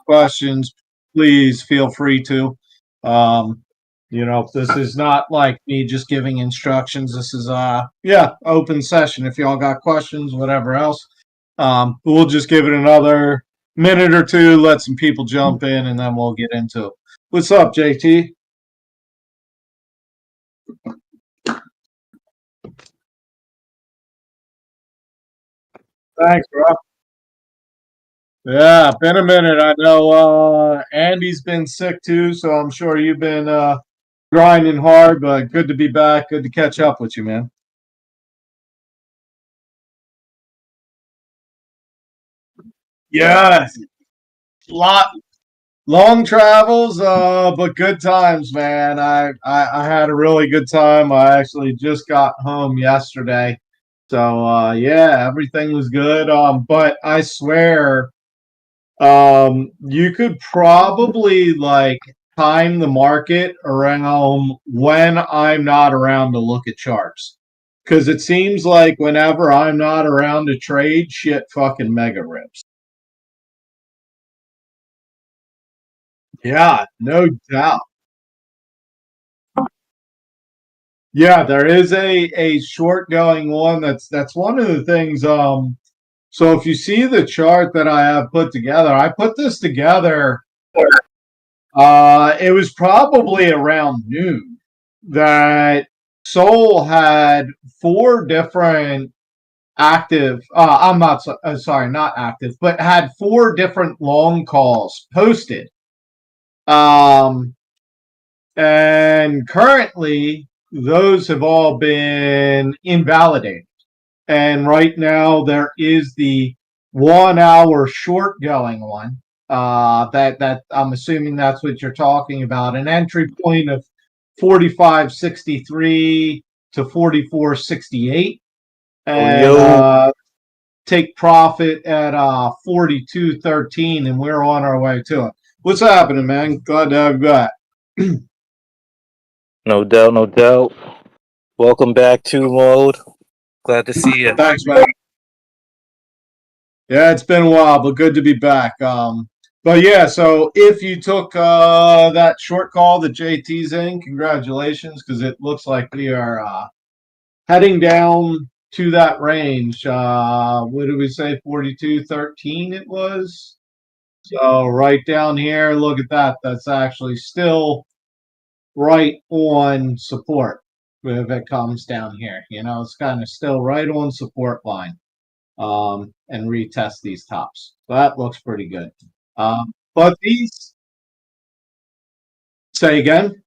questions, please feel free to. Um, this is not like me just giving instructions. This is open session. If y'all got questions, whatever else, we'll just give it another minute or two, let some people jump in, and then we'll get into it. What's up, JT? Thanks, bro. Yeah, been a minute. I know Andy's been sick too, so I'm sure you've been grinding hard, but good to be back. Good to catch up with you, man. Yeah, lot long travels, but good times, man. I had a really good time. I actually just got home yesterday, so yeah, everything was good. But I swear, you could probably like time the market around when I'm not around to look at charts. Because it seems like whenever I'm not around to trade, shit fucking mega rips. Yeah, no doubt. Yeah, there is a short going one. That's one of the things. So if you see the chart that I have put together, I put this together. It was probably around noon that Sol had four different active. I'm not sorry, not active, but had four different long calls posted. Um, and currently, those have all been invalidated. And right now, there is the 1 hour short going one. That I'm assuming that's what you're talking about. An entry point of 45.63 to 44.68, and Yo, take profit at 42.13, and we're on our way to it. What's happening, man? Glad to have you back. no doubt, no doubt. Welcome back to Mode. Glad to see you. Thanks, man. Yeah, it's been a while, but good to be back. But yeah, so if you took that short call that JT's in, congratulations, because it looks like we are heading down to that range. What did we say? 42.13 it was. So right down here, look at that. That's actually still right on support if it comes down here. It's kind of still right on support line, and retest these tops. So that looks pretty good. But these, say again.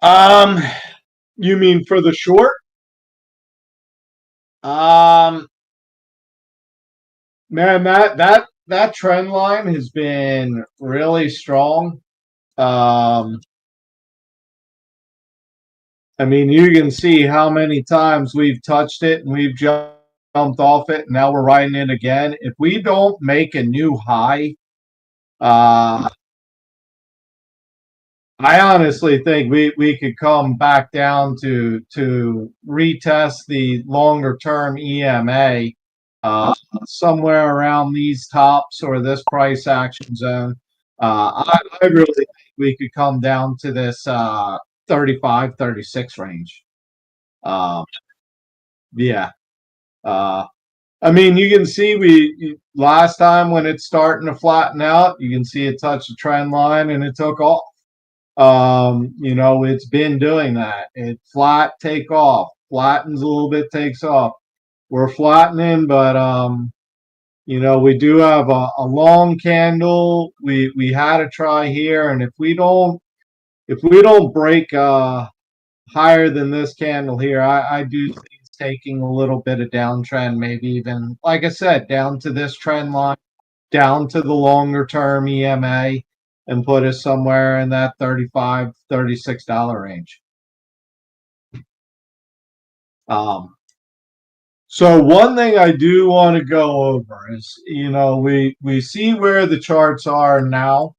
Um, you mean for the short? Um, man, that trend line has been really strong. Um, I mean, you can see how many times we've touched it and we've jumped off it, and now we're riding it again. If we don't make a new high, uh, I honestly think we could come back down to retest the longer term EMA somewhere around these tops or this price action zone. I really think we could come down to this 35, 36 range. Um, yeah. Uh, I mean, you can see last time when it's starting to flatten out, you can see it touched the trend line and it took off. It's been doing that. It flat take off, flattens a little bit, takes off. We're flattening, but we do have a long candle. We had a try here, and if we don't break higher than this candle here, I do think it's taking a little bit of downtrend, maybe even, like I said, down to this trend line, down to the longer term EMA, and put us somewhere in that $35, $36 range. Um, so one thing I do want to go over is, we see where the charts are now,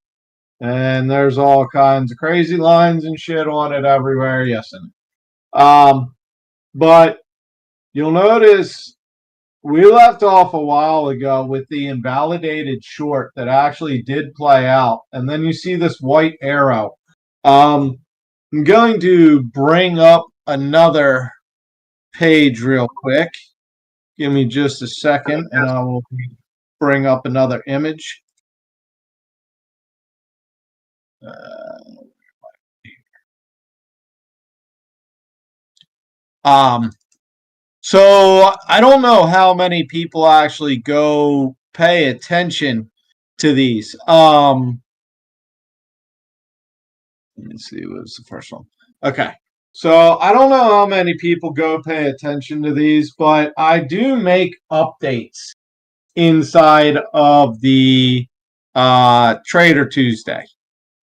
and there's all kinds of crazy lines and shit on it everywhere. Yes, and but you'll notice we left off a while ago with the invalidated short that actually did play out. And then you see this white arrow. I'm going to bring up another page real quick. Give me just a second and I will bring up another image. So I don't know how many people actually go pay attention to these. Let me see, what was the first one? Okay. So I don't know how many people go pay attention to these, but I do make updates inside of the Trader Tuesday,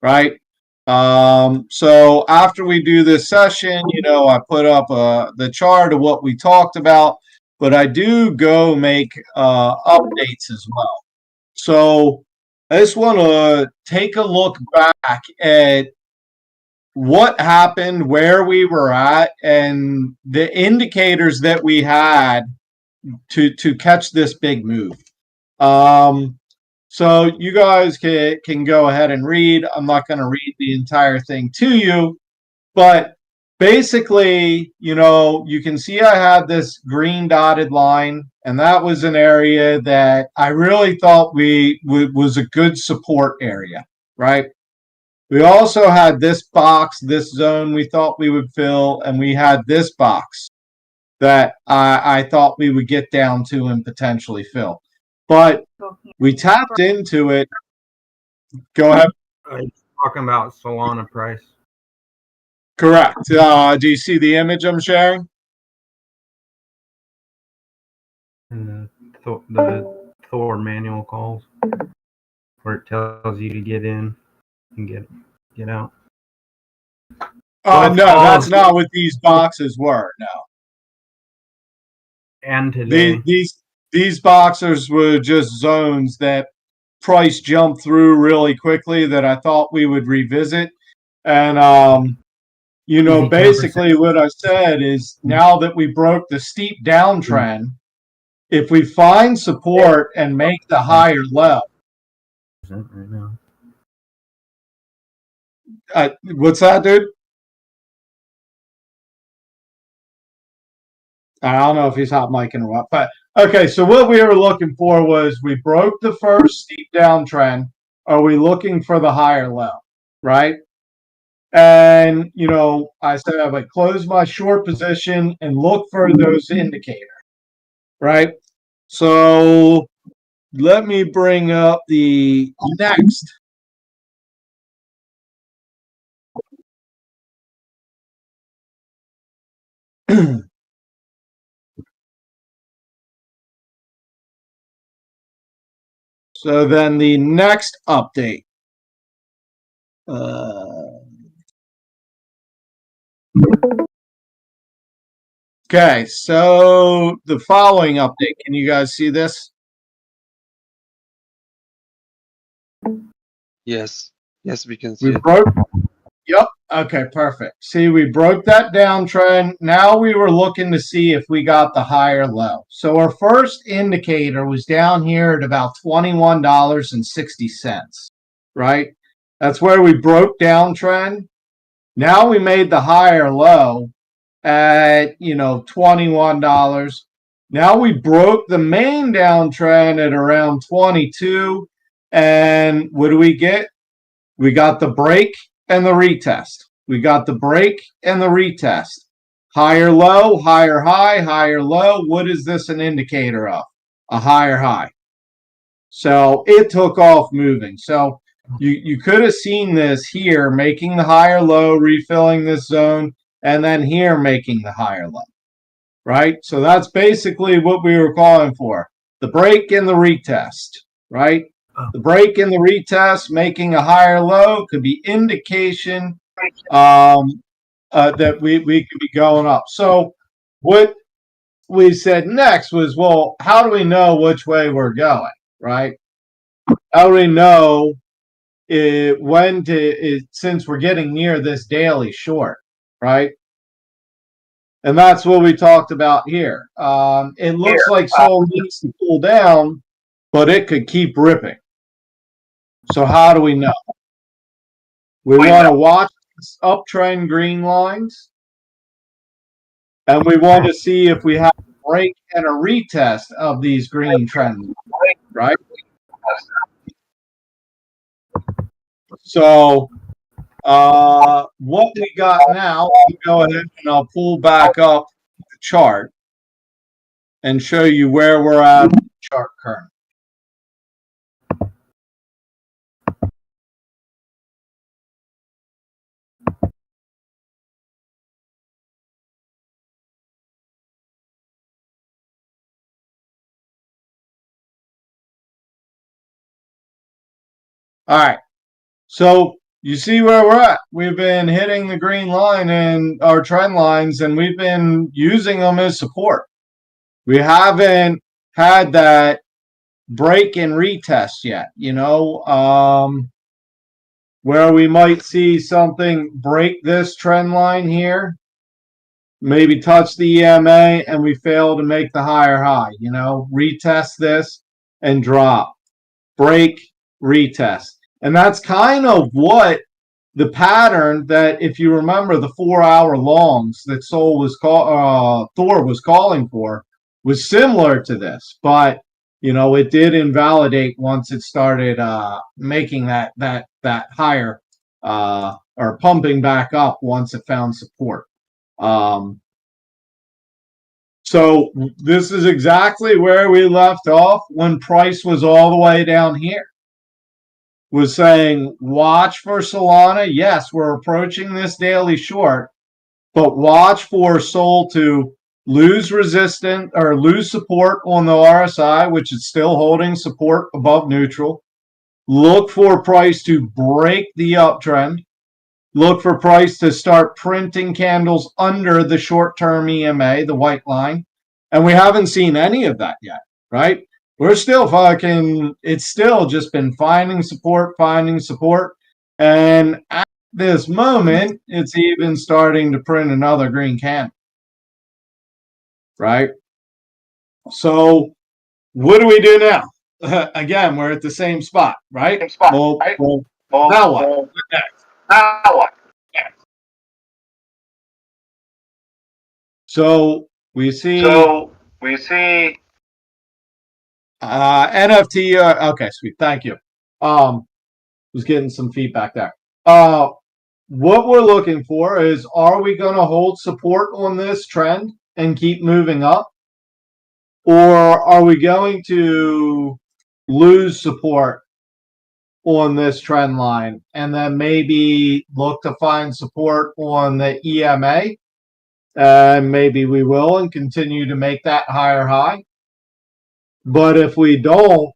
right? So after we do this session, I put up the chart of what we talked about, but I do go make updates as well. So I just want to take a look back at what happened, where we were at, and the indicators that we had to catch this big move. So you guys can go ahead and read. I'm not going to read the entire thing to you, but basically, you can see I had this green dotted line, and that was an area that I really thought was a good support area, right? We also had this box, this zone we thought we would fill, and we had this box that I thought we would get down to and potentially fill. But we tapped into it. Go ahead. Talking about Solana price. Correct. Do you see the image I'm sharing? And the Thor manual calls, where it tells you to get in and get out. No, that's not what these boxes were. No. And today, these boxes were just zones that price jumped through really quickly that I thought we would revisit. And basically what I said is, now that we broke the steep downtrend, if we find support and make the higher low. right now. What's that, dude? I don't know if he's hot micing or what, but okay. So what we were looking for was, we broke the first steep downtrend. Are we looking for the higher low, right? And I said I would close my short position and look for those indicators, right? So let me bring up the next. So then the next update. Okay, so the following update. Can you guys see this? Yes, we can see We it. broke. Yep. Okay, perfect. See, we broke that downtrend. Now we were looking to see if we got the higher low. So our first indicator was down here at about $21.60, right? That's where we broke downtrend. Now we made the higher low at, $21. Now we broke the main downtrend at around 22. And what do we get? We got the break and the retest. We got the break and the retest. Higher low, higher high, higher low. What is this an indicator of? A higher high. So it took off moving. So you could have seen this here, making the higher low, refilling this zone, and then here making the higher low, right? So that's basically what we were calling for. The break and the retest, right? The break and the retest making a higher low could be indication that we could be going up. So what we said next was, well, how do we know which way we're going, right? How do we know since we're getting near this daily short, right? And that's what we talked about here. It looks like Sol needs to pull down, but it could keep ripping. So how do we know? We want to watch uptrend green lines, and we want to see if we have a break and a retest of these green trends, right? So what we got now, I'll go ahead and I'll pull back up the chart and show you where we're at in the chart currently. All right. So you see where we're at. We've been hitting the green line and our trend lines, and we've been using them as support. We haven't had that break and retest yet, where we might see something break this trend line here, maybe touch the EMA, and we fail to make the higher high, retest this and drop, break, retest. And that's kind of what the pattern that, if you remember, the 4-hour longs that Thor was calling for was similar to this, but it did invalidate once it started making that higher or pumping back up once it found support. So this is exactly where we left off when price was all the way down here. Was saying, watch for Solana. Yes, we're approaching this daily short, but watch for Sol to lose resistance or lose support on the RSI, which is still holding support above neutral. Look for price to break the uptrend. Look for price to start printing candles under the short-term EMA, the white line. And we haven't seen any of that yet, right? We're still it's still just been finding support. And at this moment, it's even starting to print another green candle, right? So what do we do now? Again, we're at the same spot, right? Well, now what? So we see NFT. Okay, sweet. Thank you. Was getting some feedback there. What we're looking for is, are we going to hold support on this trend and keep moving up? Or are we going to lose support on this trend line and then maybe look to find support on the EMA? And maybe we will and continue to make that higher high. But if we don't,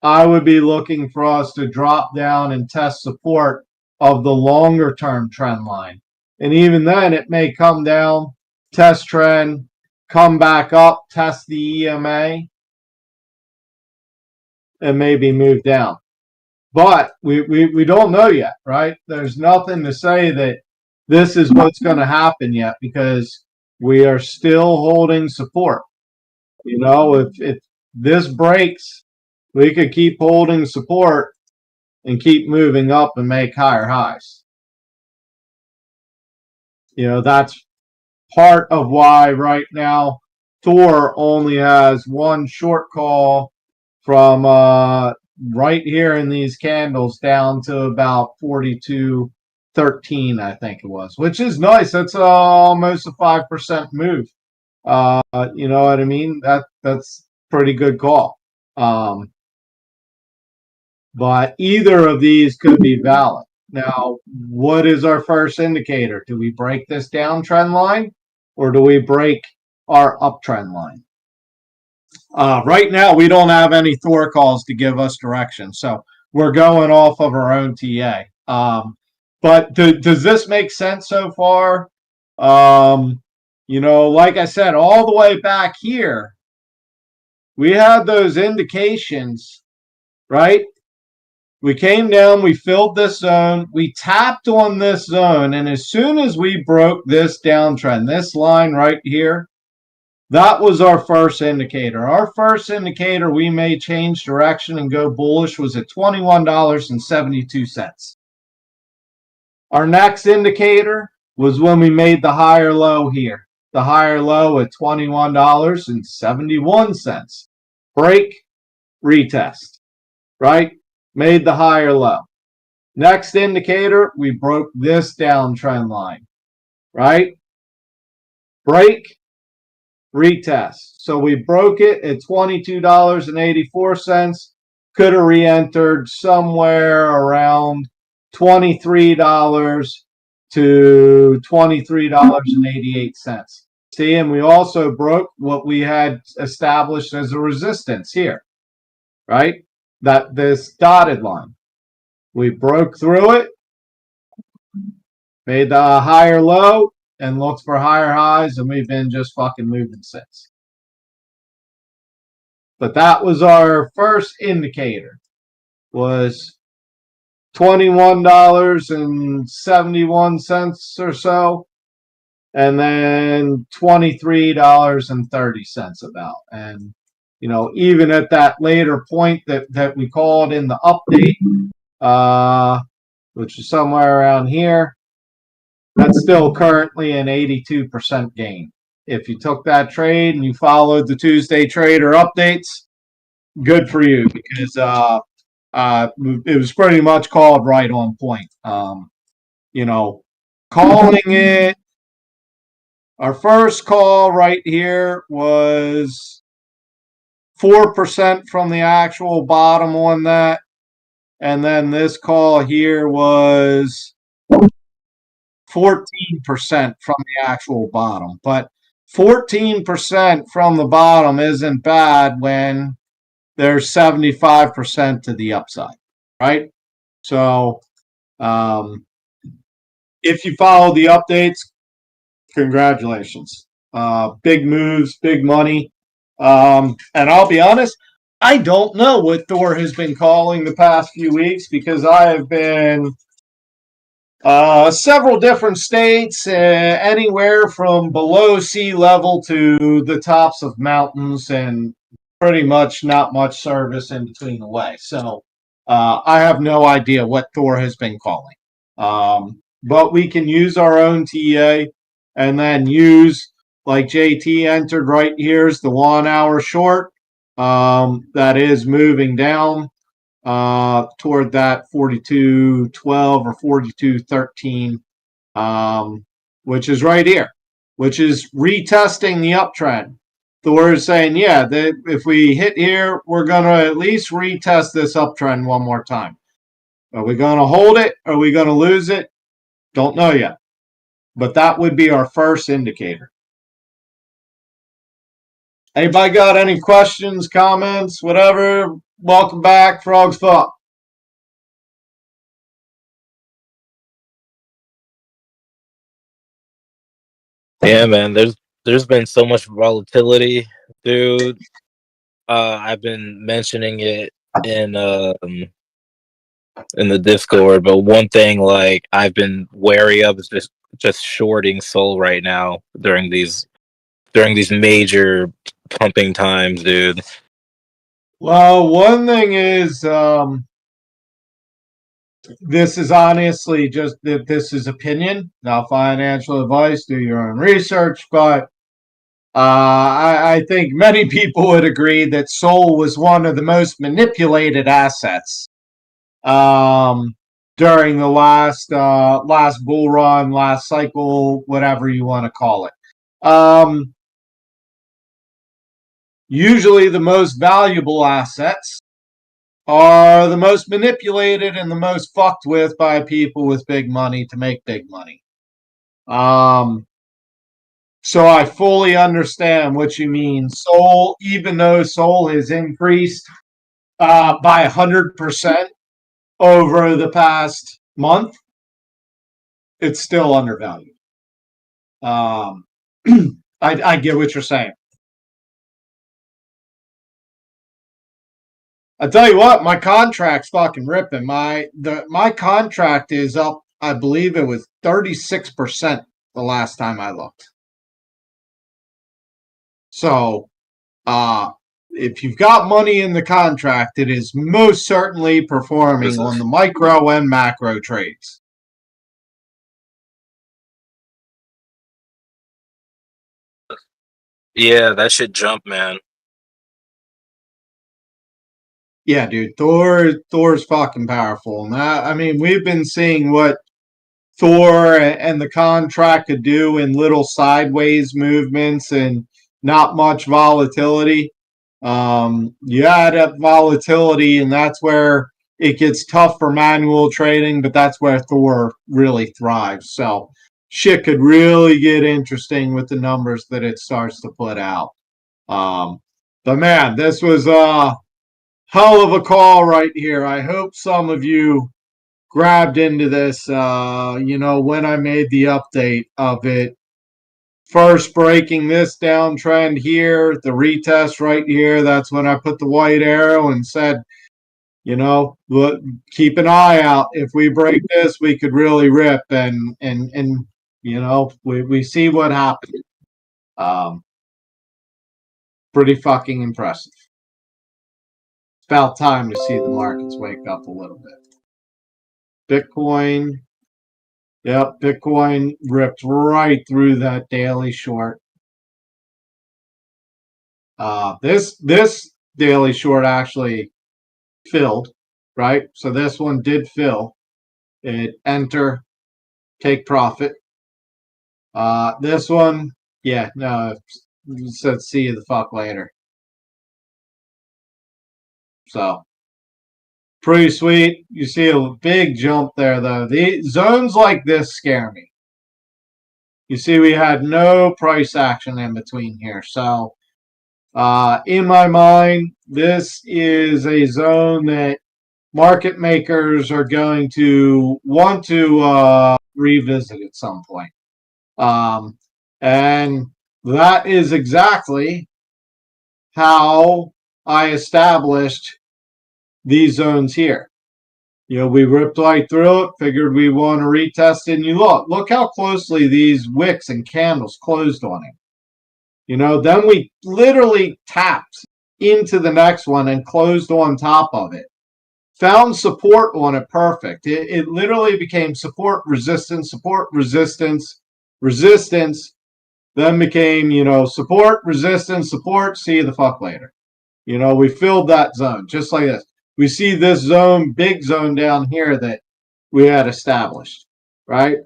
I would be looking for us to drop down and test support of the longer term trend line. And even then, it may come down, test trend, come back up, test the EMA, and maybe move down. But we don't know yet, right? There's nothing to say that this is what's going to happen yet, because we are still holding support. If this breaks, we could keep holding support and keep moving up and make higher highs. That's part of why right now Thor only has one short call from right here in these candles down to about 42.13, I think it was, which is nice. That's almost a 5% move. You know what I mean? That's pretty good call. But either of these could be valid. Now, what is our first indicator? Do we break this downtrend line, or do we break our uptrend line? Right now, we don't have any Thor calls to give us direction, so we're going off of our own TA. But does this make sense so far? Like I said, all the way back here, we had those indications, right? We came down, we filled this zone, we tapped on this zone, and as soon as we broke this downtrend, this line right here, that was our first indicator. Our first indicator we may change direction and go bullish was at $21.72. Our next indicator was when we made the higher low here. The higher low at $21.71. Break, retest, right? Made the higher low. Next indicator, we broke this downtrend line, right? Break, retest. So we broke it at $22.84. Could have re-entered somewhere around $23 to $23.88. See, and we also broke what we had established as a resistance here, right? That this dotted line. We broke through it, made the higher low, and looked for higher highs, and we've been just fucking moving since. But that was our first indicator, was $21.71 or so, and then $23.30 about. And, you know, even at that later point that we called in the update, which is somewhere around here, that's still currently an 82% gain. If you took that trade and you followed the Tuesday trader updates, good for you, because it was pretty much called right on point. You know, calling it, our first call right here was 4% from the actual bottom on that. And then this call here was 14% from the actual bottom. But 14% from the bottom isn't bad when there's 75% to the upside, right? So if you follow the updates, congratulations. Big moves, big money. And I'll be honest, I don't know what Thor has been calling the past few weeks, because I have been several different states, anywhere from below sea level to the tops of mountains, and pretty much not much service in between the way. So I have no idea what Thor has been calling. But we can use our own TA and then use, like JT entered right here, is the 1 hour short. That is moving down toward that 42.12 or 42.13, which is right here, which is retesting the uptrend. Thor is saying, yeah, that if we hit here, we're going to at least retest this uptrend one more time. Are we going to hold it? Are we going to lose it? Don't know yet. But that would be our first indicator. Anybody got any questions, comments, whatever? Welcome back, Frog's Thought. Yeah, man. There's been so much volatility, dude. I've been mentioning it in the Discord, but one thing like I've been wary of is just shorting Sol right now during these major pumping times, dude. Well, one thing is, this is honestly just that this is opinion, not financial advice. Do your own research, but I think many people would agree that Sol was one of the most manipulated assets during the last bull run, last cycle, whatever you want to call it. Usually the most valuable assets are the most manipulated and the most fucked with by people with big money to make big money. So I fully understand what you mean. Sol, even though Sol has increased by 100% over the past month, it's still undervalued. I get what you're saying. I tell you what, my contract's fucking ripping. My contract is up. I believe it was 36% the last time I looked. So, if you've got money in the contract, it is most certainly performing on the micro and macro trades. Yeah, that should jump, man. Yeah, dude, Thor's fucking powerful. And I mean, we've been seeing what Thor and the contract could do in little sideways movements and not much volatility. You add up volatility, and that's where it gets tough for manual trading, but that's where Thor really thrives. So shit could really get interesting with the numbers that it starts to put out. But man, this was hell of a call right here. I hope some of you grabbed into this, when I made the update of it. First breaking this downtrend here, the retest right here. That's when I put the white arrow and said, look, keep an eye out. If we break this, we could really rip. And we see what happened. Pretty fucking impressive. About time to see the markets wake up a little bit. Bitcoin. Yep, Bitcoin ripped right through that daily short. This daily short actually filled, right? So this one did fill. It enter, take profit. This one, yeah, no, it said see you the fuck later. So pretty sweet. You see a big jump there, though. The zones like this scare me. You see, we had no price action in between here. So, in my mind, this is a zone that market makers are going to want to revisit at some point. And that is exactly how I established these zones here. We ripped right through it, figured we want to retest it, and you look how closely these wicks and candles closed on it. Then we literally tapped into the next one and closed on top of it. Found support on it perfect. It literally became support, resistance, resistance, then became, support, resistance, support, see you the fuck later. We filled that zone just like this. We see this zone, big zone down here that we had established, right?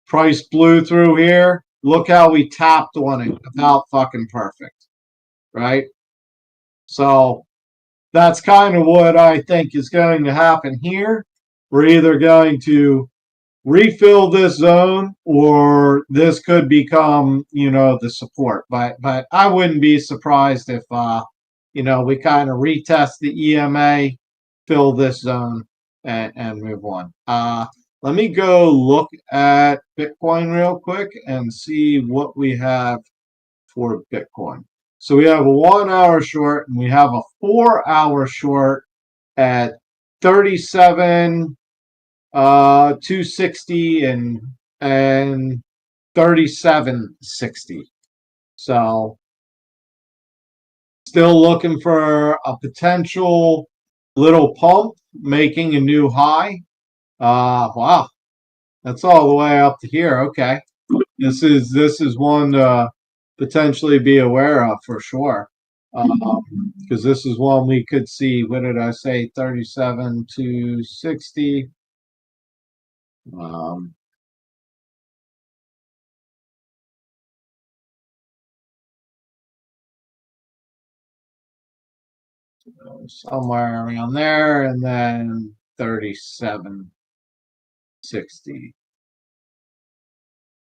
Price blew through here. Look how we tapped on it about fucking perfect, right? So that's kind of what I think is going to happen here. We're either going to refill this zone or this could become, the support. But I wouldn't be surprised if, we kind of retest the EMA, fill this zone, and move on. Let me go look at Bitcoin real quick and see what we have for Bitcoin. So we have a 1 hour short and we have a 4 hour short at 37 260 and 3760. So still looking for a potential little pump, making a new high. Wow, that's all the way up to here. Okay, this is one to potentially be aware of for sure, because this is one we could see. What did I say? 37 to 60. Somewhere around there, and then 3760,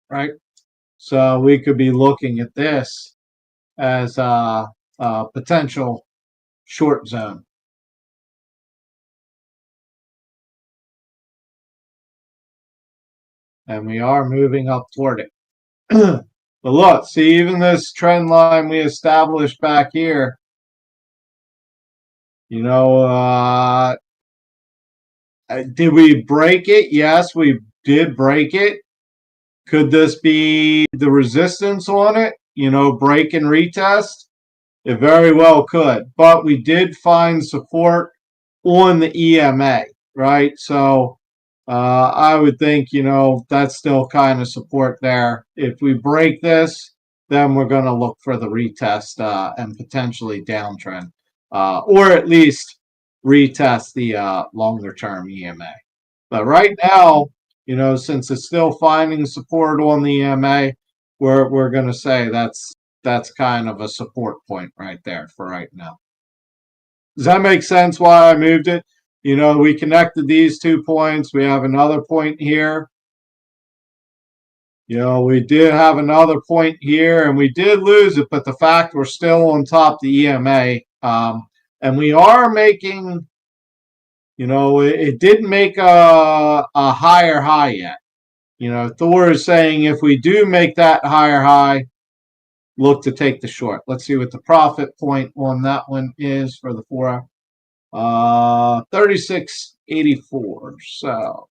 right? So we could be looking at this as a potential short zone. And we are moving up toward it. But look, see, even this trend line we established back here, You know, did we break it? Yes, we did break it. Could this be the resistance on it? You know, break and retest? It very well could. But we did find support on the EMA, right? So I would think, you know, that's still kind of support there. If we break this, then we're going to look for the retest and potentially downtrend, or at least retest the longer term EMA. But right now, you know, since it's still finding support on the EMA, we're going to say that's kind of a support point right there for right now. Does that make sense why I moved it? You know, we connected these 2 points. We have another point here. You know, we did have another point here, and we did lose it, but the fact we're still on top of the EMA, and we are making, you know, it didn't make a higher high yet. You know, Thor is saying if we do make that higher high, look to take the short. Let's see what the profit point on that one is for the 4 hour. 36.84. So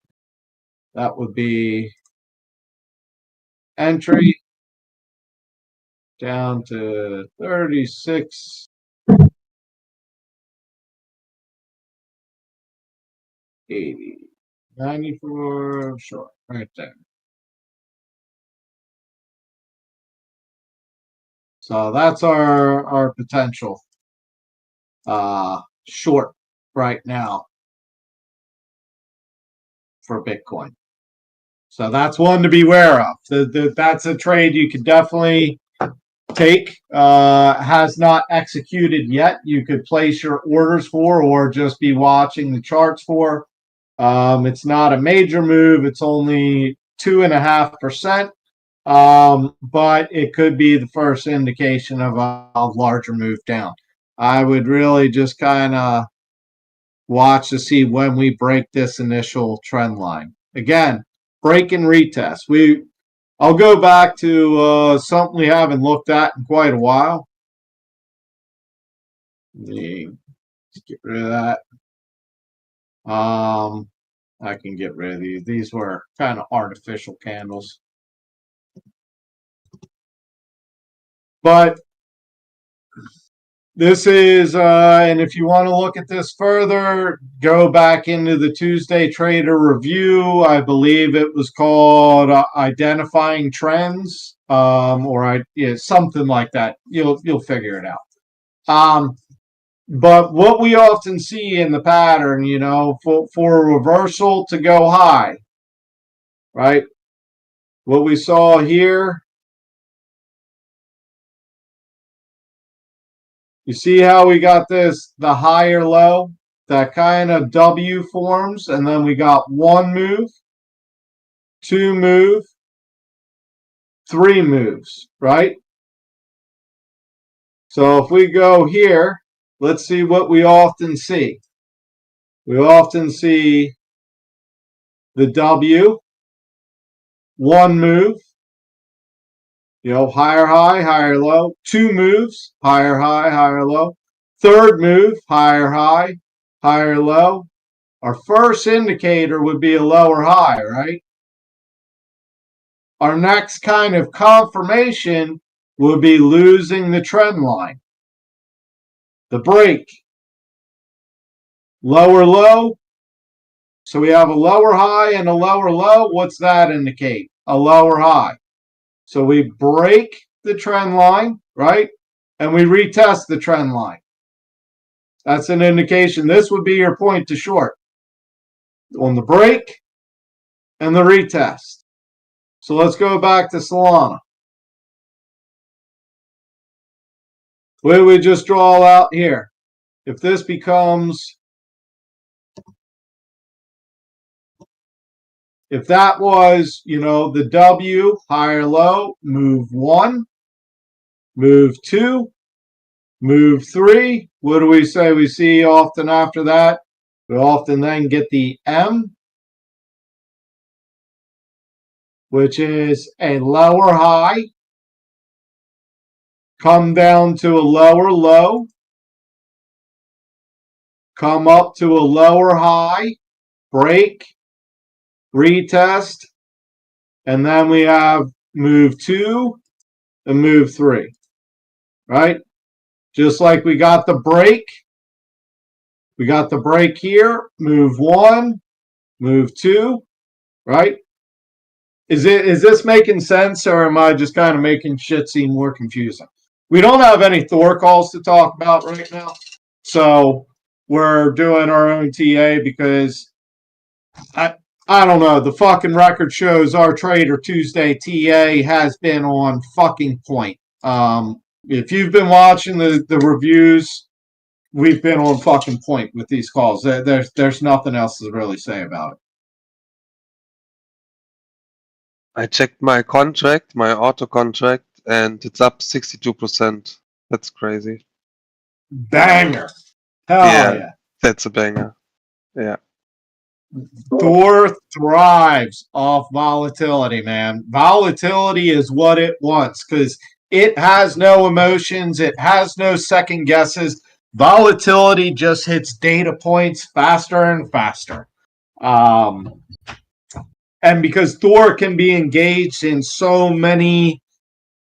that would be entry down to 36.80. 94 short right there. So that's our potential short right now for Bitcoin. So that's one to be aware of. That's a trade you could definitely take. Has not executed yet. You could place your orders for, or just be watching the charts for. It's not a major move. It's only 2.5%. But it could be the first indication of a larger move down. I would really just kind of watch to see when we break this initial trend line. Again, break and retest. I'll go back to something we haven't looked at in quite a while. Let's get rid of that. I can get rid of these. These were kind of artificial candles. But this is, and if you want to look at this further, go back into the Tuesday Trader Review. I believe it was called Identifying Trends, or something like that. You'll figure it out. But what we often see in the pattern, you know, for a reversal to go high, right? What we saw here. You see how we got the higher low, that kind of W forms, and then we got 1 move, 2 move, 3 moves, right? So if we go here, let's see what we often see. We often see the W, 1 move, you know, higher high, higher low, 2 moves, higher high, higher low, 3rd move, higher high, higher low. Our first indicator would be a lower high, right? Our next kind of confirmation would be losing the trend line. The break. Lower low. So we have a lower high and a lower low. What's that indicate? A lower high. So we break the trend line, right? And we retest the trend line. That's an indication. This would be your point to short on the break and the retest. So let's go back to Solana. What do we just draw out here? If this becomes, if that was, you know, the W, higher low, move 1, move 2, move 3. What do we say we see often after that? We often then get the M, which is a lower high, come down to a lower low, come up to a lower high, break, retest, and then we have move 2 and move 3, right? Just like we got the break. We got the break here, move 1, move 2, right? Is this making sense, or am I just kind of making shit seem more confusing? We don't have any Thor calls to talk about right now, so we're doing our own TA because I don't know. The fucking record shows our Trader Tuesday TA has been on fucking point. If you've been watching the reviews, we've been on fucking point with these calls. There's nothing else to really say about it. I checked my contract, my auto contract, and it's up 62%. That's crazy. Banger. Hell Yeah. yeah. That's a banger. Yeah. Thor thrives off volatility, man. Volatility is what it wants because it has no emotions. It has no second guesses. Volatility just hits data points faster and faster. And because Thor can be engaged in so many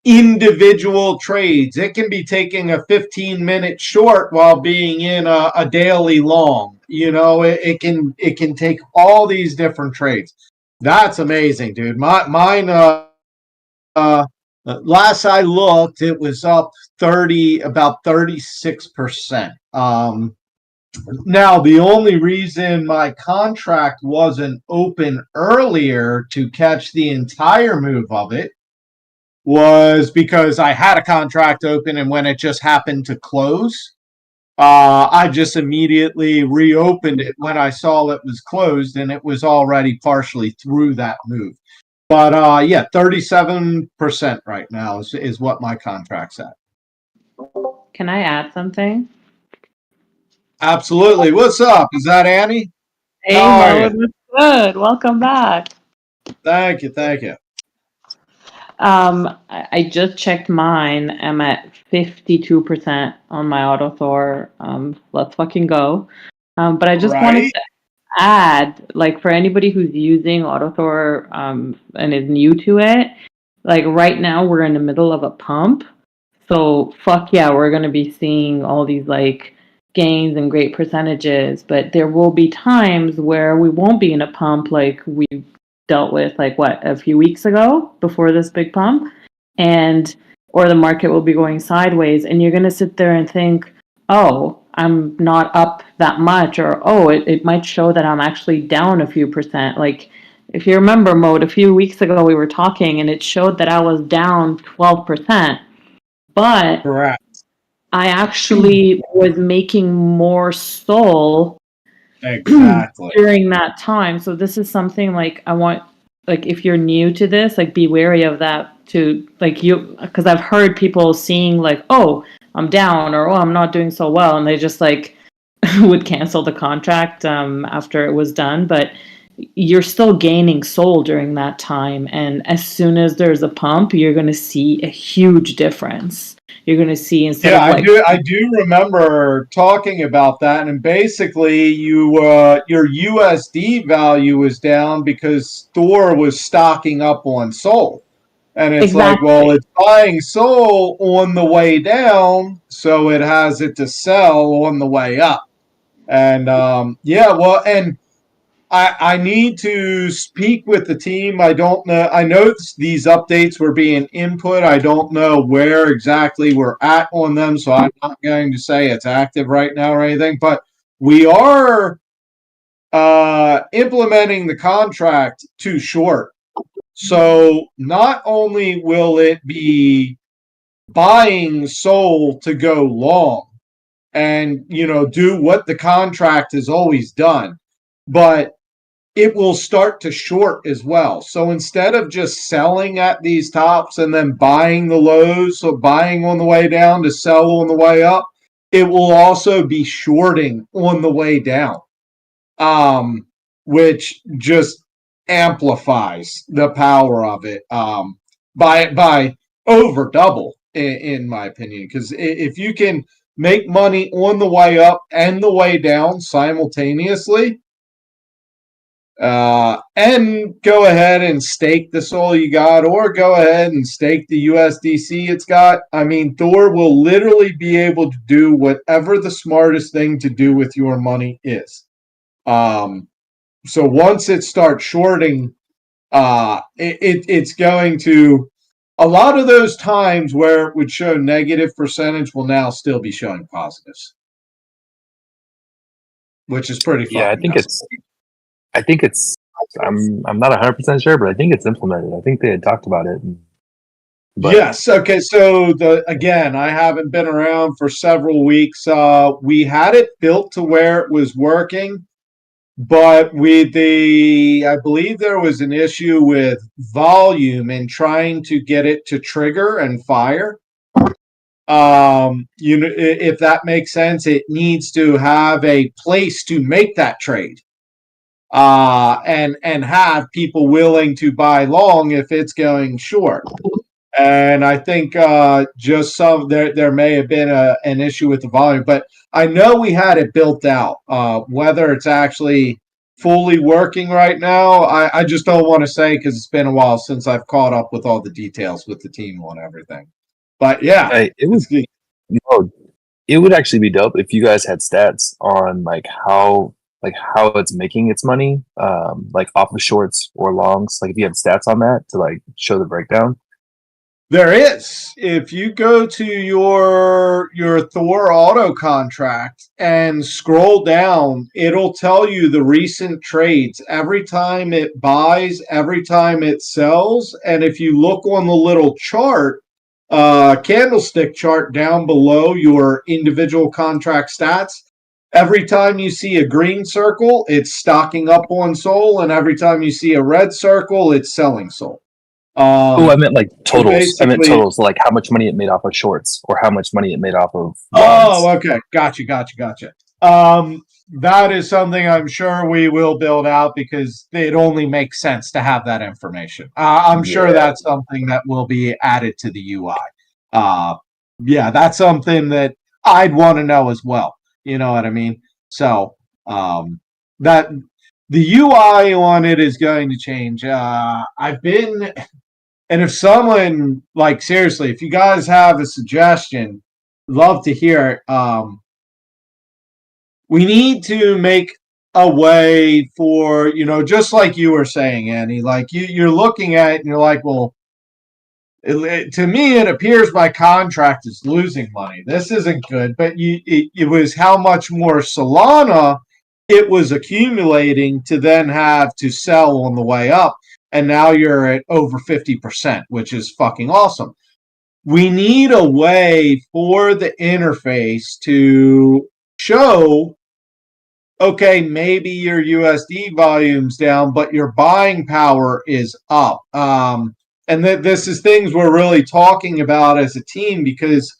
individual trades, it can be taking a 15-minute short while being in a daily long. You know, it can take all these different trades. That's amazing, dude. Mine last I looked, it was up about 36%. Now, the only reason my contract wasn't open earlier to catch the entire move of it was because I had a contract open, and when it just happened to close, I just immediately reopened it when I saw it was closed, and it was already partially through that move. But yeah, 37% right now is what my contract's at. Can I add something? Absolutely. What's up? Is that Annie? Hey, How are Mo, you? it was good. Welcome back. Thank you. I just checked mine. I'm at 52% on my Auto Thor. Let's fucking go. But I just wanted Right? to add, like, for anybody who's using Auto Thor and is new to it, like right now we're in the middle of a pump. So fuck yeah, we're gonna be seeing all these like gains and great percentages, but there will be times where we won't be in a pump like we dealt with like what a few weeks ago before this big pump, and or the market will be going sideways, and you're gonna sit there and think, oh, I'm not up that much, or oh, it might show that I'm actually down a few percent. Like if you remember, Mode, a few weeks ago we were talking and it showed that I was down 12%. But Correct. I actually was making more soul Exactly. during that time. So this is something like I want, like if you're new to this, like be wary of that to like you, because I've heard people seeing like, oh, I'm down, or oh, I'm not doing so well, and they just like would cancel the contract after it was done. But you're still gaining soul during that time, and as soon as there's a pump, you're going to see a huge difference. You're going to see instead Yeah, of like I do remember talking about that, and basically, your USD value was down because Thor was stocking up on Sol, and it's like, exactly. well, it's buying Sol on the way down, so it has it to sell on the way up, and yeah, well, and I need to speak with the team. I don't know. I know these updates were being input. I don't know where exactly we're at on them, so I'm not going to say it's active right now or anything. But we are implementing the contract too short. So not only will it be buying Sol to go long and, you know, do what the contract has always done, but it will start to short as well. So instead of just selling at these tops and then buying the lows, so buying on the way down to sell on the way up, it will also be shorting on the way down, which just amplifies the power of it by over double, in my opinion. Because if you can make money on the way up and the way down simultaneously. And go ahead and stake the SOL you got, or go ahead and stake the USDC it's got. I mean, Thor will literally be able to do whatever the smartest thing to do with your money is. So once it starts shorting, it's going to, a lot of those times where it would show negative percentage will now still be showing positives, which is pretty fun. Yeah, I think it's. I'm not 100% sure, but I think it's implemented. I think they had talked about it. But Yes. Okay. So again, I haven't been around for several weeks. We had it built to where it was working, but I believe there was an issue with volume and trying to get it to trigger and fire. If that makes sense, it needs to have a place to make that trade. And have people willing to buy long if it's going short. And I think just there may have been an issue with the volume, but I know we had it built out. Whether it's actually fully working right now, I just don't want to say because it's been a while since I've caught up with all the details with the team on everything. But yeah, it would actually be dope if you guys had stats on how it's making its money, like off of shorts or longs. Like if you have stats on that to show the breakdown. There is. If you go to your Thor auto contract and scroll down, it'll tell you the recent trades. Every time it buys, every time it sells. And if you look on the little chart, candlestick chart down below your individual contract stats, every time you see a green circle, it's stocking up on SOL. And every time you see a red circle, it's selling SOL. I meant totals. I meant totals, like how much money it made off of shorts or how much money it made off of bonds. Oh, okay. Gotcha. That is something I'm sure we will build out because it only makes sense to have that information. I'm sure that's something that will be added to the UI. That's something that I'd want to know as well. You know what I mean? So that the UI on it is going to change. And if someone, seriously, if you guys have a suggestion, love to hear it. We need to make a way for, just like you were saying, Andy, you're looking at it and you're like, well, to me, it appears my contract is losing money. This isn't good. But it was how much more Solana it was accumulating to then have to sell on the way up. And now you're at over 50%, which is fucking awesome. We need a way for the interface to show, okay, maybe your USD volume's down, but your buying power is up. And this is things we're really talking about as a team because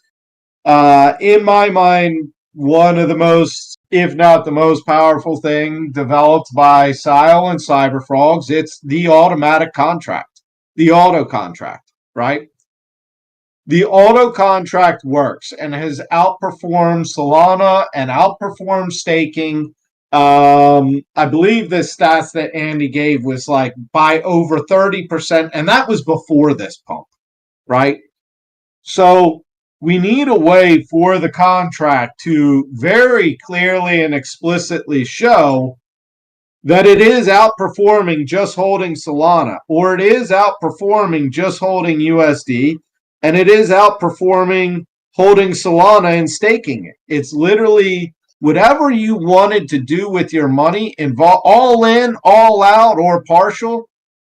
in my mind, one of the most, if not the most powerful thing developed by Sile and Cyberfrogs, it's the automatic contract, the auto contract, right? The auto contract works and has outperformed Solana and outperformed staking. I believe the stats that Andy gave was by over 30%, and that was before this pump, right? So we need a way for the contract to very clearly and explicitly show that it is outperforming just holding Solana, or it is outperforming just holding USD, and it is outperforming holding Solana and staking it. It's literally whatever you wanted to do with your money, all in, all out, or partial,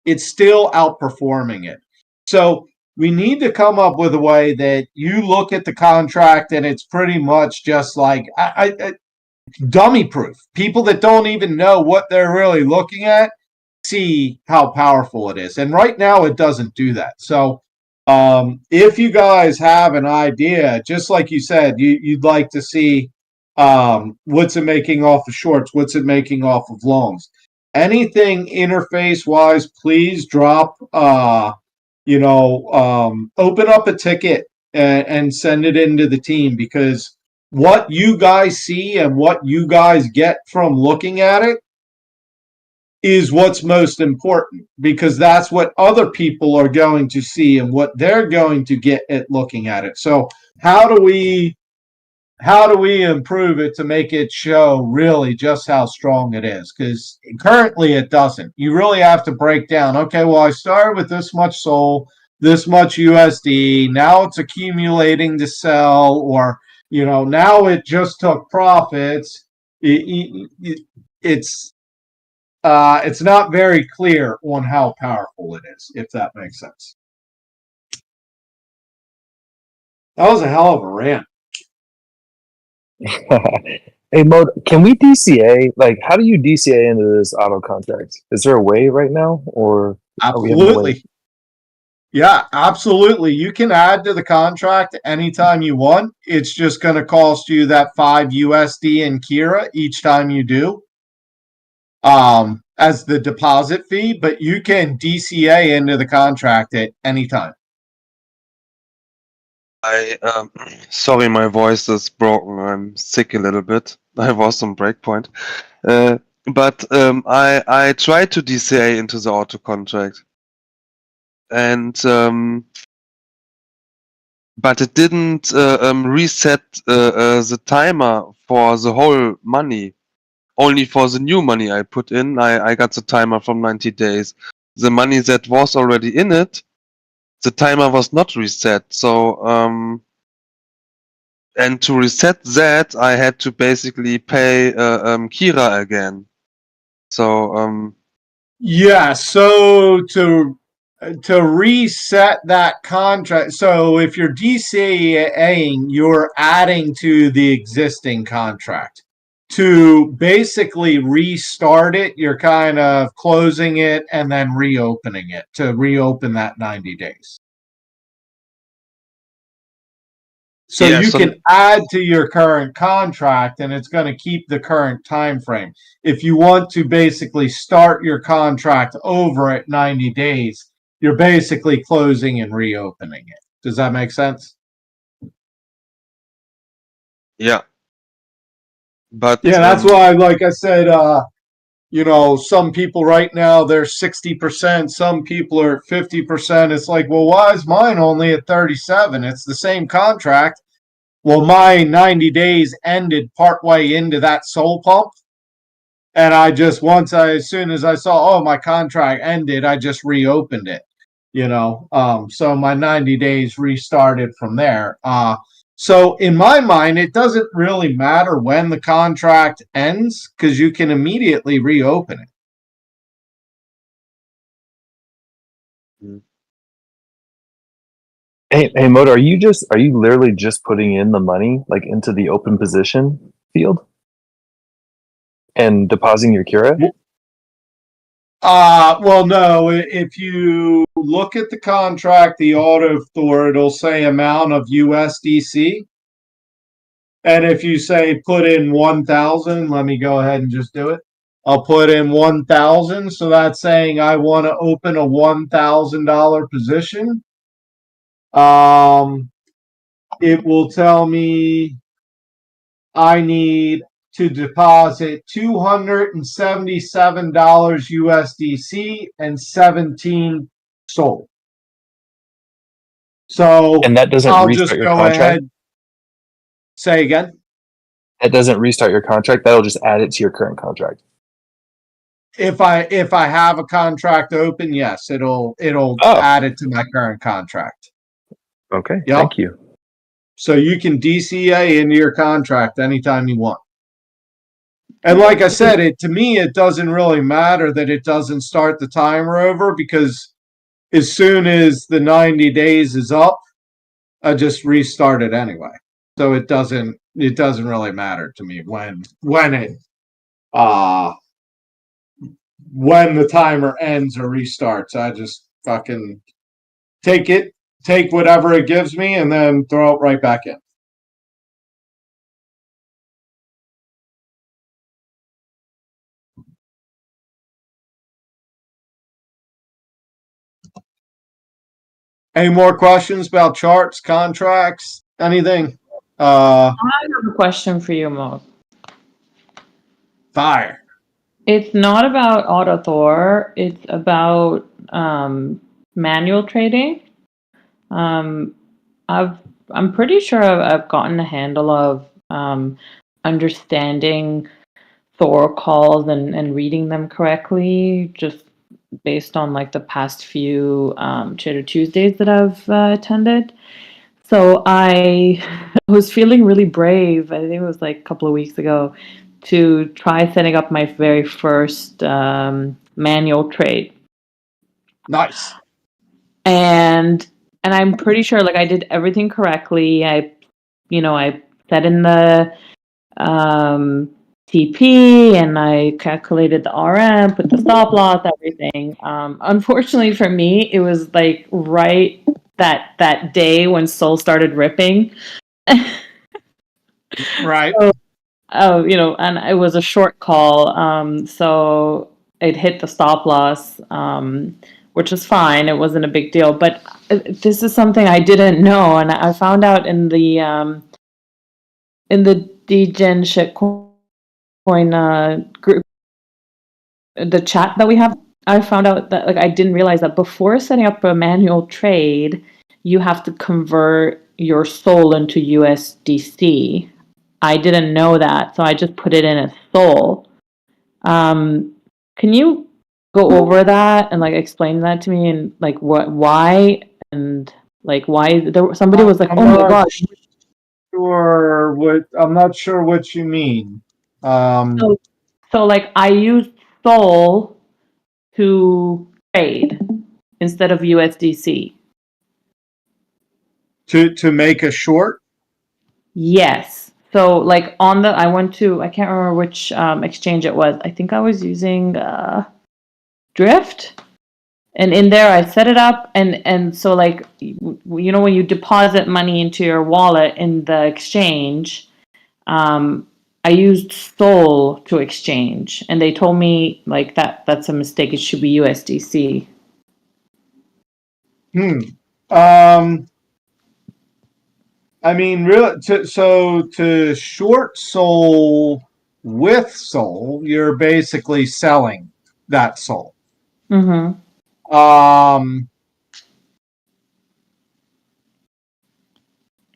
it's still outperforming it. So we need to come up with a way that you look at the contract and it's pretty much just dummy proof. People that don't even know what they're really looking at see how powerful it is. And right now it doesn't do that. So if you guys have an idea, just like you said, you'd like to see what's it making off of shorts, what's it making off of longs. Anything interface wise, please drop open up a ticket and send it into the team because what you guys see and what you guys get from looking at it is what's most important, because that's what other people are going to see and what they're going to get at looking at it. So how do we improve it to make it show really just how strong it is? Because currently it doesn't. You really have to break down, okay, well, I started with this much SOL, this much USD, now it's accumulating to sell, or now it just took profits. It's not very clear on how powerful it is, if that makes sense. That was a hell of a rant. Hey, Mo, can we DCA? Like, how do you DCA into this auto contract? Is there a way right now, or are we having to Absolutely. wait? Yeah, absolutely. You can add to the contract anytime you want. It's just going to cost you that 5 USD in Kira each time you do, as the deposit fee, but you can DCA into the contract at any time. Sorry, my voice is broken. I'm sick a little bit. I was on breakpoint. But I tried to DCA into the auto contract. And but it didn't reset the timer for the whole money. Only for the new money I put in, I got the timer from 90 days. The money that was already in it, the timer was not reset. So and to reset that, I had to basically pay Kira again. So Yeah, so to reset that contract, so if you're DCAing, you're adding to the existing contract. To basically restart it, you're kind of closing it and then reopening it to reopen that 90 days. So Yeah, you so- can add to your current contract and it's going to keep the current time frame. If you want to basically start your contract over at 90 days, you're basically closing and reopening it. Does that make sense? yeah. But Yeah, that's why, like I said, some people right now they're 60%, some people are at 50%. It's like, well, why is mine only at 37? It's the same contract. Well, my 90 days ended partway into that SOL pump. And as soon as I saw, my contract ended, I just reopened it, so my 90 days restarted from there. So in my mind, it doesn't really matter when the contract ends because you can immediately reopen it. Hey, Moto, are you literally just putting in the money like into the open position field and depositing your Kira? Well, no. If you look at the contract, the auto Thor, it'll say amount of USDC. And if you say put in 1,000, let me go ahead and just do it. I'll put in 1,000. So that's saying I want to open a $1,000 position. It will tell me I need to deposit $277 USDC and 17 SOL. So And that doesn't I'll restart just your go contract? ahead. Say again. That doesn't restart your contract. That'll just add it to your current contract. If I have a contract open, yes, it'll add it to my current contract. Okay. Yep. Thank you. So you can DCA into your contract anytime you want. And like I said, to me, it doesn't really matter that it doesn't start the timer over because as soon as the 90 days is up, I just restart it anyway. So it doesn't really matter to me when the timer ends or restarts. I just fucking take whatever it gives me and then throw it right back in. Any more questions about charts, contracts, anything? I have a question for you, Mo. Fire. It's not about AutoThor. It's about manual trading. I'm pretty sure I've gotten a handle of understanding Thor calls and reading them correctly, just based on like the past few Trader Tuesdays that I've attended. So I was feeling really brave. I think it was like a couple of weeks ago to try setting up my very first manual trade. Nice. And I'm pretty sure like I did everything correctly. I set in the TP and I calculated the RM, put the stop loss, everything. Unfortunately for me, it was like right that day when Sol started ripping. Right. And it was a short call, so it hit the stop loss, which was fine. It wasn't a big deal, but this is something I didn't know, and I found out in the DGen shitcoin group, the chat that we have. I found out that like I didn't realize that before setting up a manual trade, you have to convert your SOL into USDC. I didn't know that, so I just put it in as SOL. Can you go over that and like explain that to me and like why and like why somebody was like, I'm oh my not god. I'm not sure what you mean. So like I used SOL to trade instead of USDC. To make a short? Yes. So like I went to, I can't remember which exchange it was. I think I was using Drift. And in there I set it up and so like when you deposit money into your wallet in the exchange, I used SOL to exchange and they told me like that's a mistake. It should be USDC. I mean, really, to short SOL with SOL, you're basically selling that SOL. Mm-hmm.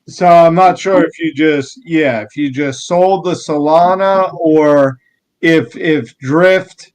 So I'm not sure if you just sold the Solana or if Drift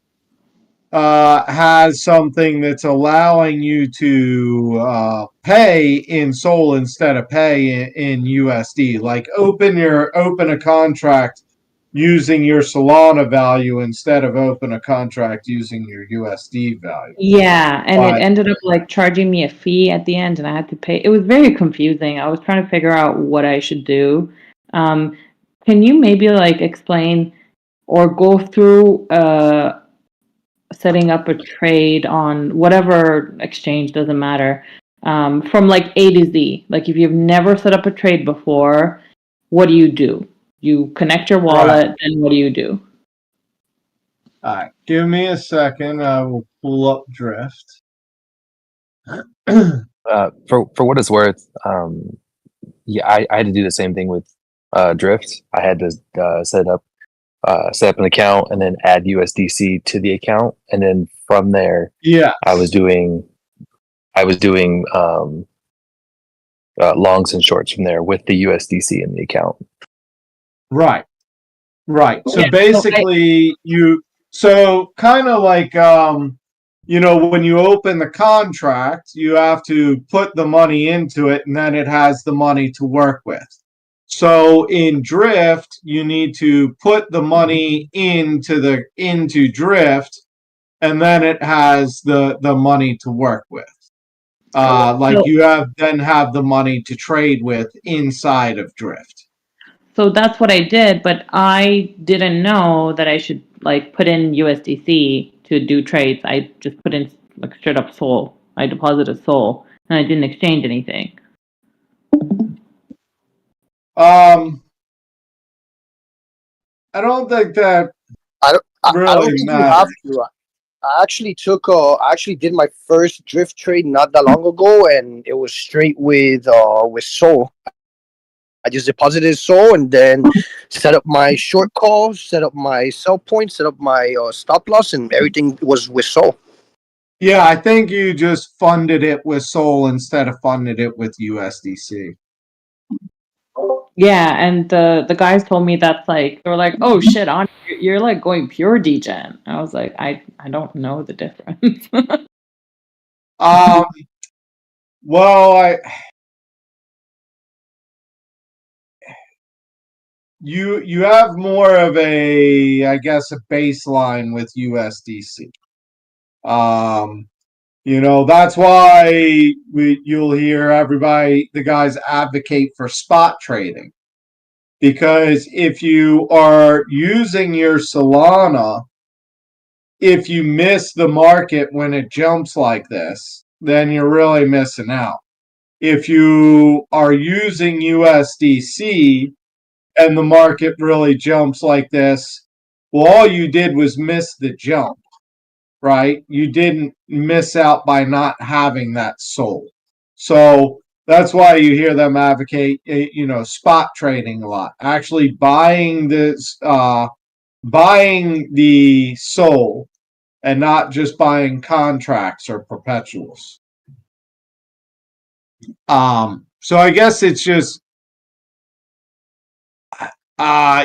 has something that's allowing you to pay in SOL instead of pay in USD. Like open a contract using your Solana value instead of open a contract using your USD value. Yeah, and it ended up like charging me a fee at the end and I had to pay. It was very confusing. I was trying to figure out what I should do. Can you maybe like explain or go through setting up a trade on whatever exchange, doesn't matter, from like A to Z? Like if you've never set up a trade before, what do? You connect your wallet, and what do you do? All right, give me a second. I will pull up Drift. For what it's worth, yeah, I had to do the same thing with Drift. I had to set up an account and then add USDC to the account, and then from there, yeah, I was doing longs and shorts from there with the USDC in the account. Right. So Yeah, basically, kind of like when you open the contract, you have to put the money into it, and then it has the money to work with. So in Drift, you need to put the money into Drift, and then it has the money to work with. You have the money to trade with inside of Drift. So that's what I did, but I didn't know that I should like put in USDC to do trades. I just put in like straight up SOL. I deposited SOL and I didn't exchange anything. I don't think that I don't really think matters. you have to. I actually did my first Drift trade not that long ago, and it was straight with SOL. I just deposited Sol and then set up my short call, set up my sell point, set up my stop loss, and everything was with Sol. Yeah, I think you just funded it with Sol instead of funded it with USDC. Yeah, and the guys told me that's like they were like, "Oh shit, on you're like going pure degen." I was like, I don't know the difference. Well, you have more of a, I guess, a baseline with USDC. That's why you'll hear everybody, the guys advocate for spot trading. Because if you are using your Solana, if you miss the market when it jumps like this, then you're really missing out. If you are using USDC and the market really jumps like this, well, all you did was miss the jump, right? You didn't miss out by not having that SOL. So that's why you hear them advocate, spot trading a lot. Actually buying the SOL and not just buying contracts or perpetuals. So I guess it's just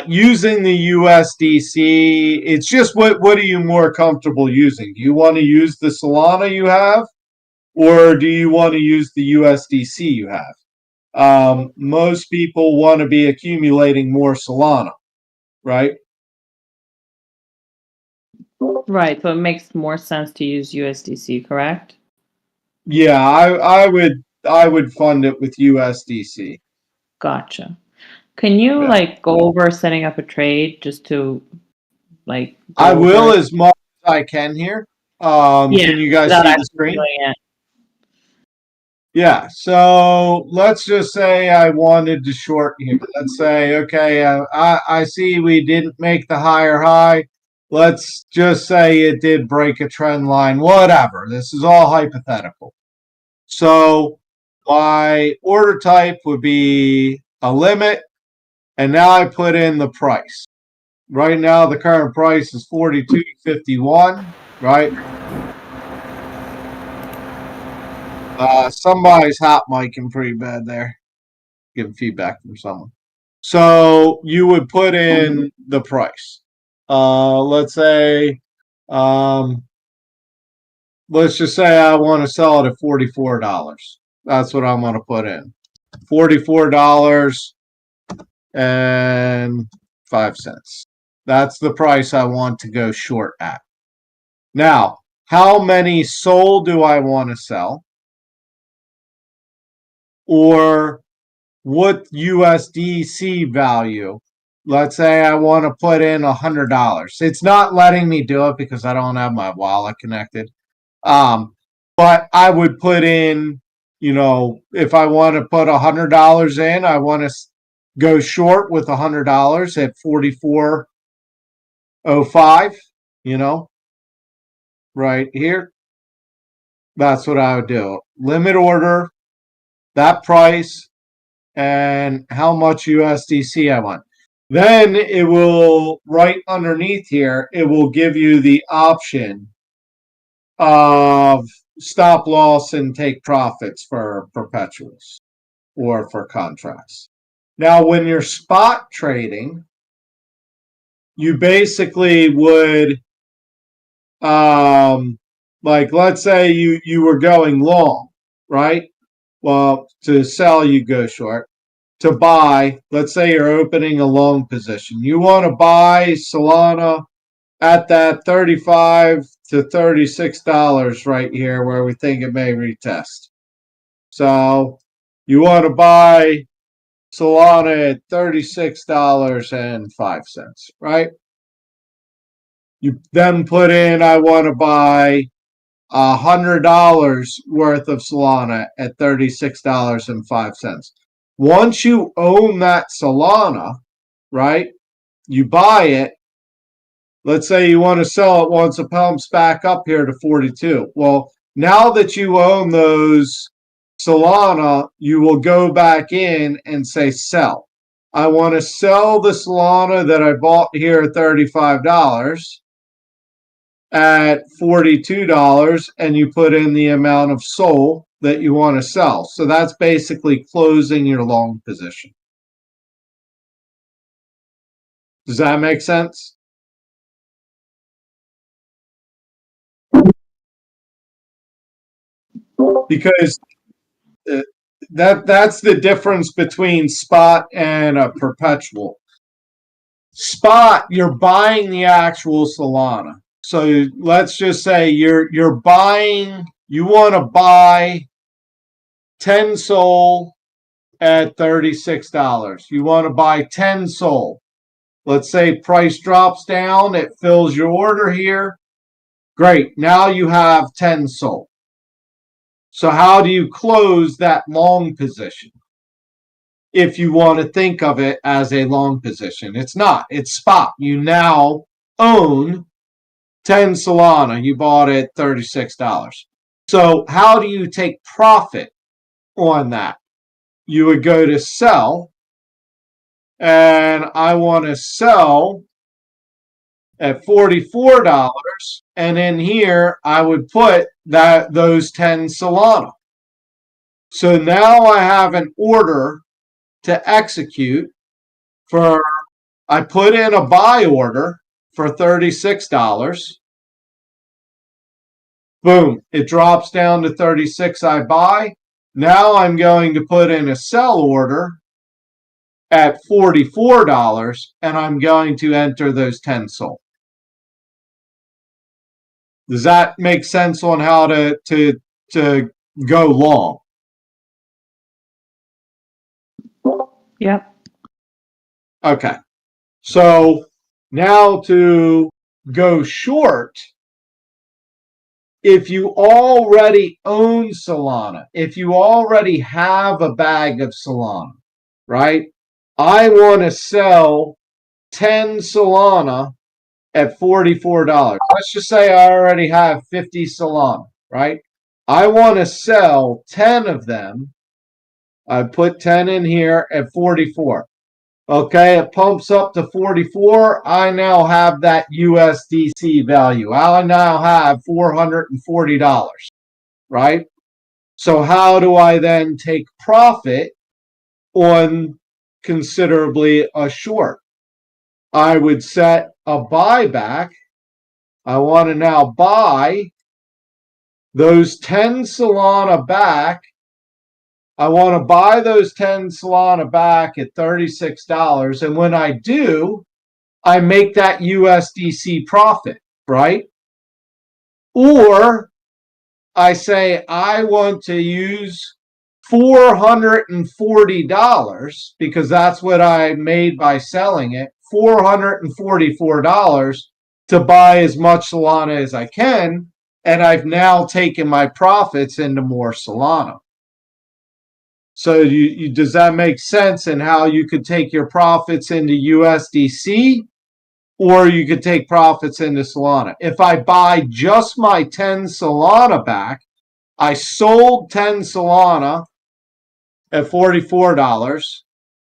using the USDC. It's just what are you more comfortable using? Do you want to use the Solana you have, or do you want to use the USDC you have? Most people want to be accumulating more Solana, right? Right, so it makes more sense to use USDC, correct? Yeah, I would fund it with USDC. Gotcha. Can you Yeah. like go over setting up a trade just to like go I will over it? as much as I can here. Yeah, Can you guys without see the actually screen? doing it. Yeah, so let's just say I wanted to short here. Let's say, okay, I see we didn't make the higher high. Let's just say it did break a trend line, whatever. This is all hypothetical. So my order type would be a limit, and now I put in the price. Right now, the current price is 42.51, right? Somebody's hot micing pretty bad there. Getting feedback from someone. So you would put in the price. Let's say, let's just say I want to sell it at $44. That's what I'm going to put in. $44.05. That's the price I want to go short at. Now, how many SOL do I want to sell? Or what USDC value? Let's say I want to put in $100. It's not letting me do it because I don't have my wallet connected. But I would put in, if I want to put $100 in, I want to go short with $100 at 44.05, right here. That's what I would do. Limit order, that price, and how much USDC I want. Then it will, right underneath here, it will give you the option of stop loss and take profits for perpetuals or for contracts. Now, when you're spot trading, you basically would, like, let's say you were going long, right? Well, to sell, you go short. To buy, let's say you're opening a long position. You want to buy Solana at that $35 to $36 right here where we think it may retest. So you want to buy Solana at $36.05, right? You then put in, I want to buy $100 worth of Solana at $36.05. Once you own that Solana, right, you buy it. Let's say you want to sell it once it pumps back up here to 42. Well, now that you own those Solana, you will go back in and say sell. I want to sell the Solana that I bought here at $35 at $42, and you put in the amount of SOL that you want to sell. So that's basically closing your long position. Does that make sense? Because that's the difference between spot and a perpetual. Spot, you're buying the actual Solana. So let's just say you're buying, you want to buy 10 SOL at $36. You want to buy 10 SOL. Let's say price drops down, it fills your order here. Great, now you have 10 SOL. So how do you close that long position? If you want to think of it as a long position. It's not, it's spot. You now own 10 Solana. You bought it $36. So how do you take profit on that? You would go to sell, and I want to sell at $44, and in here I would put those 10 Solana. So now I have an order to execute for, I put in a buy order for $36. Boom, it drops down to 36, I buy. Now I'm going to put in a sell order at $44, and I'm going to enter those 10 SOL. Does that make sense on how to go long? Yep. Okay. So now to go short, if you already own Solana, if you already have a bag of Solana, right? I want to sell 10 Solana at $44. Let's just say I already have 50 Solana, right? I want to sell 10 of them. I put 10 in here at 44. Okay, it pumps up to 44. I now have that USDC value. I now have $440, right? So how do I then take profit on considerably a short? I would set a buyback. I want to now buy those 10 Solana back. I want to buy those 10 Solana back at $36. And when I do, I make that USDC profit, right? Or I say I want to use $440 because that's what I made by selling it, $444 to buy as much Solana as I can. And I've now taken my profits into more Solana. So does that make sense in how you could take your profits into USDC, or you could take profits into Solana? If I buy just my 10 Solana back, I sold 10 Solana at $44,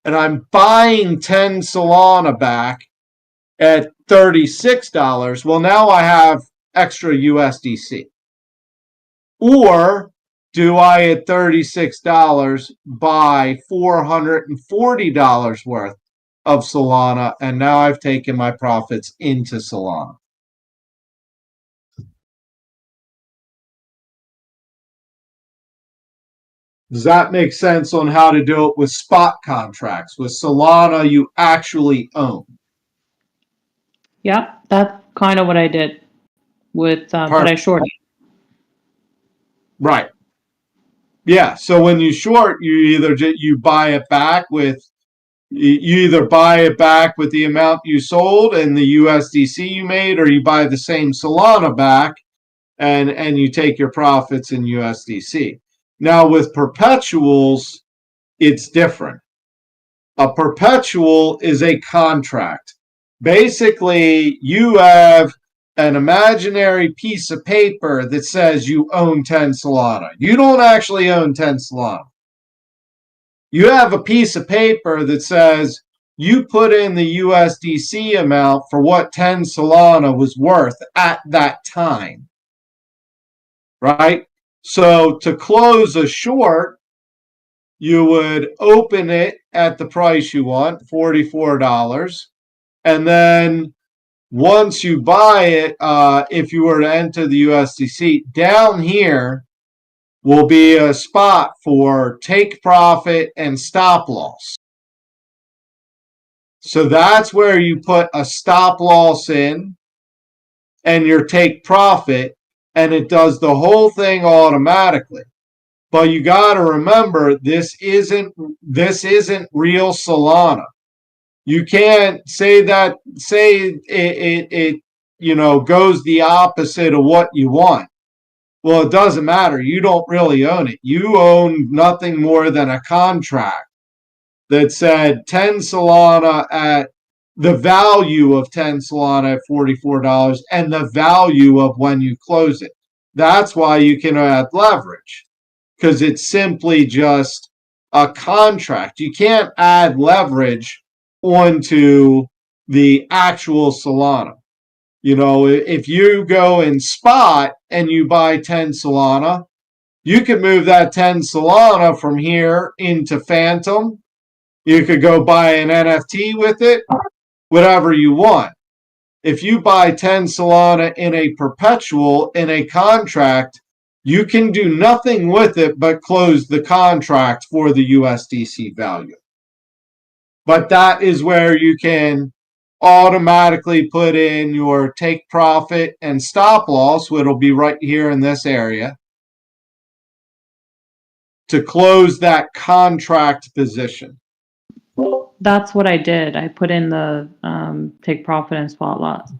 and I'm buying 10 Solana back at $36. Well, now I have extra USDC. Or do I at $36 buy $440 worth of Solana, and now I've taken my profits into Solana? Does that make sense on how to do it with spot contracts? With Solana, you actually own. Yep, that's kind of what I did with what I shorted. Right. Yeah. So when you short, you buy it back with, you either buy it back with the amount you sold and the USDC you made, or you buy the same Solana back and you take your profits in USDC. Now with perpetuals, it's different. A perpetual is a contract. Basically, you have an imaginary piece of paper that says you own 10 Solana. You don't actually own 10 Solana. You have a piece of paper that says you put in the USDC amount for what 10 Solana was worth at that time, right? So to close a short, you would open it at the price you want, $44. And then once you buy it, if you were to enter the USDC, down here will be a spot for take profit and stop loss. So that's where you put a stop loss in and your take profit, and it does the whole thing automatically. But you got to remember, this isn't real Solana. You can't say it goes the opposite of what you want. Well, it doesn't matter. You don't really own it. You own nothing more than a contract that said 10 Solana at the value of 10 Solana at $44 and the value of when you close it. That's why you can add leverage, because it's simply just a contract. You can't add leverage onto the actual Solana. You know, if you go in spot and you buy 10 Solana, you could move that 10 Solana from here into Phantom. You could go buy an NFT with it, whatever you want. If you buy 10 Solana in a perpetual, in a contract, you can do nothing with it but close the contract for the USDC value. But that is where you can automatically put in your take profit and stop loss, which will be right here in this area, to close that contract position. That's what I did. I put in the take profit and stop loss.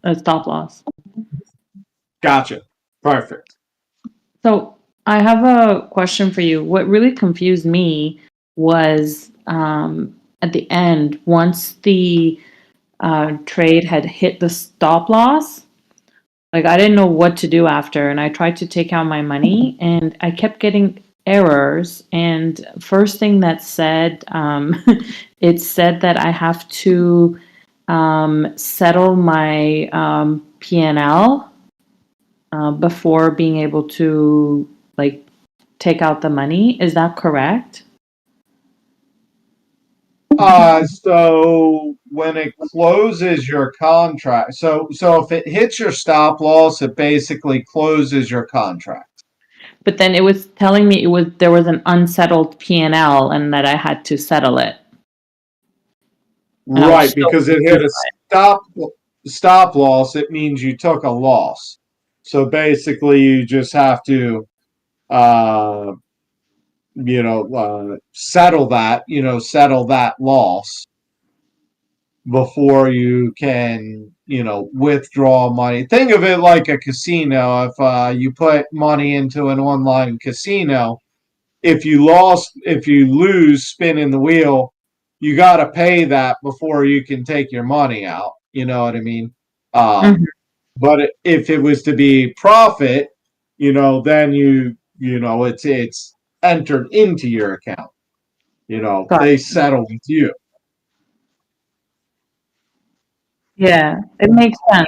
Gotcha. Perfect. So I have a question for you. What really confused me was at the end, once the trade had hit the stop loss, like I didn't know what to do after, and I tried to take out my money, and I kept getting errors. And first thing that said, it said that I have to settle my P&L before being able to like take out the money. Is that correct? So when it closes your contract, so if it hits your stop loss, it basically closes your contract. But then it was telling me there was an unsettled P&L and that I had to settle it. And Right, because it hit a stop loss, it means you took a loss. So basically you just have to settle that loss before you can, withdraw money. Think of it like a casino. If you put money into an online casino, if you lose spinning the wheel, you got to pay that before you can take your money out. You know what I mean? But if it was to be profit, then it's entered into your account. They settle with you. Yeah, it makes sense.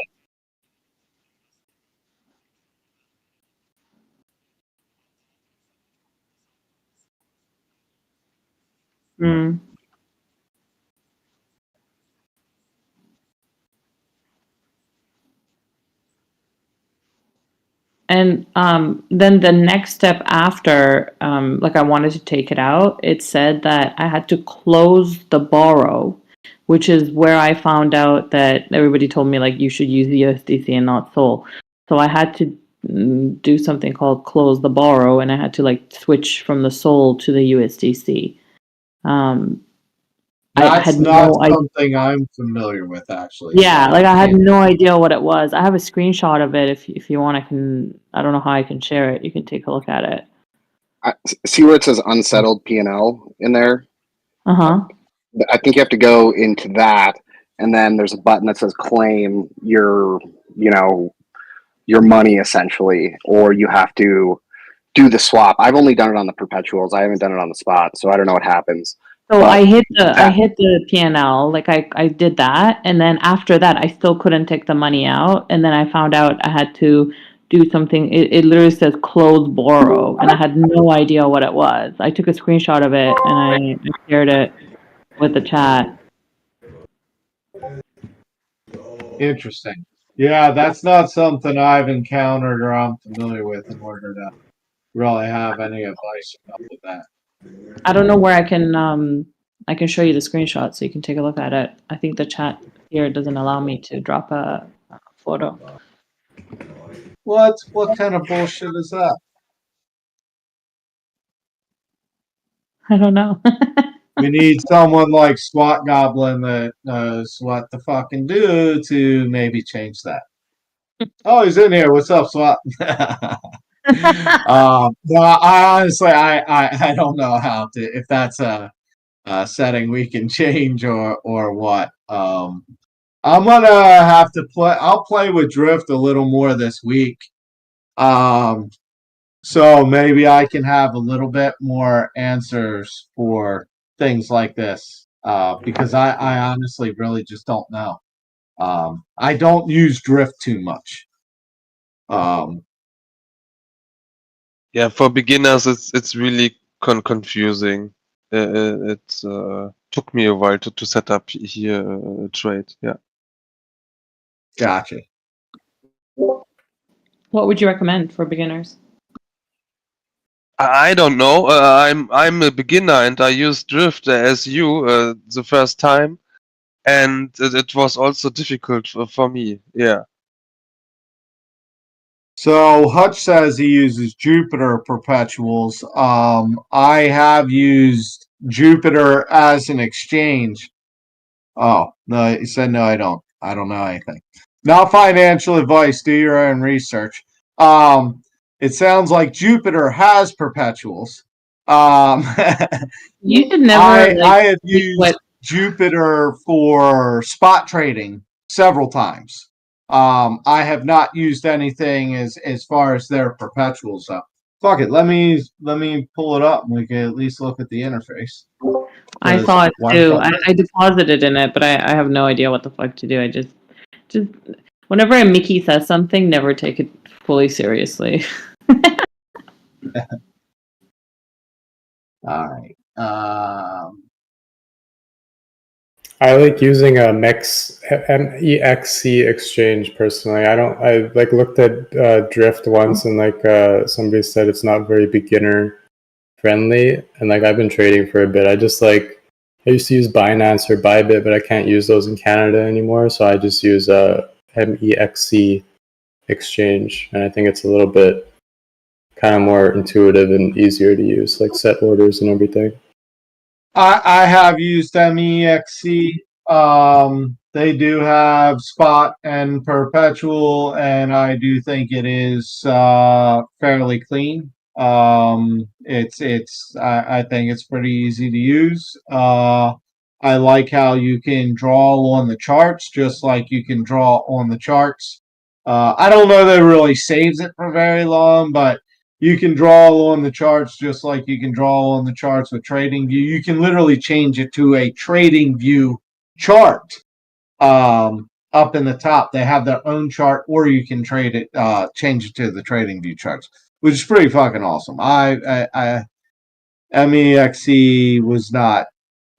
Mm. And then the next step after, like I wanted to take it out, it said that I had to close the borrow, which is where I found out that everybody told me like you should use the USDC and not Sol. So I had to do something called close the borrow, and I had to like switch from the Sol to the USDC. I That's had not no idea. something I'm familiar with, actually. Yeah, So like I had no idea what it was. I have a screenshot of it. If you want, I don't know how I can share it. You can take a look at it. See where it says unsettled P&L in there? Uh-huh. I think you have to go into that, and then there's a button that says claim your money essentially, or you have to do the swap. I've only done it on the perpetuals. I haven't done it on the spot, so I don't know what happens. So But I hit the PNL, like I did that, and then after that I still couldn't take the money out, and then I found out I had to do something. It literally says close borrow, and I had no idea what it was. I took a screenshot of it and I shared it with the chat. Interesting. Yeah, that's not something I've encountered or I'm familiar with in order to really have any advice about that. I don't know where I can show you the screenshot so you can take a look at it. I think the chat here doesn't allow me to drop a photo. What kind of bullshit is that? I don't know. We need someone like SWAT Goblin that knows what to fucking do to maybe change that. Oh, he's in here. What's up, SWAT? No, I honestly, I don't know how to, if that's a setting we can change or what. I'm gonna have to play. I'll play with Drift a little more this week. So maybe I can have a little bit more answers for things like this. Because I honestly really just don't know. I don't use Drift too much. Yeah, for beginners, it's really confusing. It took me a while to set up here a trade. Yeah. Gotcha. What would you recommend for beginners? I don't know. I'm a beginner and I used Drift as you the first time, and it was also difficult for me. Yeah. So Hutch says he uses Jupiter perpetuals. I have used Jupiter as an exchange. Oh, no, he said no, I don't. I don't know anything. Not financial advice. Do your own research. It sounds like Jupiter has perpetuals. You should never. I have used Jupiter for spot trading several times. I have not used anything as far as their perpetuals up. Fuck it. Let me pull it up and we can at least look at the interface. I saw it too. I deposited in it, but I have no idea what the fuck to do. I just whenever a Mickey says something, never take it fully seriously. All right. I like using a MEXC exchange personally. I like looked at Drift once and like somebody said it's not very beginner friendly, and like I've been trading for a bit. I used to use Binance or Bybit, but I can't use those in Canada anymore, so I just use a MEXC exchange, and I think it's a little bit kind of more intuitive and easier to use, like set orders and everything. I have used MEXC. They do have spot and perpetual, and I do think it is fairly clean. I think it's pretty easy to use. I like how you can draw on the charts, just like you can draw on the charts. I don't know that it really saves it for very long, but you can draw on the charts just like you can draw on the charts with TradingView. You can literally change it to a TradingView chart up in the top. They have their own chart, or you can change it to the TradingView charts, which is pretty fucking awesome. MEXC was not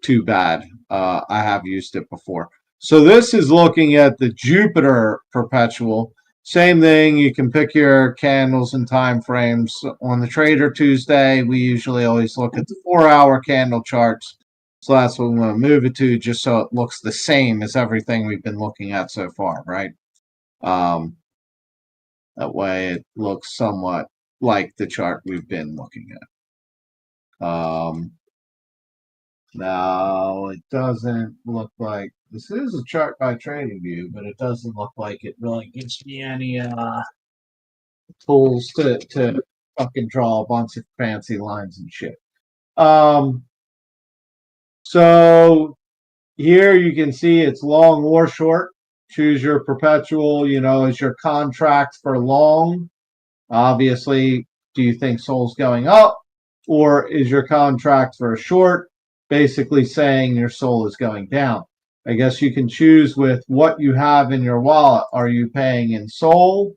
too bad. I have used it before. So this is looking at the Jupiter perpetual. Same thing, you can pick your candles and time frames. On the Trader Tuesday, we usually always look at the 4-hour candle charts. So that's what we want to move it to, just so it looks the same as everything we've been looking at so far, right? That way it looks somewhat like the chart we've been looking at. Now, it doesn't look like this is a chart by TradingView, but it doesn't look like it really gives me any tools to fucking draw a bunch of fancy lines and shit. So here you can see it's long or short. Choose your perpetual, as your contract for long. Obviously, do you think Sol's going up, or is your contract for a short? basically saying your SOL is going down. I guess you can choose with what you have in your wallet. Are you paying in SOL,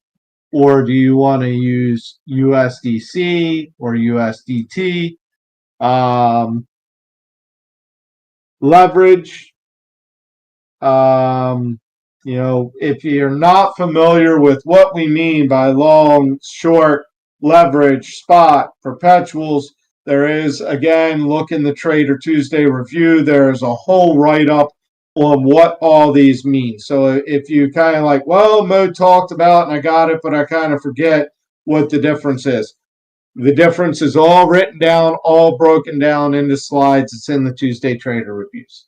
or do you want to use USDC or USDT? Leverage. If you're not familiar with what we mean by long, short, leverage, spot, perpetuals, there is, again, look in the Trader Tuesday review. There's a whole write-up on what all these mean. So if you kind of like, well, Mo talked about and I got it, but I kind of forget what the difference is. The difference is all written down, all broken down into slides. It's in the Tuesday Trader reviews.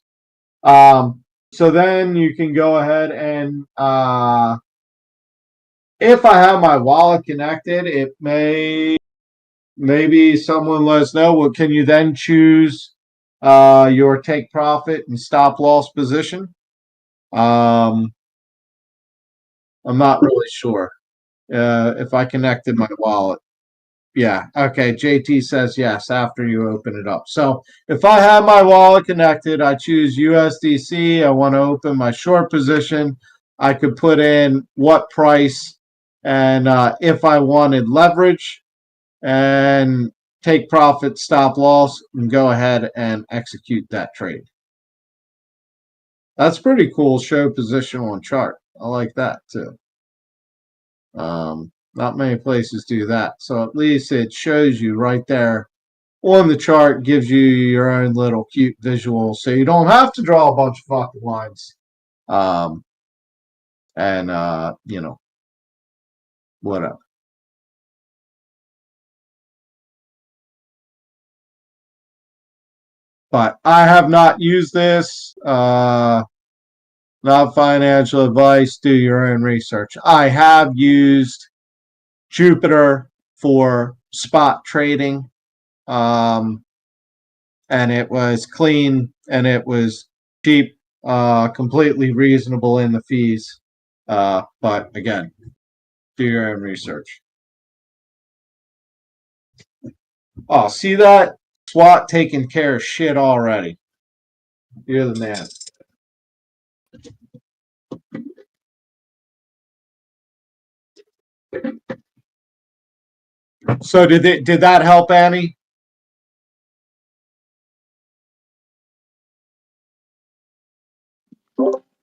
So then you can go ahead and if I have my wallet connected, it maybe someone let us know. Well, can you then choose your take profit and stop loss position? I'm not really sure if I connected my wallet. Yeah. Okay. JT says yes after you open it up. So if I have my wallet connected, I choose USDC. I want to open my short position. I could put in what price and if I wanted leverage and take profit, stop loss, and go ahead and execute that trade. That's pretty cool. Show position on chart. I like that too. Not many places do that. So at least it shows you right there on the chart, gives you your own little cute visual. So you don't have to draw a bunch of fucking lines. Whatever. But I have not used this. Not financial advice. Do your own research. I have used Jupiter for spot trading. And it was clean and it was cheap, completely reasonable in the fees. But again, do your own research. Oh, see that? SWAT taking care of shit already. You're the man. So did that help, Annie?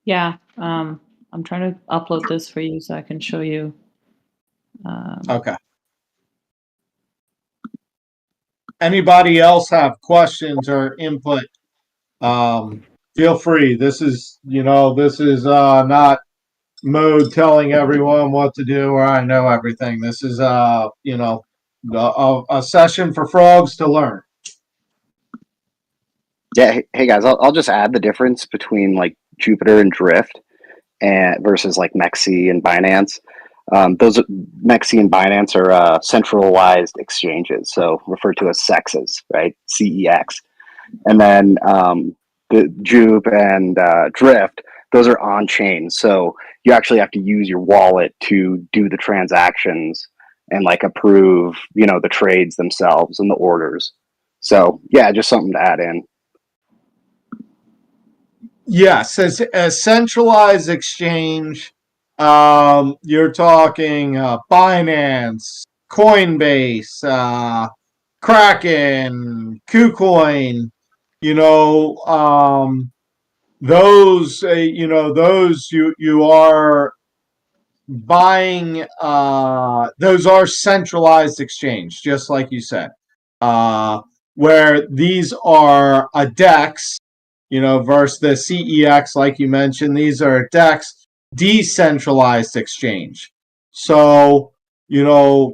Yeah. I'm trying to upload this for you so I can show you. Okay. Anybody else have questions or input? Feel free. This is not Mode telling everyone what to do or I know everything. This is a session for frogs to learn. Yeah. Hey guys, I'll just add the difference between like Jupiter and Drift and versus like MEXC and Binance. Those MEXC and Binance are centralized exchanges, so referred to as CEXs, right? CEX. And then the Jupe and Drift, those are on chain. So you actually have to use your wallet to do the transactions and like approve, the trades themselves and the orders. So yeah, just something to add in. Yes, as a centralized exchange, you're talking Binance, Coinbase, Kraken, KuCoin. Those you are buying. Those are centralized exchange, just like you said. Where these are a DEX. Versus the CEX, like you mentioned, these are DEX, decentralized exchange. So,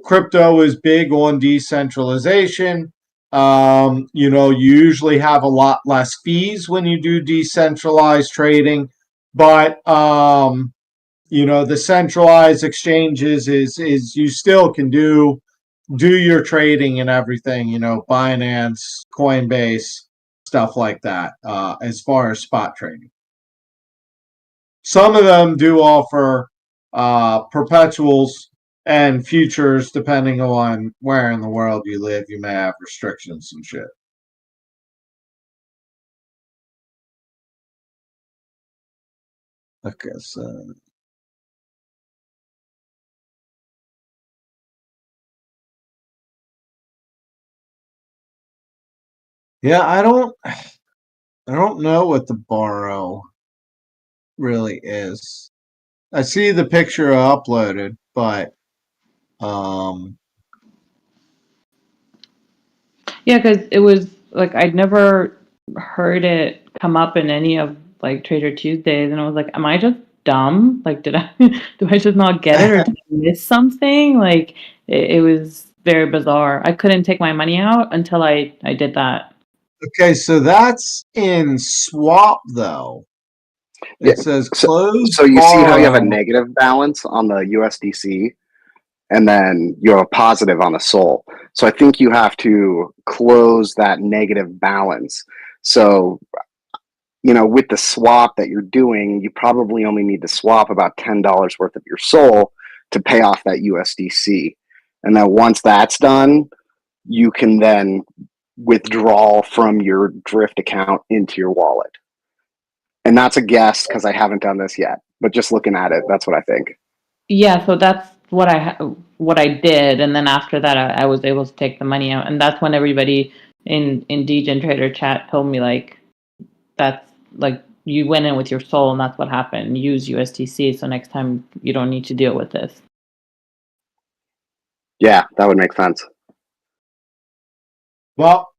crypto is big on decentralization. You usually have a lot less fees when you do decentralized trading, but the centralized exchanges is you still can do your trading and everything. Binance, Coinbase, stuff like that, as far as spot trading. Some of them do offer perpetuals and futures, depending on where in the world you live. You may have restrictions and shit. Okay, so yeah, I don't know what the borrow really is. I see the picture uploaded, but Yeah, because it was like I'd never heard it come up in any of like Trader Tuesdays, and I was like, am I just dumb? Like, did I do I just not get it, or did I miss something? Like, it was very bizarre. I couldn't take my money out until I did that. okay, so that's in swap though. Yeah. It says So, close so you see how you have a borrow. negative balance on the USDC, and then you have a positive on the SOL. So I think you have to close that negative balance. So, with the swap that you're doing, you probably only need to swap about $10 worth of your SOL to pay off that USDC. And then once that's done, you can then withdraw from your Drift account into your wallet. And that's a guess because I haven't done this yet, but just looking at it, that's what I think. Yeah, so that's what I did, and then after that, I was able to take the money out, and that's when everybody in Degen Trader chat told me like that's like you went in with your soul, and that's what happened. Use USDC, so next time you don't need to deal with this. Yeah, that would make sense. Well,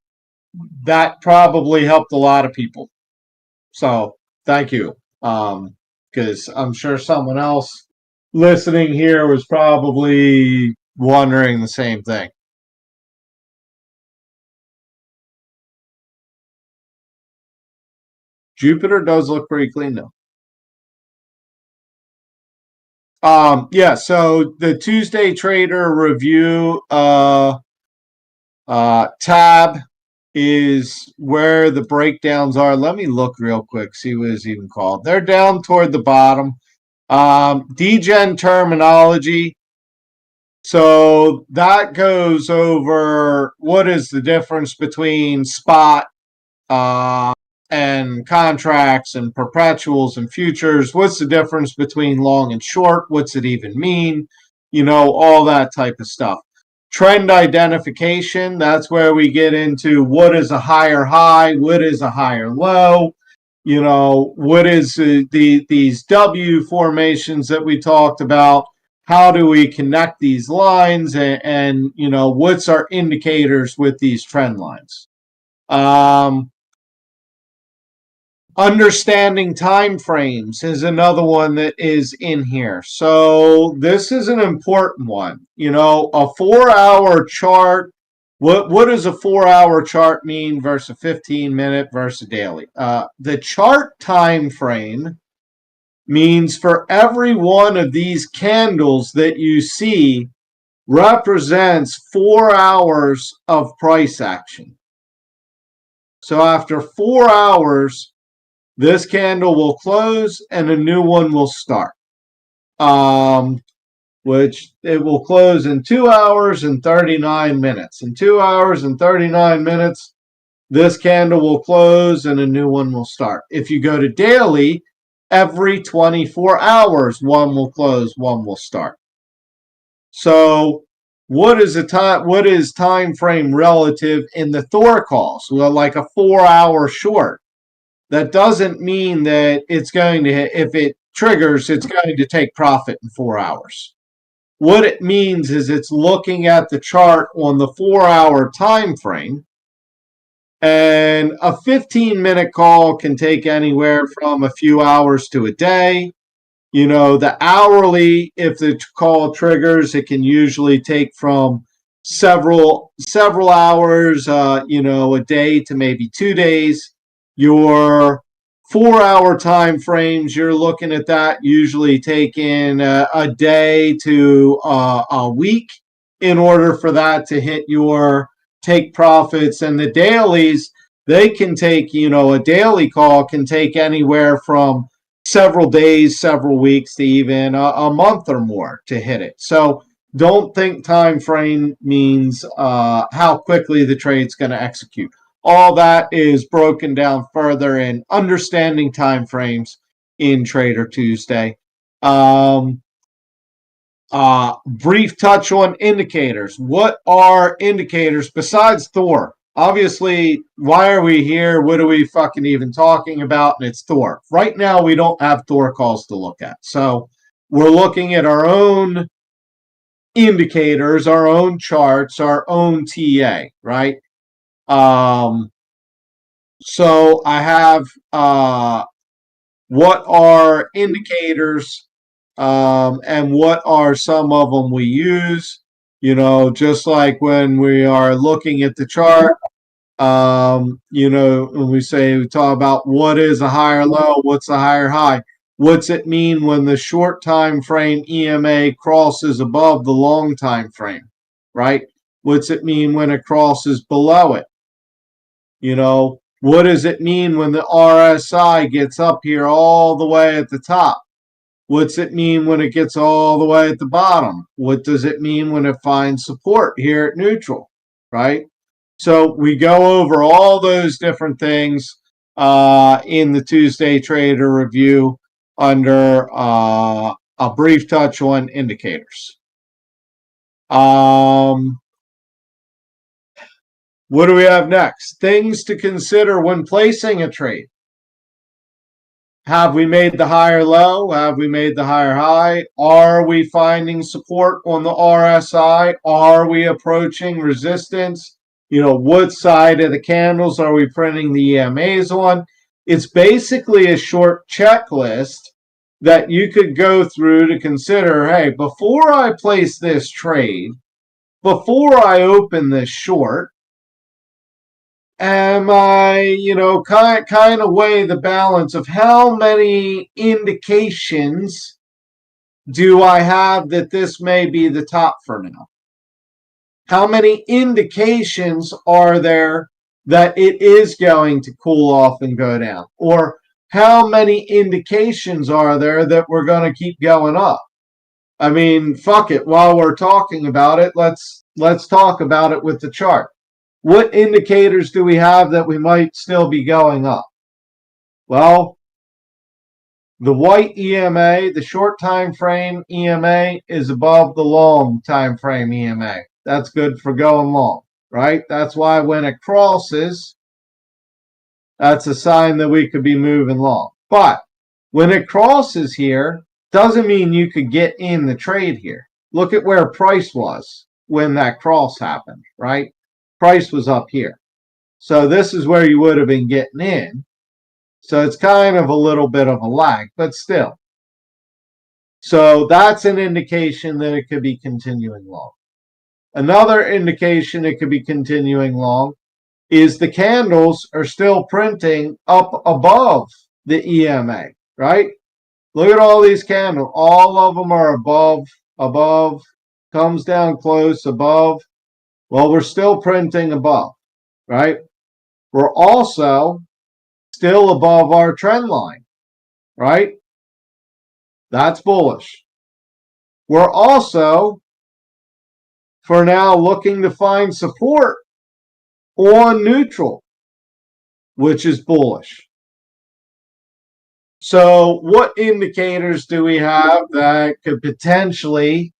that probably helped a lot of people. So thank you. Because I'm sure someone else listening here was probably wondering the same thing. Jupiter does look pretty clean though. Yeah, so the Tuesday Trader review tab is where the breakdowns are. Let me look real quick, see what it's even called. They're down toward the bottom. Degen terminology. So that goes over what is the difference between spot and contracts and perpetuals and futures. What's the difference between long and short? What's it even mean? All that type of stuff. Trend identification, that's where we get into what is a higher high, what is a higher low, what is these W formations that we talked about, how do we connect these lines, and what's our indicators with these trend lines. Understanding time frames is another one that is in here. So this is an important one. A 4-hour chart. What does a 4-hour chart mean versus a 15-minute versus a daily? The chart time frame means for every one of these candles that you see represents 4 hours of price action. So after 4 hours, this candle will close and a new one will start. Which it will close in 2 hours and 39 minutes. In 2 hours and 39 minutes, this candle will close and a new one will start. If you go to daily, every 24 hours, one will close, one will start. So what is time frame relative in the Thor calls? Well, like a 4-hour short. That doesn't mean that it's going to, if it triggers, it's going to take profit in 4 hours. What it means is it's looking at the chart on the 4-hour time frame, and a 15-minute call can take anywhere from a few hours to a day. The hourly, if the call triggers, it can usually take from several hours, a day to maybe 2 days. Your 4-hour time frames, you're looking at that usually taking a day to a week in order for that to hit your take profits. And the dailies, they can take, a daily call can take anywhere from several days, several weeks, to even a month or more to hit it. So don't think time frame means how quickly the trade's going to execute. All that is broken down further in understanding time frames in Trader Tuesday. Brief touch on indicators. What are indicators besides Thor? Obviously, why are we here? What are we fucking even talking about? And it's Thor. Right now, we don't have Thor calls to look at. So we're looking at our own indicators, our own charts, our own TA, right? So I have what are indicators and what are some of them we use. You know, just like when we are looking at the chart, you know, when we talk about what is a higher low, what's a higher high, what's it mean when the short time frame EMA crosses above the long time frame, right? What's it mean when it crosses below it? You know, what does it mean when the RSI gets up here all the way at the top? What's it mean when it gets all the way at the bottom? What does it mean when it finds support here at neutral, right? So we go over all those different things in the Tuesday Trader Review under a brief touch on indicators. What do we have next? Things to consider when placing a trade. Have we made the higher low? Have we made the higher high? Are we finding support on the RSI? Are we approaching resistance? You know, what side of the candles are we printing the EMAs on? It's basically a short checklist that you could go through to consider, hey, before I place this trade, before I open this short, am I, you know, kind of weigh the balance of how many indications do I have that this may be the top for now? How many indications are there that it is going to cool off and go down? Or how many indications are there that we're going to keep going up? I mean, fuck it. While we're talking about it, let's talk about it with the chart. What indicators do we have that we might still be going up? Well, the white EMA, the short time frame EMA, is above the long time frame EMA. That's good for going long, right? That's why when it crosses, that's a sign that we could be moving long. But when it crosses here, doesn't mean you could get in the trade here. Look at where price was when that cross happened, right? Price was up here. So this is where you would have been getting in. So it's kind of a little bit of a lag, but still. So that's an indication that it could be continuing long. Another indication it could be continuing long is the candles are still printing up above the EMA, right? Look at all these candles. All of them are above, comes down close, above. Well, we're still printing above, right? We're also still above our trend line, right? That's bullish. We're also, for now, looking to find support on neutral, which is bullish. So what indicators do we have that could potentially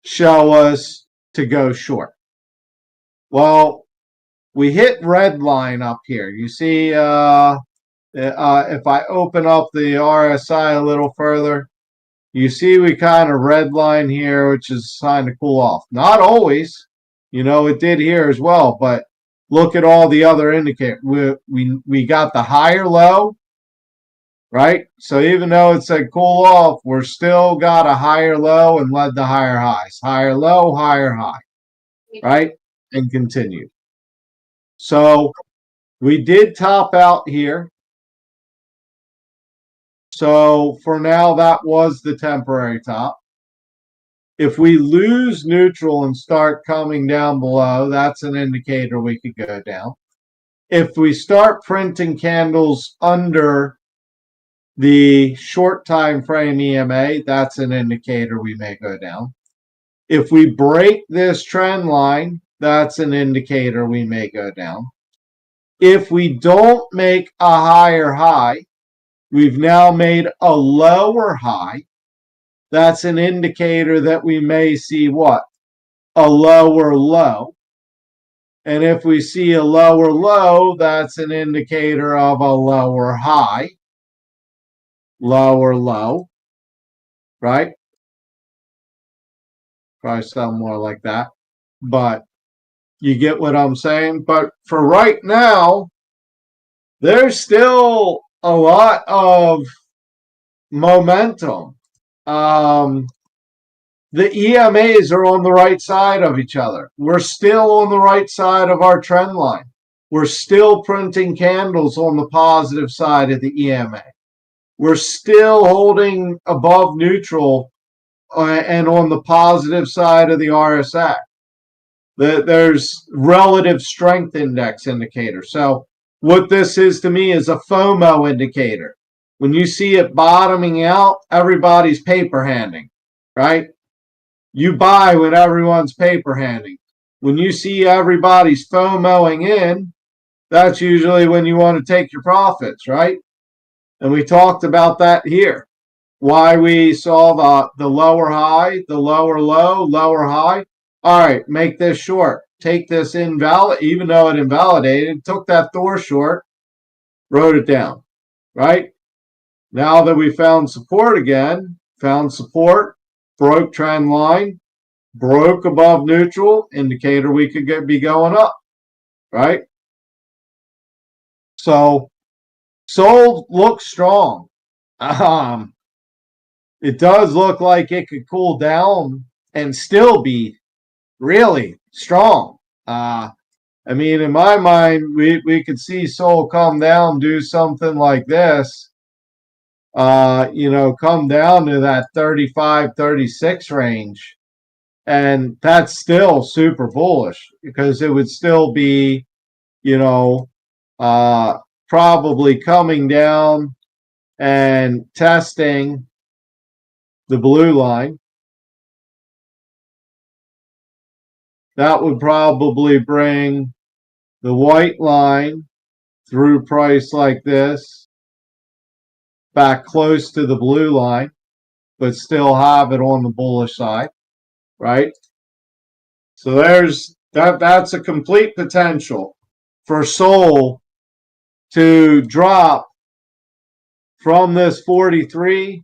show us to go short? Well, we hit red line up here. You see, if I open up the RSI a little further, you see we kind of red line here, which is a sign to cool off. Not always. You know, it did here as well, but look at all the other indicators. We got the higher low, right? So even though it said cool off, we're still got a higher low and led to higher highs. Higher low, higher high, right? And continued. So we did top out here. So for now, that was the temporary top. If we lose neutral and start coming down below, that's an indicator we could go down. If we start printing candles under the short time frame EMA, that's an indicator we may go down. If we break this trend line, that's an indicator we may go down. If we don't make a higher high, We've now made a lower high. That's an indicator that we may see what? A lower low. And if we see a lower low, that's an indicator of a lower high. Lower low. Right? Probably something more like that. But you get what I'm saying? But for right now, there's still a lot of momentum. The EMAs are on the right side of each other. We're still on the right side of our trend line. We're still printing candles on the positive side of the EMA. We're still holding above neutral and on the positive side of the RSI. There's relative strength index indicator. So what this is to me is a FOMO indicator. When you see it bottoming out, everybody's paper handing, right? You buy when everyone's paper handing. When you see everybody's FOMOing in, that's usually when you want to take your profits, right? And we talked about that here. Why we saw the lower high, the lower low, lower high. All right, make this short. Take this invalid, even though it invalidated, took that Thor short, wrote it down, right? Now that we found support again, found support, broke trend line, broke above neutral, indicator we could be going up, right? So, SOL looks strong. It does look like it could cool down and still be really strong. I mean, in my mind, we could see SOL come down, do something like this, come down to that 35, 36 range. And that's still super bullish because it would still be, probably coming down and testing the blue line. That would probably bring the white line through price like this back close to the blue line, but still have it on the bullish side, right? So there's that's a complete potential for SOL to drop from this 43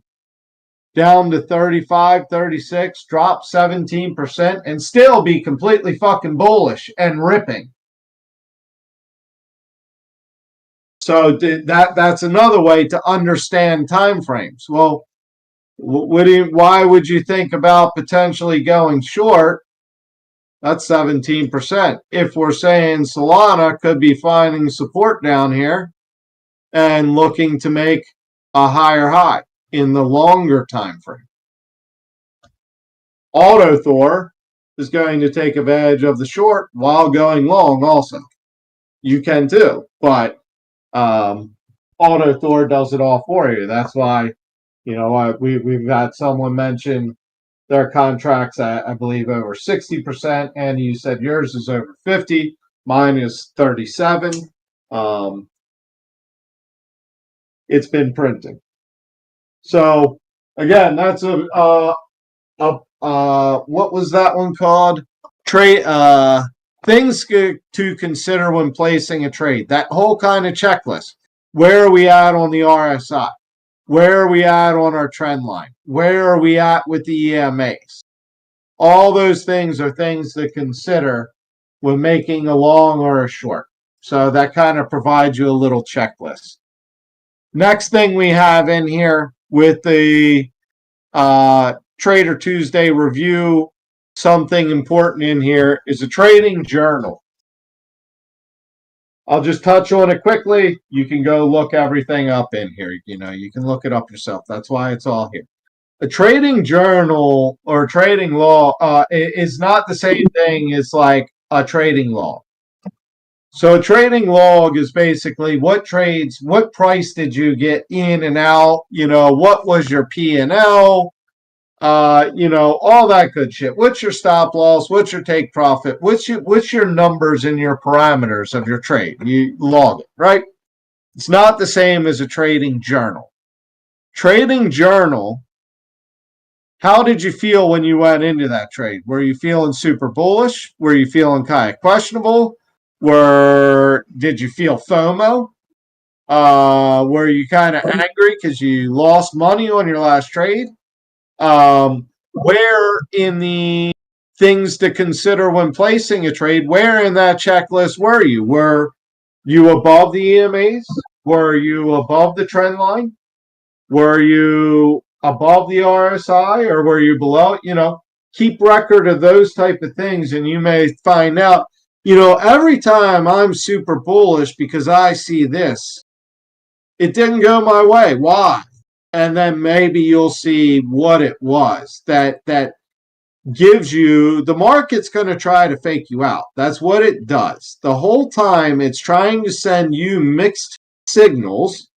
down to 35, 36, drop 17% and still be completely fucking bullish and ripping. So that's another way to understand time frames. Well, why would you think about potentially going short? That's 17%. If we're saying Solana could be finding support down here and looking to make a higher high in the longer time frame. AutoThor is going to take advantage of the short while going long also. You can too, but AutoThor does it all for you. That's why, we've had someone mention their contracts at, I believe, over 60%, and you said yours is over 50. Mine is 37. It's been printing. So again, that's what was that one called? Trade things to consider when placing a trade. That whole kind of checklist. Where are we at on the RSI? Where are we at on our trend line? Where are we at with the EMAs? All those things are things to consider when making a long or a short. So that kind of provides you a little checklist. Next thing we have in here with the Trader Tuesday review, something important in here is a trading journal. I'll just touch on it quickly. You can go look everything up in here. You can look it up yourself. That's why it's all here. A trading journal or trading law is not the same thing as like a trading log. So a trading log is basically what trades, what price did you get in and out, what was your P&L, all that good shit. What's your stop loss? What's your take profit? What's your numbers and your parameters of your trade? You log it, right? It's not the same as a trading journal. trading journal, how did you feel when you went into that trade? Were you feeling super bullish? Were you feeling kind of questionable? Did you feel FOMO? Were you kind of angry because you lost money on your last trade? Where in the things to consider when placing a trade, where in that checklist were you? Were you above the EMAs? Were you above the trend line? Were you above the RSI, or were you below? Keep record of those type of things, and you may find out, every time I'm super bullish because I see this, it didn't go my way. Why? And then maybe you'll see what it was that gives you, the market's going to try to fake you out. That's what it does. The whole time it's trying to send you mixed signals,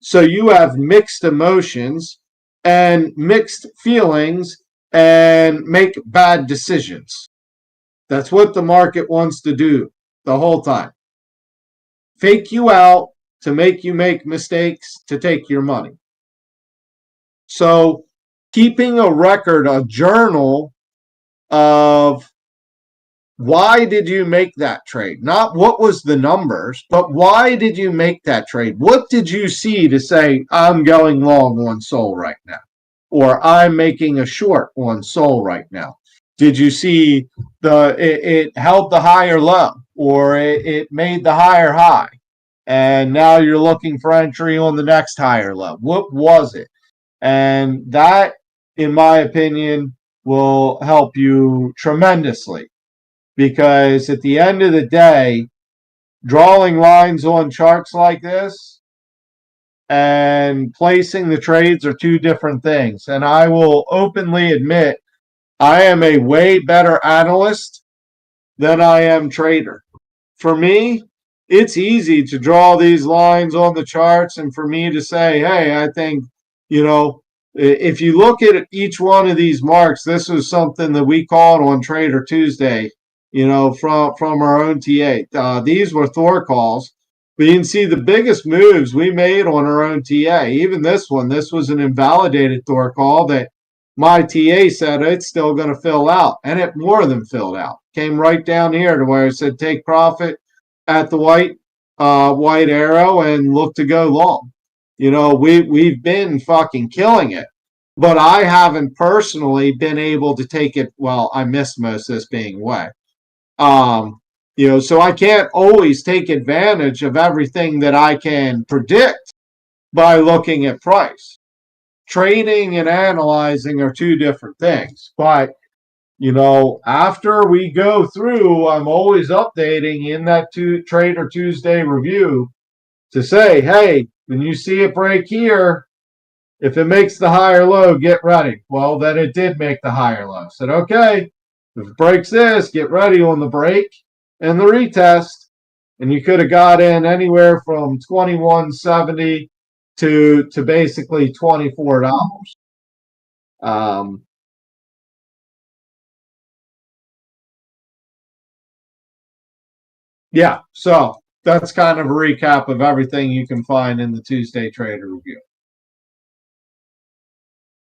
so you have mixed emotions and mixed feelings and make bad decisions. That's what the market wants to do the whole time. Fake you out to make you make mistakes to take your money. So keeping a record, a journal of why did you make that trade? Not what was the numbers, but why did you make that trade? What did you see to say, I'm going long on SOL right now? Or I'm making a short on SOL right now? Did you see it held the higher low, or it made the higher high, and now you're looking for entry on the next higher low? What was it? And that, in my opinion, will help you tremendously, because at the end of the day, drawing lines on charts like this and placing the trades are two different things. And I will openly admit, I am a way better analyst than I am trader. For me, it's easy to draw these lines on the charts and for me to say, hey, I think, if you look at each one of these marks, this was something that we called on Trader Tuesday, from our own TA. These were Thor calls, but you can see the biggest moves we made on our own TA. Even this one, this was an invalidated Thor call that my TA said it's still going to fill out, and it more than filled out. Came right down here to where it said take profit at the white arrow and look to go long. We've been fucking killing it, but I haven't personally been able to take it. Well, I missed most of this being away. So I can't always take advantage of everything that I can predict by looking at price. Trading and analyzing are two different things, but after we go through, I'm always updating in that Trader Tuesday review to say, hey, when you see it break here, if it makes the higher low, get ready. Well, then it did make the higher low. I said, okay, if it breaks this, get ready on the break and the retest. And you could have got in anywhere from $21.70 to basically $24. Yeah, so that's kind of a recap of everything you can find in the Tuesday Trader Review.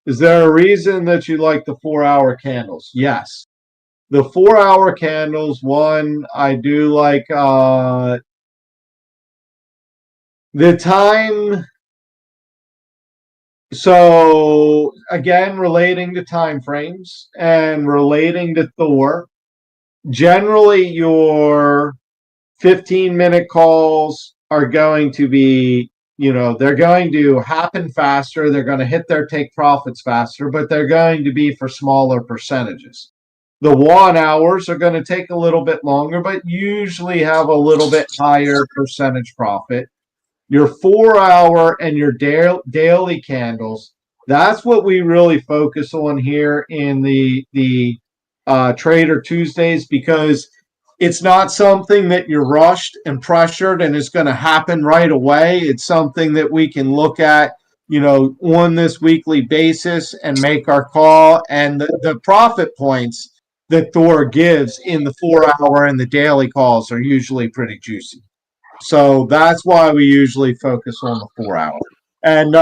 Is there a reason that you like the 4-hour candles? Yes. The 4-hour candles, one, I do like the time. So again, relating to time frames and relating to Thor, generally your 15-minute calls are going to be, they're going to happen faster. They're going to hit their take profits faster, but they're going to be for smaller percentages. The 1 hours are going to take a little bit longer, but usually have a little bit higher percentage profit. Your 4-hour and your daily candles, that's what we really focus on here in the Trader Tuesdays, because it's not something that you're rushed and pressured and is going to happen right away. It's something that we can look at, on this weekly basis and make our call. And the profit points that Thor gives in the 4-hour and the daily calls are usually pretty juicy. So that's why we usually focus on the 4-hour. And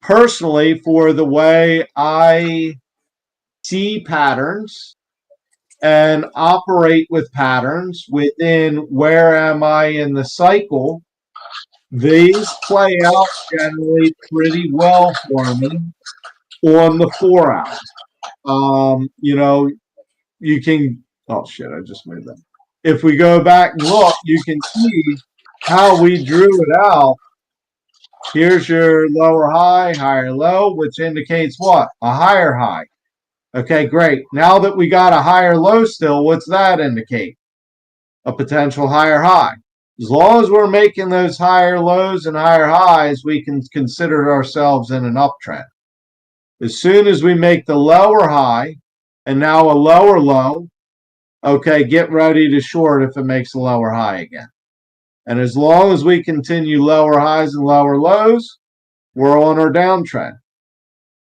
personally, for the way I see patterns and operate with patterns within where am I in the cycle, these play out generally pretty well for me on the 4 hour. You can, oh shit, I just moved that. If we go back and look, you can see how we drew it out. Here's your lower high, higher low, which indicates what? A higher high. Okay, great. Now that we got a higher low still, what's that indicate? A potential higher high. As long as we're making those higher lows and higher highs, we can consider ourselves in an uptrend. As soon as we make the lower high and now a lower low, okay, get ready to short if it makes a lower high again. And as long as we continue lower highs and lower lows, we're on our downtrend.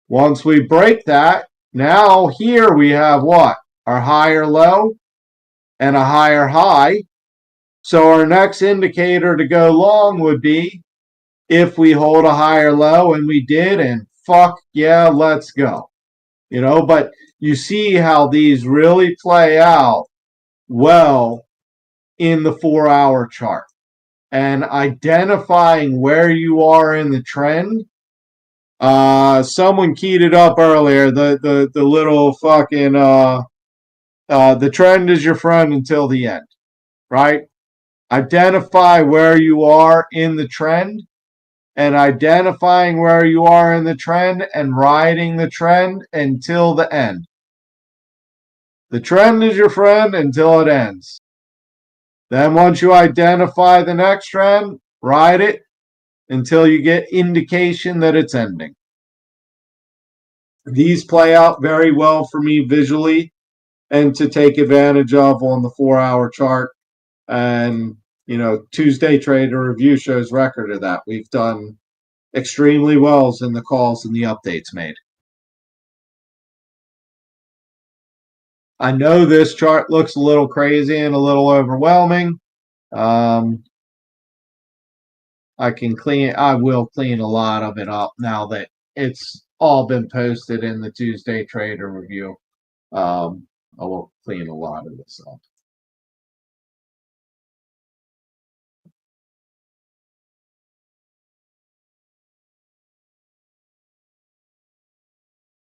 Once we break that, now here we have what? Our higher low and a higher high. So our next indicator to go long would be if we hold a higher low, and we did, and fuck yeah, let's go. But you see how these really play out well in the 4 hour chart. And identifying where you are in the trend. Someone keyed it up earlier. The little fucking the trend is your friend until the end, right? Identify where you are in the trend, and identifying where you are in the trend and riding the trend until the end. The trend is your friend until it ends. Then once you identify the next trend, ride it until you get indication that it's ending. These play out very well for me visually and to take advantage of on the 4 hour chart. And, Tuesday Trader Review shows record of that. We've done extremely well in the calls and the updates made. I know this chart looks a little crazy and a little overwhelming. I will clean a lot of it up now that it's all been posted in the Tuesday Trader Review. I will clean a lot of this up.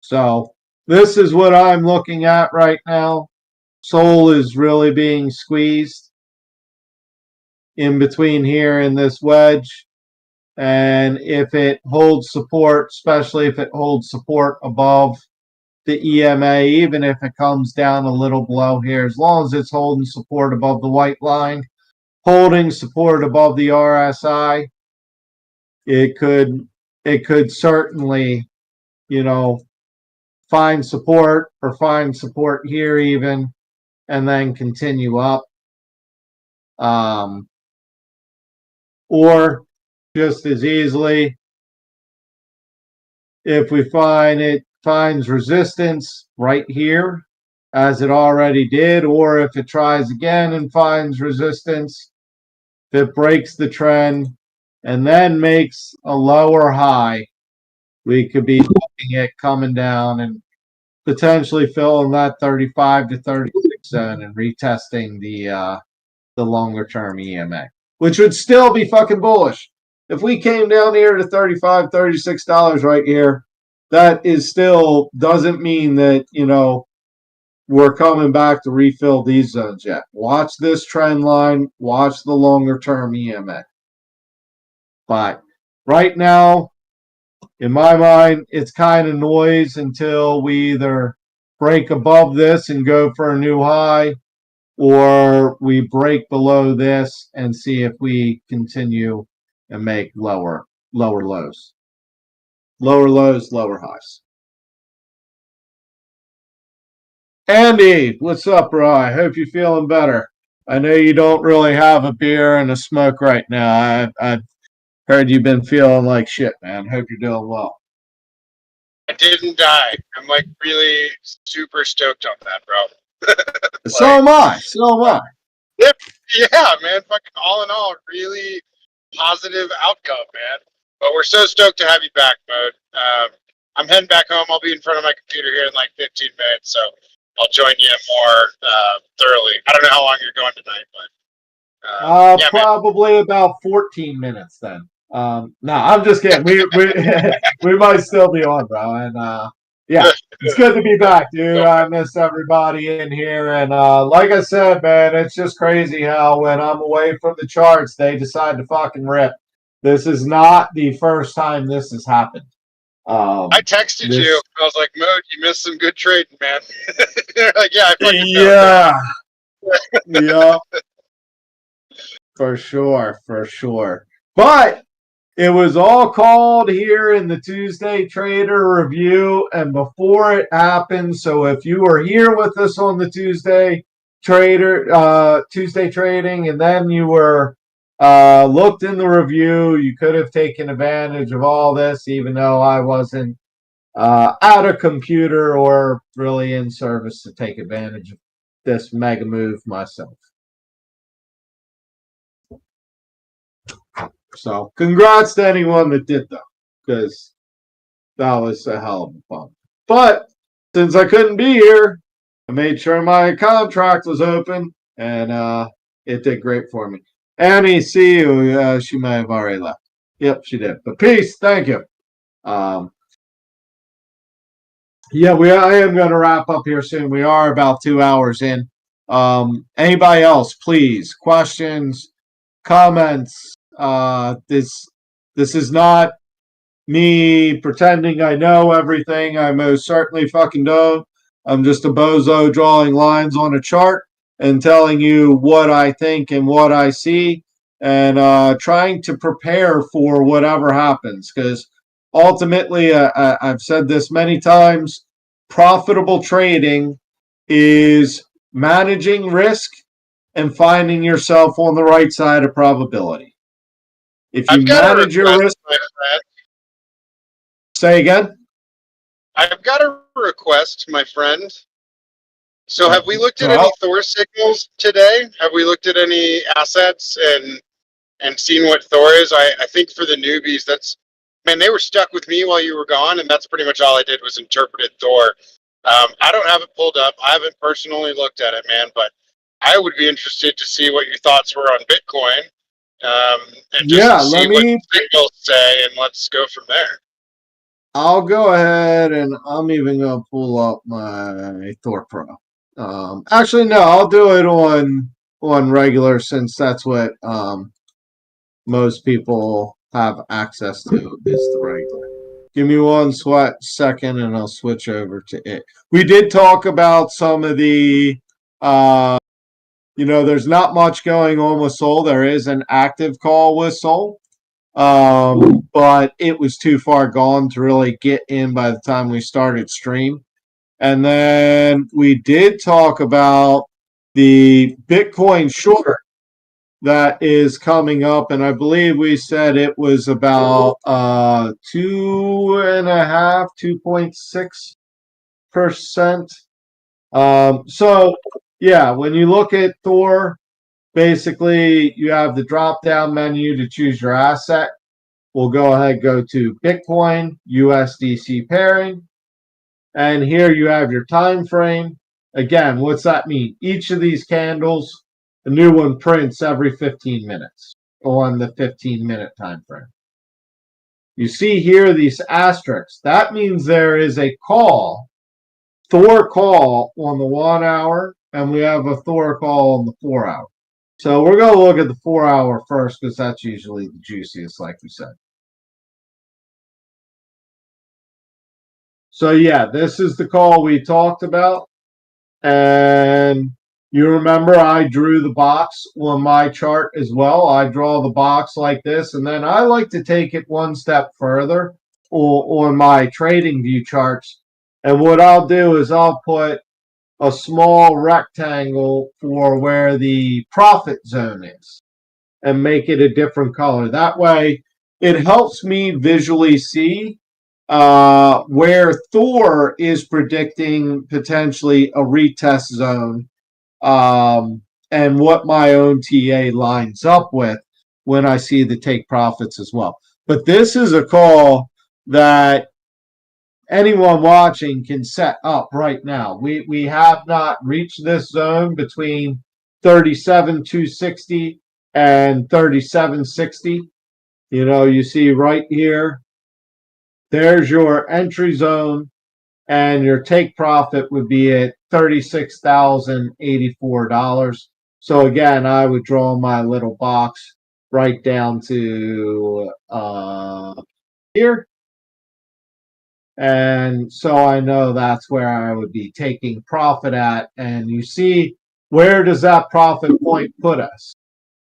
So this is what I'm looking at right now. Sol is really being squeezed in between here in this wedge. And if it holds support, especially if it holds support above the EMA, even if it comes down a little below here, as long as it's holding support above the white line, holding support above the RSI, it could certainly, find support or find support here even, and then continue up. Or just as easily, if we find it finds resistance right here, as it already did, or if it tries again and finds resistance, if it breaks the trend and then makes a lower high, we could be looking at coming down and potentially filling that 35 to 36 zone and retesting the longer term EMA, which would still be fucking bullish. If we came down here to $35, $36 right here, that is still doesn't mean that, we're coming back to refill these zones yet. Watch this trend line, watch the longer term EMA. But right now, in my mind, it's kind of noise until we either break above this and go for a new high, or we break below this and see if we continue and make lower lows. Lower lows, lower highs. Andy, what's up, bro? I hope you're feeling better. I know you don't really have a beer and a smoke right now. I've heard you've been feeling like shit, man. Hope you're doing well. I didn't die. I'm really super stoked on that, bro. So am I. Yep. Yeah, man. Fucking all in all, really positive outcome, man. But we're so stoked to have you back, Mode. I'm heading back home. I'll be in front of my computer here in like 15 minutes, so I'll join you more thoroughly. I don't know how long you're going tonight, but yeah, probably about 14 minutes then. No, I'm just kidding. We we might still be on, bro. And yeah, it's good to be back, dude. I miss everybody in here. And like I said, man, it's just crazy how when I'm away from the charts, they decide to fucking rip. This is not the first time this has happened. I texted you. I was like, Mode, you missed some good trading, man. They're like, yeah, I fucking know. Yeah. For sure. But it was all called here in the Tuesday Trader Review and before it happened. So if you were here with us on the Tuesday trading, and then you were looked in the review, you could have taken advantage of all this, even though I wasn't at a computer or really in service to take advantage of this mega move myself. So congrats to anyone that did though, because that was a hell of a bump. But since I couldn't be here, I made sure my contract was open, and it did great for me. Annie, see you. She may have already left. Yep, she did. But peace. Thank you. Yeah, I am going to wrap up here soon. We are about 2 hours in. Anybody else, please? Questions, comments? This is not me pretending I know everything. I most certainly fucking don't. I'm just a bozo drawing lines on a chart and telling you what I think and what I see, and trying to prepare for whatever happens. Because ultimately, I've said this many times, profitable trading is managing risk and finding yourself on the right side of probability. If you manage your risk, say again. I've got a request, my friend. So have we looked at any Thor signals today? Have we looked at any assets and seen what Thor is? I think for the newbies, they were stuck with me while you were gone, and that's pretty much all I did was interpreted Thor. I don't have it pulled up. I haven't personally looked at it, man, but I would be interested to see what your thoughts were on Bitcoin. And just see what signals say, and let's go from there. I'll go ahead and I'm even going to pull up my Thor Pro. Actually, no, I'll do it on regular since that's what most people have access to is the regular. Give me one second and I'll switch over to it. We did talk about some of the there's not much going on with Sol. There is an active call with Sol. But it was too far gone to really get in by the time we started stream. And then we did talk about the Bitcoin short that is coming up, and I believe we said it was about 2.6%. So yeah, when you look at Thor, basically you have the drop down menu to choose your asset. We'll go ahead and go to Bitcoin USDC pairing, and here you have your time frame. Again, what's that mean? Each of these candles, a new one prints every 15 minutes on the 15-minute time frame. You see here these asterisks. That means there is a call, Thor call on the 1 hour, and we have a Thor call on the 4 hour. So we're going to look at the 4 hour first because that's usually the juiciest, like we said. So yeah, this is the call we talked about. And you remember I drew the box on my chart as well. I draw the box like this, and then I like to take it one step further on my trading view charts. And what I'll do is I'll put a small rectangle for where the profit zone is and make it a different color. That way, it helps me visually see where Thor is predicting potentially a retest zone, and what my own TA lines up with when I see the take profits as well. But this is a call that anyone watching can set up right now. We have not reached this zone between 37,260 and 37,60. You know, you see right here, there's your entry zone, and your take profit would be at $36,084. So again, I would draw my little box right down to here. And so I know that's where I would be taking profit at. And you see, where does that profit point put us?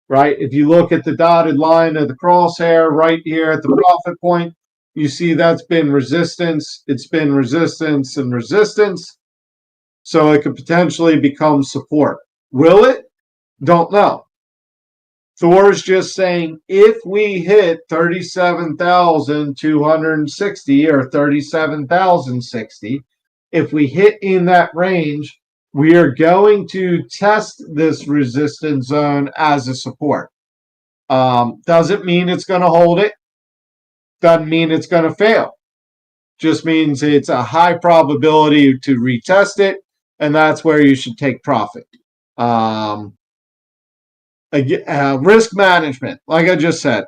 Right? If you look at the dotted line of the crosshair right here at the profit point, you see that's been resistance. It's been resistance and resistance. So it could potentially become support. Will it? Don't know. Thor's just saying if we hit 37,260 or 37,060, if we hit in that range, we are going to test this resistance zone as a support. Doesn't mean it's going to hold it. Doesn't mean it's going to fail. Just means it's a high probability to retest it, and that's where you should take profit. Risk management, like I just said,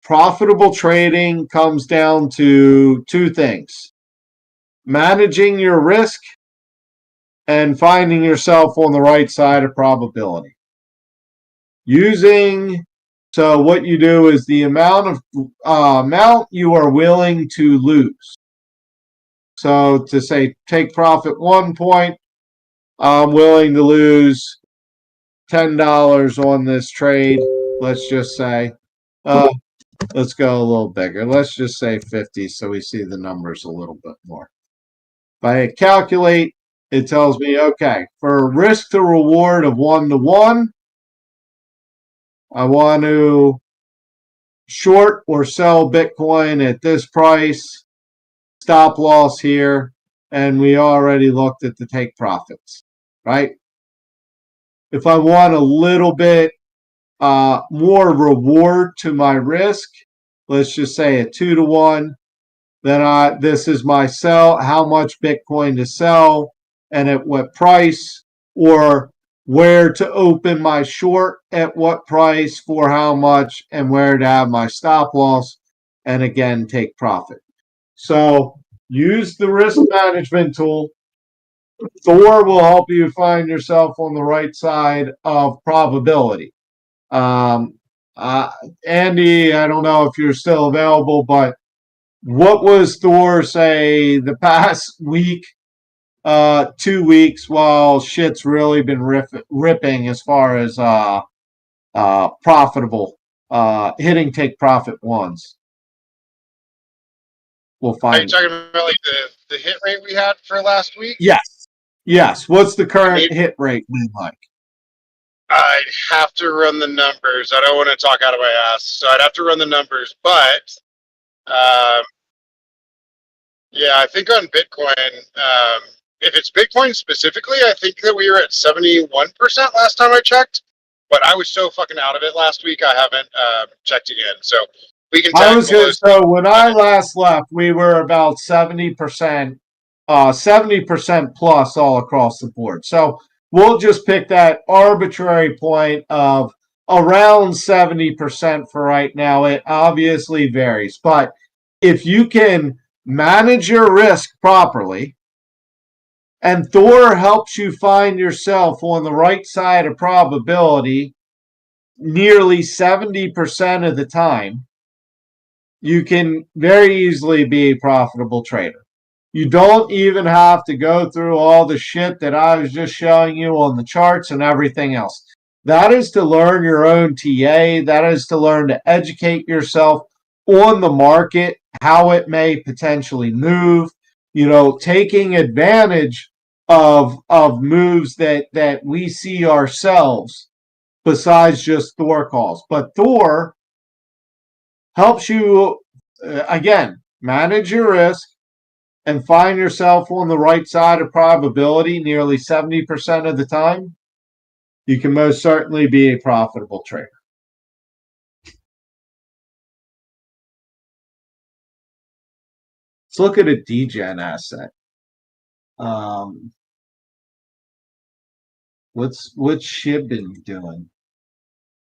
profitable trading comes down to two things: managing your risk and finding yourself on the right side of probability. So what you do is the amount you are willing to lose. So to say take profit 1 point, I'm willing to lose $10 on this trade. Let's just say, let's go a little bigger. Let's just say 50 so we see the numbers a little bit more. If I calculate, it tells me, okay, for a risk to reward of 1 to 1, I want to short or sell Bitcoin at this price, stop loss here, and we already looked at the take profits, right? If I want a little bit more reward to my risk, let's just say a 2 to 1, then this is my sell, how much Bitcoin to sell and at what price, or where to open my short at what price for how much, and where to have my stop loss, and again take profit. So use the risk management tool. Thor will help you find yourself on the right side of probability. Andy, I don't know if you're still available, but what was Thor say the past week, 2 weeks, while shit's really been ripping as far as profitable, hitting take profit ones? We'll Are find you talking about like the hit rate we had for last week? Yes. What's the current hit rate been like? I'd have to run the numbers. I don't want to talk out of my ass, so I'd have to run the numbers. But yeah, I think on Bitcoin, if it's Bitcoin specifically, I think that we were at 71% last time I checked. But I was so fucking out of it last week, I haven't checked again. So we can. So when I last left, we were about 70%, 70% plus all across the board. So we'll just pick that arbitrary point of around 70% for right now. It obviously varies, but if you can manage your risk properly, and Thor helps you find yourself on the right side of probability nearly 70% of the time, you can very easily be a profitable trader. You don't even have to go through all the shit that I was just showing you on the charts and everything else. That is to learn your own TA. That is to learn to educate yourself on the market, how it may potentially move, taking advantage of moves that we see ourselves besides just Thor calls. But Thor helps you, again, manage your risk and find yourself on the right side of probability nearly 70% of the time. You can most certainly be a profitable trader. Let's look at a DGen asset. What's SHIB been doing?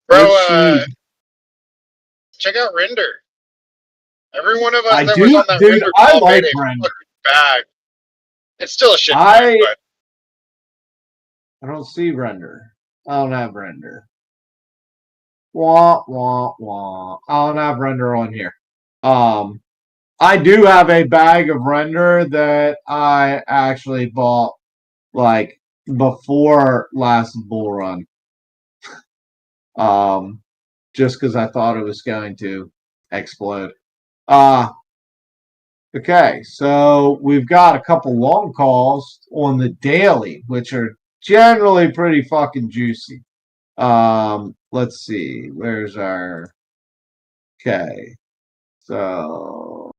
Bro, What's she? check out Render. Every one of us I that do, was on that dude. Render I call like made a Render. fucking bag. It's still a shit I bag, but don't see Render. I don't have Render. Wah wah wah. I don't have Render on here. I do have a bag of Render that I actually bought like before last bull run. Just because I thought it was going to explode. Okay, so we've got a couple long calls on the daily, which are generally pretty fucking juicy. Let's see, where's our okay. So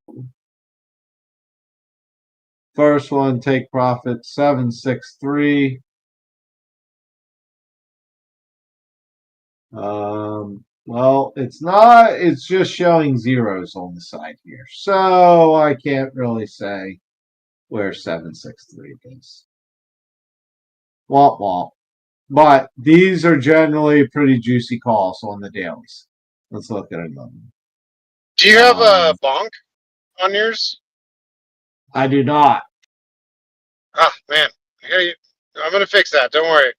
first one, take profit 763. Well, it's not, it's just showing zeros on the side here. So I can't really say where 763 is. Womp womp. But these are generally pretty juicy calls on the dailies. Let's look at another. do you have a bonk on yours? I do not. Ah, man. I'm going to fix that. Don't worry.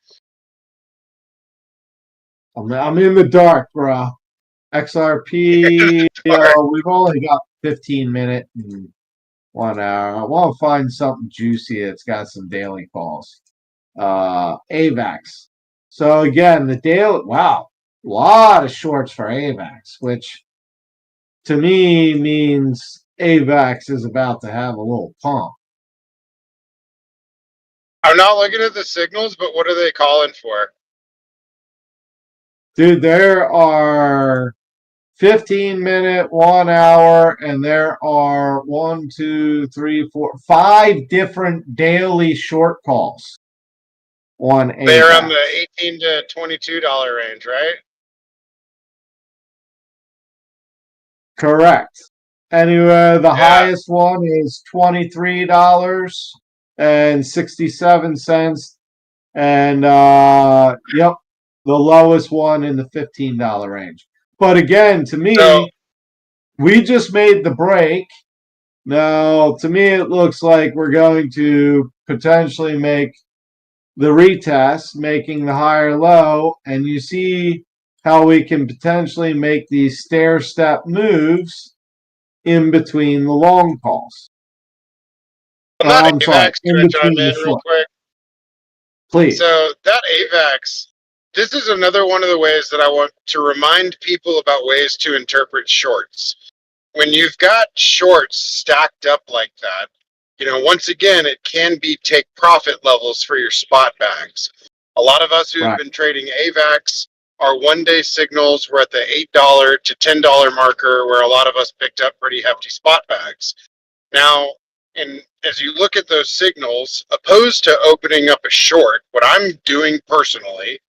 I'm in the dark, bro. XRP, we've only got 15 minutes and 1 hour. I want to find something juicy that's got some daily calls. AVAX. So again, the daily, wow, a lot of shorts for AVAX, which to me means AVAX is about to have a little pump. I'm not looking at the signals, but what are they calling for? Dude, there are 15-minute, 1 hour, and there are 1, 2, 3, 4, 5 different daily short calls on AVAX. They're on the $18 to $22 range, right? Correct. Anyway, the highest one is $23.67, and yep, the lowest one in the $15 range. But again, to me, we just made the break. Now, to me, it looks like we're going to potentially make the retest, making the higher low, and you see how we can potentially make these stair step moves in between the long calls. I'm sorry, in between the real short. quick. Please. So that AVAX, this is another one of the ways that I want to remind people about ways to interpret shorts. When you've got shorts stacked up like that, once again, it can be take profit levels for your spot bags. A lot of us who have been trading AVAX, our 1 day signals were at the $8 to $10 marker, where a lot of us picked up pretty hefty spot bags. Now, and as you look at those signals, opposed to opening up a short, what I'm doing personally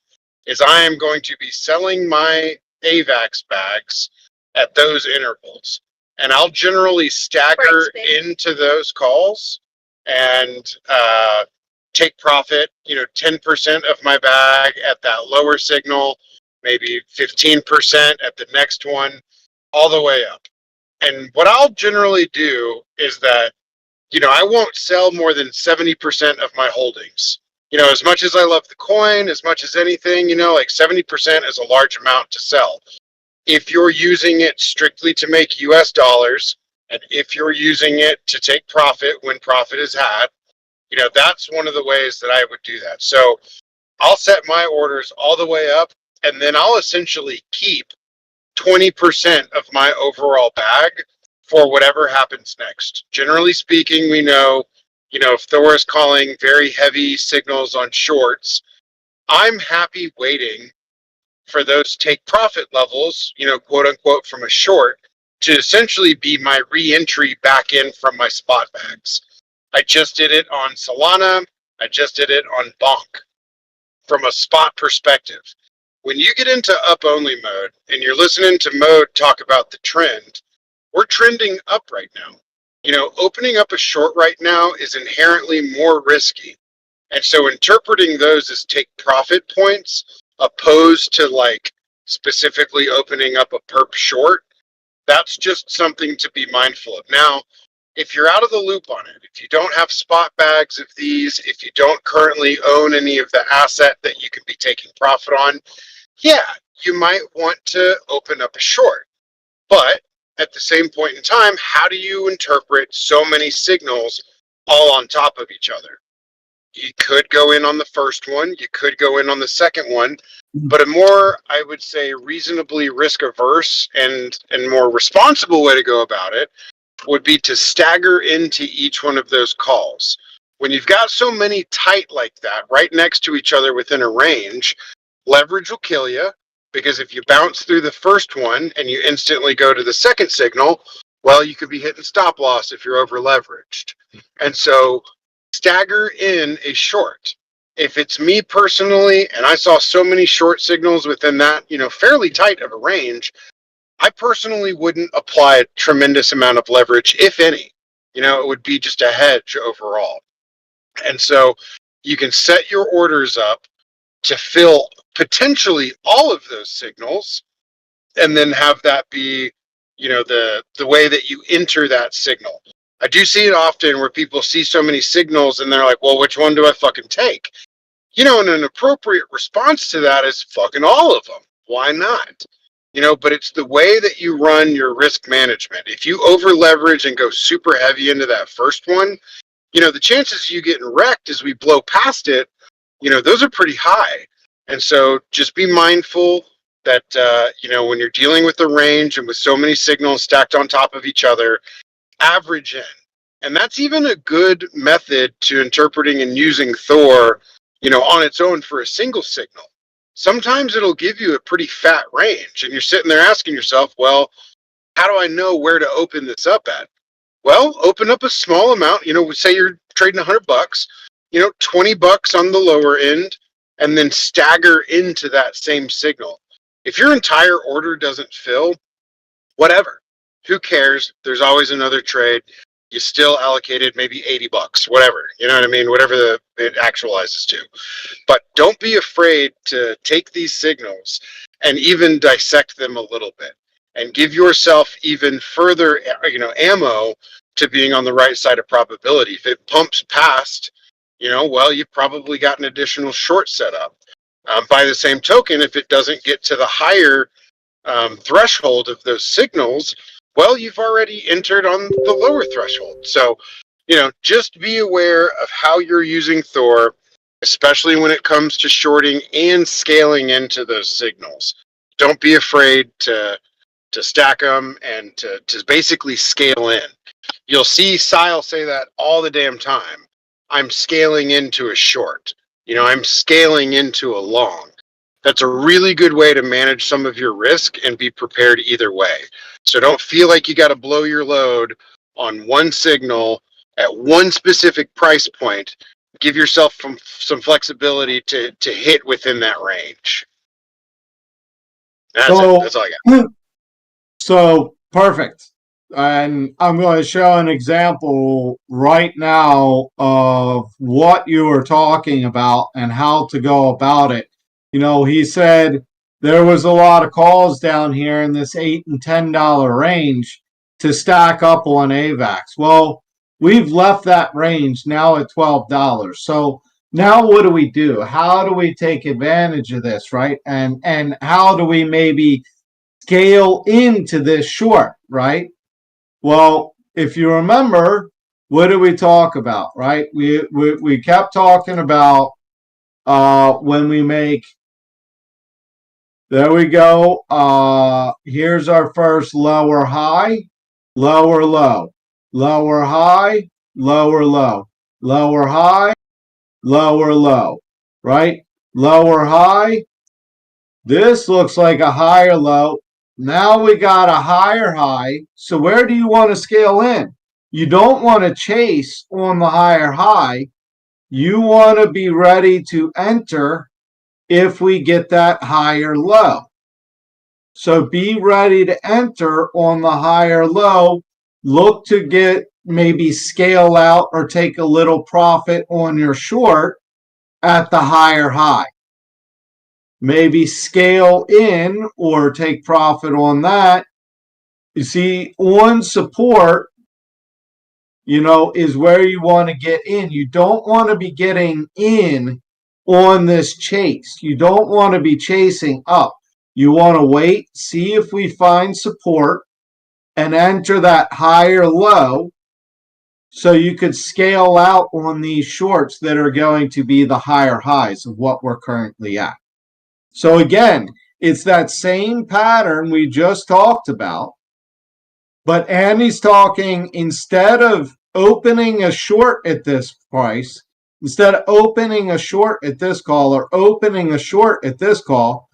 is I am going to be selling my AVAX bags at those intervals. And I'll generally stagger into those calls and take profit, 10% of my bag at that lower signal, maybe 15% at the next one, all the way up. And what I'll generally do is that, I won't sell more than 70% of my holdings. As much as I love the coin, as much as anything, like 70% is a large amount to sell. If you're using it strictly to make US dollars, and if you're using it to take profit when profit is had, that's one of the ways that I would do that. So I'll set my orders all the way up, and then I'll essentially keep 20% of my overall bag for whatever happens next. Generally speaking, we know, if Thor is calling very heavy signals on shorts, I'm happy waiting for those take profit levels, quote unquote, from a short to essentially be my re-entry back in from my spot bags. I just did it on Solana. I just did it on Bonk from a spot perspective. When you get into up only mode and you're listening to Mode talk about the trend, we're trending up right now. Opening up a short right now is inherently more risky. And so interpreting those as take profit points opposed to like specifically opening up a perp short, that's just something to be mindful of. Now, if you're out of the loop on it, if you don't have spot bags of these, if you don't currently own any of the asset that you can be taking profit on, yeah, you might want to open up a short. But at the same point in time, how do you interpret so many signals all on top of each other? You could go in on the first one, you could go in on the second one, but a more, I would say, reasonably risk averse and more responsible way to go about it would be to stagger into each one of those calls. When you've got so many tight like that, right next to each other within a range, leverage will kill you, because if you bounce through the first one and you instantly go to the second signal, well, you could be hitting stop loss if you're over leveraged. And so stagger in a short. If it's me personally, and I saw so many short signals within that, fairly tight of a range, I personally wouldn't apply a tremendous amount of leverage, if any. It would be just a hedge overall. And so you can set your orders up to fill potentially all of those signals, and then have that be, the way that you enter that signal. I do see it often where people see so many signals and they're like, well, which one do I fucking take? And an appropriate response to that is fucking all of them. Why not? But it's the way that you run your risk management. If you over leverage and go super heavy into that first one, the chances of you getting wrecked as we blow past it, those are pretty high. And so just be mindful that, when you're dealing with the range and with so many signals stacked on top of each other, average in. And that's even a good method to interpreting and using Thor, on its own for a single signal. Sometimes it'll give you a pretty fat range, and you're sitting there asking yourself, well, how do I know where to open this up at? Well, open up a small amount, say you're trading $100, $20 on the lower end, and then stagger into that same signal. If your entire order doesn't fill, whatever. Who cares? There's always another trade. You still allocated maybe $80, whatever. You know what I mean? Whatever it actualizes to. But don't be afraid to take these signals and even dissect them a little bit and give yourself even further, ammo to being on the right side of probability. If it pumps past, well, you've probably got an additional short set up. By the same token, if it doesn't get to the higher threshold of those signals, well, you've already entered on the lower threshold. So, just be aware of how you're using Thor, especially when it comes to shorting and scaling into those signals. Don't be afraid to stack them and to basically scale in. You'll see Sile say that all the damn time. I'm scaling into a short. I'm scaling into a long. That's a really good way to manage some of your risk and be prepared either way. So don't feel like you got to blow your load on one signal at one specific price point. Give yourself some flexibility to hit within that range. That's it. That's all I got. So perfect. And I'm going to show an example right now of what you were talking about and how to go about it. He said there was a lot of calls down here in this $8 and $10 range to stack up on AVAX. Well, we've left that range now at $12. So now what do we do? How do we take advantage of this, right? And how do we maybe scale into this short, right? Well, if you remember, what did we talk about, right? We kept talking about when we make. There we go. Here's our first lower high, lower low, lower high, lower low, lower high, lower low, right? Lower high. This looks like a higher low. Now we got a higher high. So where do you want to scale in? You don't want to chase on the higher high. You want to be ready to enter if we get that higher low. So be ready to enter on the higher low. Look to get, maybe scale out or take a little profit on your short at the higher high. Maybe scale in or take profit on that. You see, on support, is where you want to get in. You don't want to be getting in on this chase. You don't want to be chasing up. You want to wait, see if we find support, and enter that higher low so you could scale out on these shorts that are going to be the higher highs of what we're currently at. So again, it's that same pattern we just talked about, but Andy's talking, instead of opening a short at this price, instead of opening a short at this call or opening a short at this call,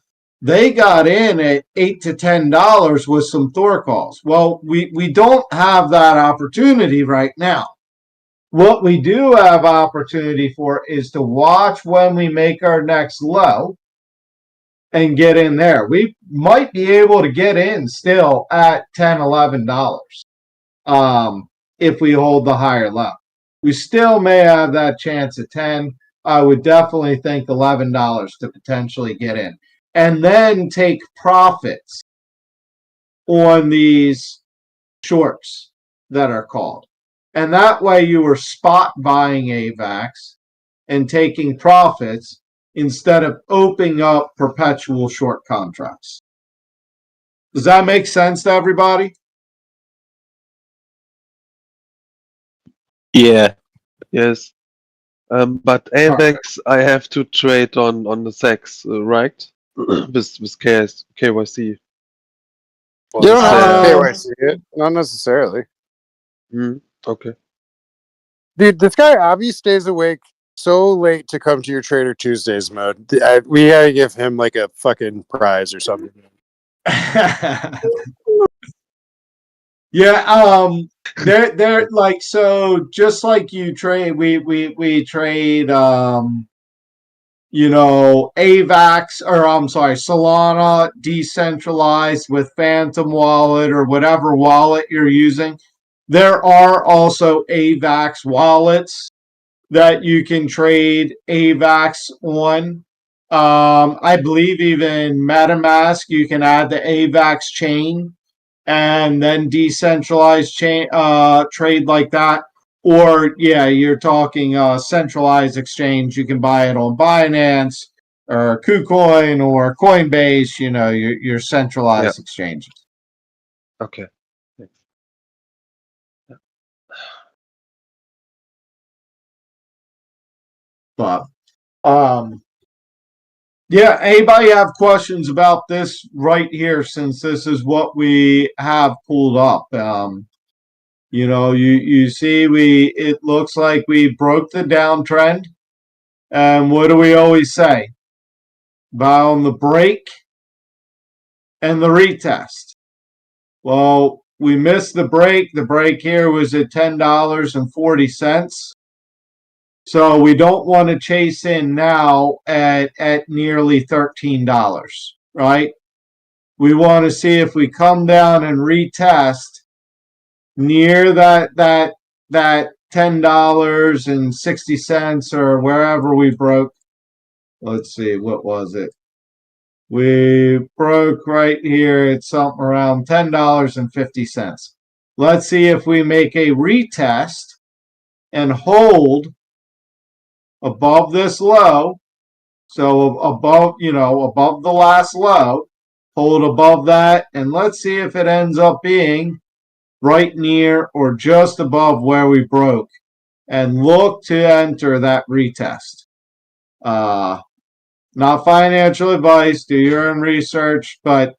they got in at $8 to $10 with some Thor calls. Well, we don't have that opportunity right now. What we do have opportunity for is to watch when we make our next low and get in there. We might be able to get in still at $10, $11 if we hold the higher low. We still may have that chance at 10. I would definitely think $11 to potentially get in. And then take profits on these shorts that are called. And that way you were spot buying AVAX and taking profits instead of opening up perpetual short contracts. Does that make sense to everybody? Yeah. Yes. But AVAX, I have to trade on the SEX, right? with KYC. You don't have to Uh, KYC it, not necessarily. Okay. Dude, this guy Avi stays awake so late to come to your Trader Tuesdays mode. We gotta give him like a fucking prize or something. Yeah, they're like, so just like you trade, we trade AVAX, or I'm sorry, Solana decentralized with Phantom Wallet or whatever wallet you're using. There are also AVAX wallets that you can trade AVAX on. I believe even MetaMask, you can add the AVAX chain and then decentralized chain trade like that. Or yeah, you're talking centralized exchange. You can buy it on Binance or KuCoin or Coinbase. Your centralized exchanges. Okay. Thanks. But yeah, anybody have questions about this right here, since this is what we have pulled up? You see, it looks like we broke the downtrend. And what do we always say? Buy on the break and the retest. Well, we missed the break. The break here was at $10.40. So we don't want to chase in now at nearly $13, right? We want to see if we come down and retest near that $10.60 or wherever we broke. Let's see, what was it? We broke right here at something around $10.50. Let's see if we make a retest and hold above this low. So above the last low, hold above that, and let's see if it ends up being right near or just above where we broke, and look to enter that retest. Not financial advice, do your own research, but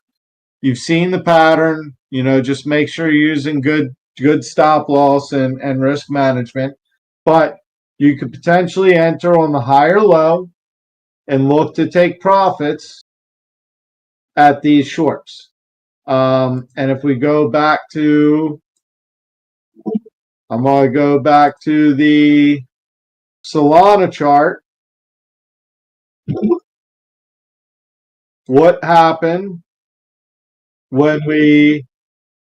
you've seen the pattern. Just make sure you're using good stop loss and risk management. But you could potentially enter on the higher low and look to take profits at these shorts. And if we go back to, I'm going to go back to the Solana chart. What happened when we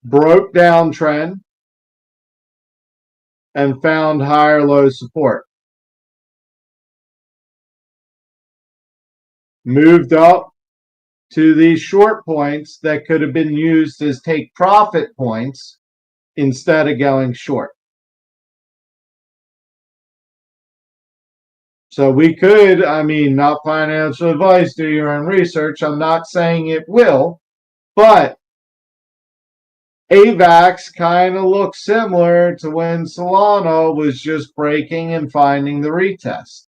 broke downtrend and found higher low support. Moved up to these short points that could have been used as take profit points instead of going short. So we could, I mean, not financial advice, do your own research. I'm not saying it will, but AVAX kind of looks similar to when Solana was just breaking and finding the retest.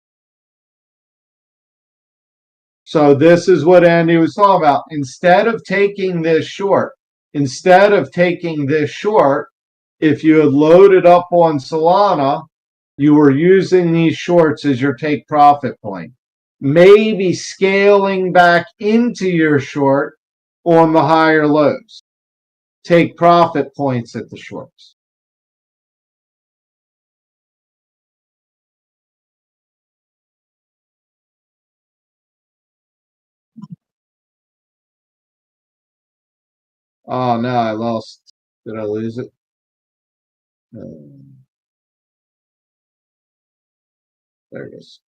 So this is what Andy was talking about. Instead of taking this short, if you had loaded up on Solana, you were using these shorts as your take profit point. Maybe scaling back into your short on the higher lows. Take profit points at the shorts. Oh no, I lost. Did I lose it? There it is.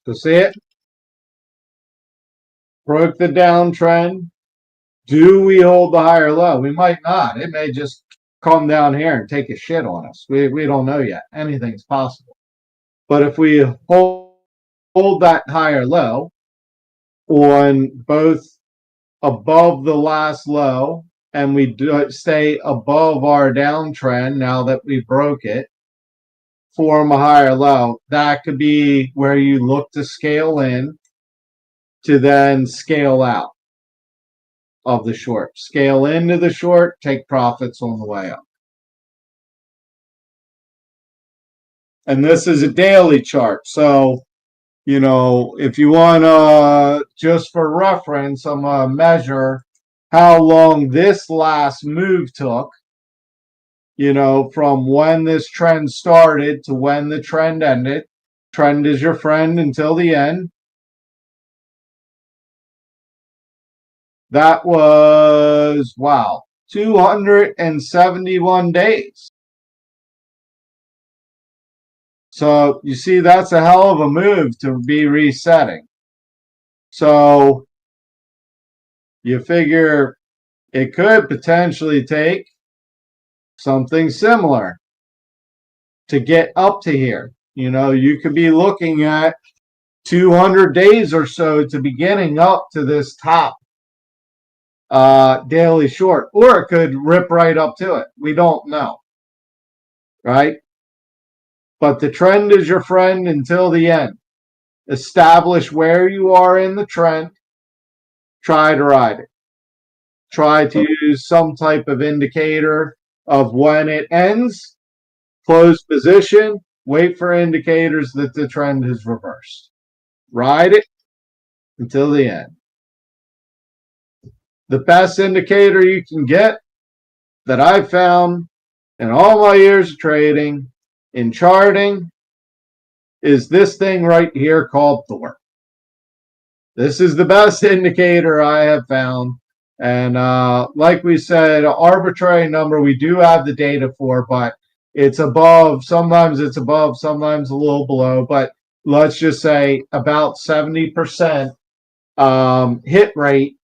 So see it? Broke the downtrend. Do we hold the higher low? We might not. It may just come down here and take a shit on us. We don't know yet. Anything's possible. But if we hold that higher low on both above the last low and we stay above our downtrend now that we broke it, form a higher low, that could be where you look to scale in to then scale out of the short. Scale into the short, take profits on the way up. And this is a daily chart. So, you know, if you want to, just for reference, I'm going to measure how long this last move took, you know, from when this trend started to when the trend ended. Trend is your friend until the end. That was, wow, 271 days. So you see, that's a hell of a move to be resetting. So you figure it could potentially take something similar to get up to here. You know, you could be looking at 200 days or so to be getting up to this top daily short, or it could rip right up to it. We don't know, right? But the trend is your friend until the end. Establish where you are in the trend. Try to ride it. Try to use some type of indicator of when it ends. Close position. Wait for indicators that the trend has reversed. Ride it until the end. The best indicator you can get that I've found in all my years of trading in charting is this thing right here called Thor. This is the best indicator I have found. And like we said, arbitrary number we do have the data for, but it's above. Sometimes it's above, sometimes a little below. But let's just say about 70% hit rate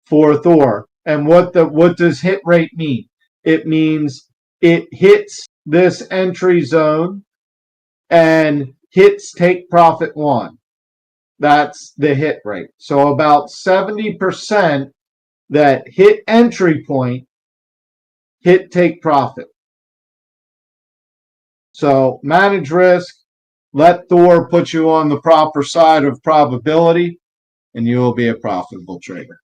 for Thor. And what does hit rate mean? It means it hits this entry zone and hits take profit one. That's the hit rate. So about 70% that hit entry point, hit take profit. So manage risk, let Thor put you on the proper side of probability, and you will be a profitable trader.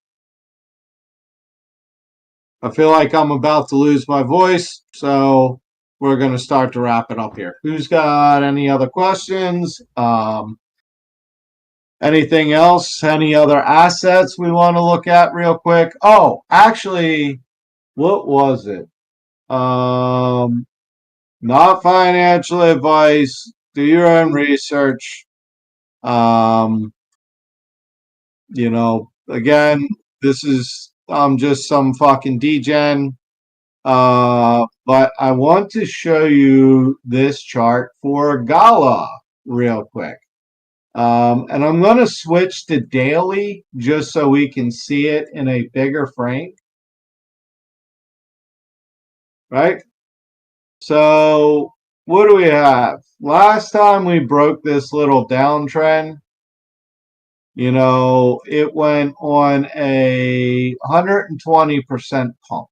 I feel like I'm about to lose my voice, so we're going to start to wrap it up here. Who's got any other questions? Anything else? Any other assets we want to look at real quick? Oh, actually, what was it? Not financial advice. Do your own research. You know, again, this is just some fucking degen. But I want to show you this chart for Gala real quick. And I'm going to switch to daily just so we can see it in a bigger frame. Right? So what do we have? Last time we broke this little downtrend, you know, it went on a 120% pump,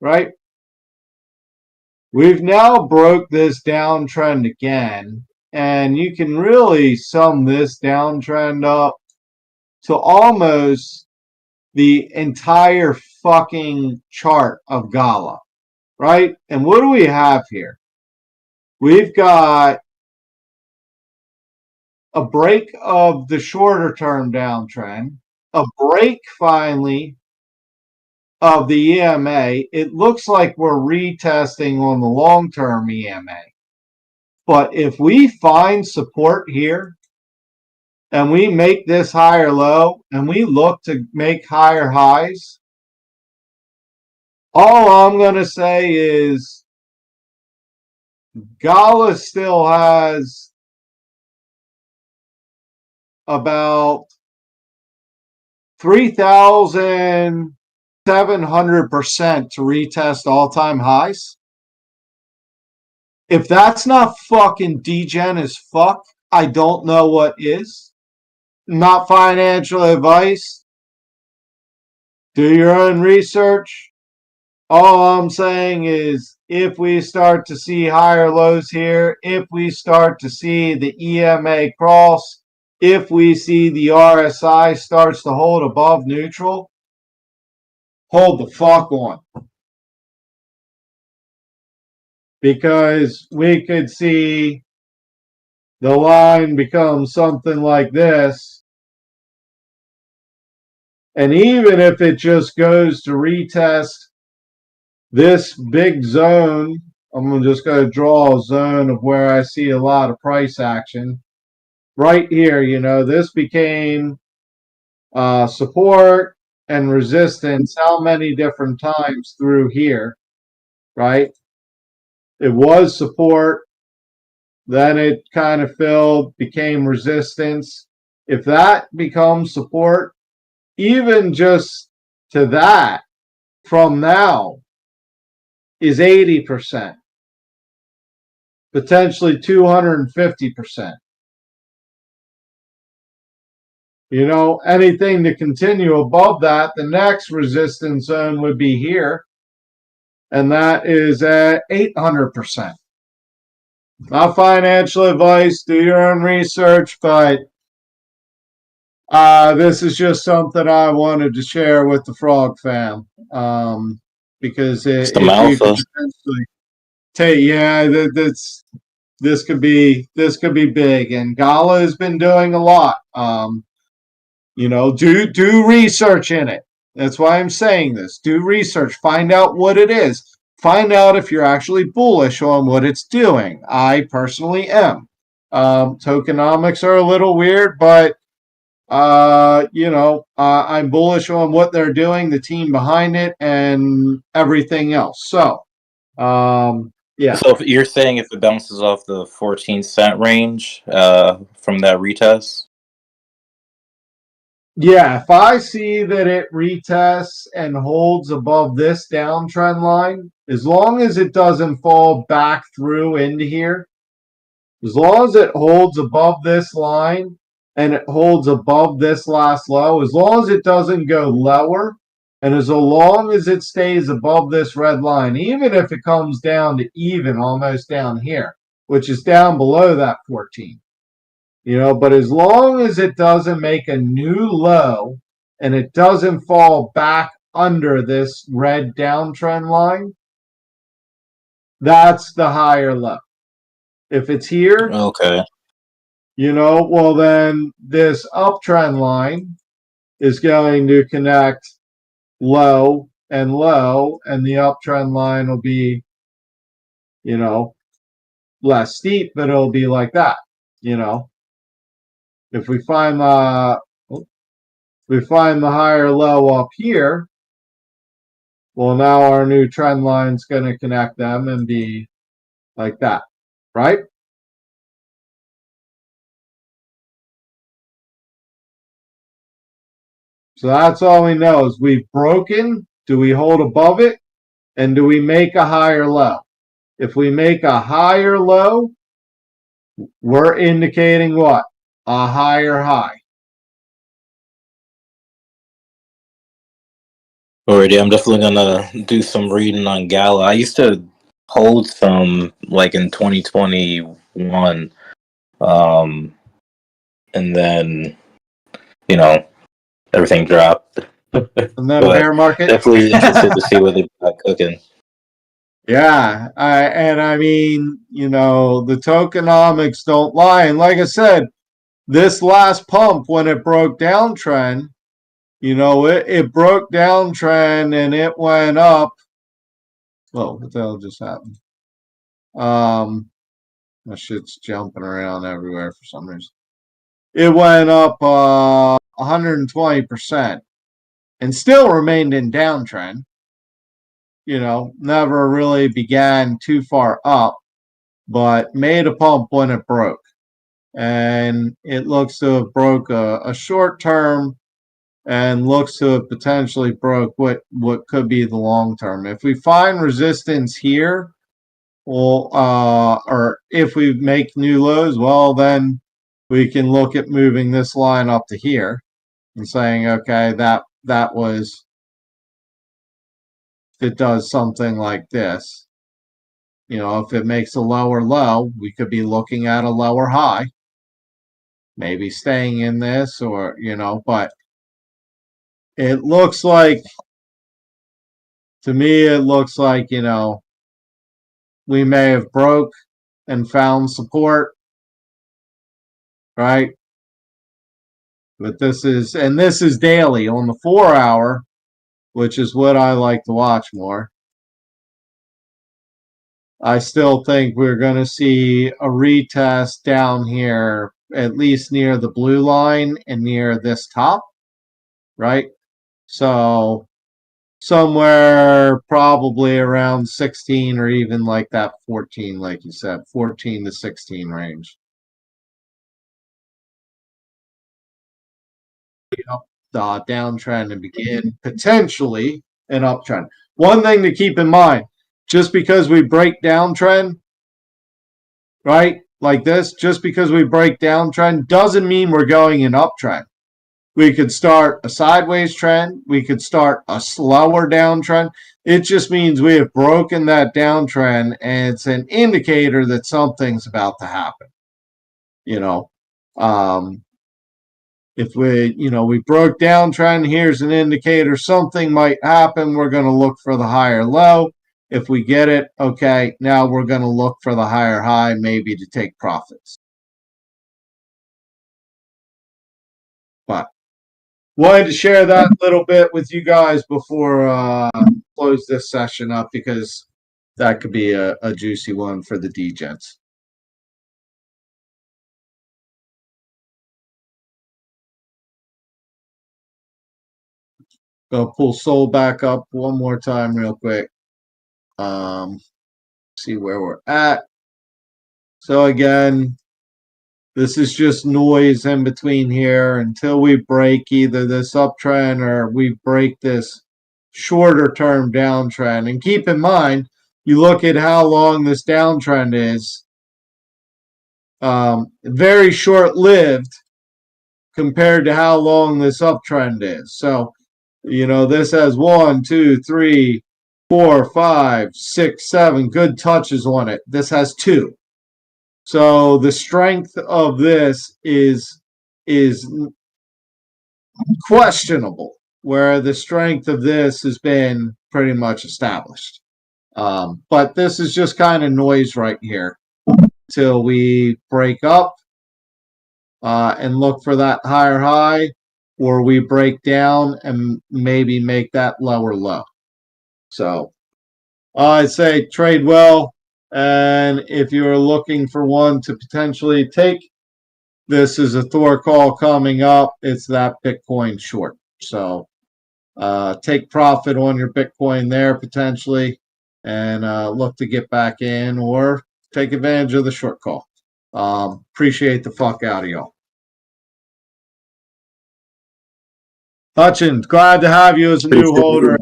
right? We've now broke this downtrend again, and you can really sum this downtrend up to almost the entire fucking chart of Gala, right? And what do we have here? We've got a break of the shorter term downtrend, a break finally of the EMA. It looks like we're retesting on the long term EMA. But if we find support here and we make this higher low and we look to make higher highs, all I'm going to say is Gala still has about 3,700% to retest all-time highs. If that's not fucking degen as fuck, I don't know what is. Not financial advice. Do your own research. All I'm saying is if we start to see higher lows here, if we start to see the EMA cross, if we see the RSI starts to hold above neutral, hold the fuck on. Because we could see the line become something like this. And even if it just goes to retest this big zone, I'm just going to draw a zone of where I see a lot of price action. Right here, you know, this became support and resistance how many different times through here, right? It was support, then it kind of filled, became resistance. If that becomes support, even just to that from now is 80%, potentially 250%. You know, anything to continue above that, the next resistance zone would be here, and that is at 800%. Not financial advice, do your own research, but this is just something I wanted to share with the Frog fam. Because if you could potentially take, this could be big, and Gala has been doing a lot. You know, do research in it. That's why I'm saying this. Do research. Find out what it is. Find out if you're actually bullish on what it's doing. I personally am. Tokenomics are a little weird, but you know, I'm bullish on what they're doing, the team behind it, and everything else. So, yeah. So if you're saying if it bounces off the 14-cent range from that retest? Yeah, if I see that it retests and holds above this downtrend line, as long as it doesn't fall back through into here, as long as it holds above this line and it holds above this last low, as long as it doesn't go lower, and as long as it stays above this red line, even if it comes down to even almost down here, which is down below that 14. You know, but as long as it doesn't make a new low and it doesn't fall back under this red downtrend line, that's the higher low. If it's here, okay, you know, well then this uptrend line is going to connect low, and the uptrend line will be, you know, less steep, but it'll be like that, you know. If we find the higher low up here, well, now our new trend line's going to connect them and be like that, right? So that's all we know is we've broken. Do we hold above it? And do we make a higher low? If we make a higher low, we're indicating what? A higher high. Alrighty, I'm definitely gonna do some reading on Gala. I used to hold some like in 2021, and then everything dropped. And then But bear market. definitely interested to see what they've got cooking. Yeah, I mean, the tokenomics don't lie. And like I said, this last pump when it broke downtrend, it broke downtrend and it went up. Whoa, what the hell just happened? My shit's jumping around everywhere for some reason. It went up 120% and still remained in downtrend. Never really began too far up, but made a pump when it broke. And it looks to have broke a short term and looks to have potentially broke what could be the long term. If we find resistance here, well, or if we make new lows, well, then we can look at moving this line up to here and saying, okay, that was, it does something like this. If it makes a lower low, we could be looking at a lower high, maybe staying in this or, but it looks like, to me, it looks like, we may have broke and found support, right? But this is daily on the 4 hour, which is what I like to watch more. I still think we're going to see a retest down here, at least near the blue line and near this top, right? So somewhere probably around 16 or even like that 14, like you said, 14 to 16 range. Downtrend and begin potentially an uptrend. One thing to keep in mind, just because we break downtrend, right, like this, just because we break downtrend doesn't mean we're going an uptrend. We could start a sideways trend. We could start a slower downtrend. It just means we have broken that downtrend, and it's an indicator that something's about to happen. If we broke downtrend, here's an indicator something might happen. We're going to look for the higher low. If we get it, okay, now we're going to look for the higher high, maybe to take profits. But wanted to share that little bit with you guys before close this session up, because that could be a juicy one for the DGents. Gonna pull Sol back up one more time real quick. See where we're at. So again, this is just noise in between here until we break either this uptrend or we break this shorter term downtrend. And keep in mind, you look at how long this downtrend is, very short lived compared to how long this uptrend is. So, this has 1, 2, 3, 4, 5, 6, 7 good touches on it. This has 2. So the strength of this is questionable, where the strength of this has been pretty much established. But this is just kind of noise right here till we break up and look for that higher high, or we break down and maybe make that lower low. So I'd say trade well. And if you're looking for one to potentially take this is a Thor call coming up. It's that Bitcoin short. So take profit on your Bitcoin there potentially and look to get back in or take advantage of the short call. Appreciate the fuck out of y'all. Hutchins, glad to have you as a new holder.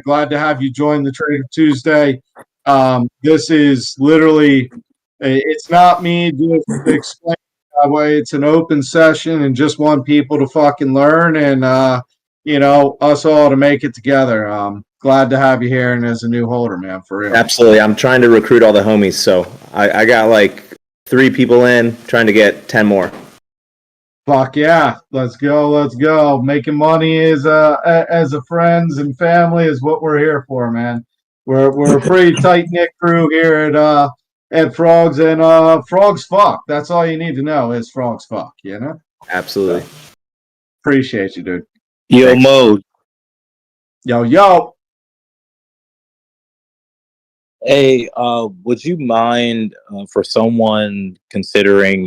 Glad to have you join the Trader Tuesday. This is literally, it's not me just explaining that way. It's an open session and just want people to fucking learn and, us all to make it together. Glad to have you here and as a new holder, man, for real. Absolutely. I'm trying to recruit all the homies. So I got like 3 people in, trying to get 10 more. Fuck yeah. Let's go. Let's go. Making money as a friends and family is what we're here for, man. We're a pretty tight-knit crew here at Frogs, and Frogs fuck. That's all you need to know is Frogs fuck, you know? Absolutely. So, appreciate you, dude. Yo, Thanks. Mo. Yo. Hey, would you mind for someone considering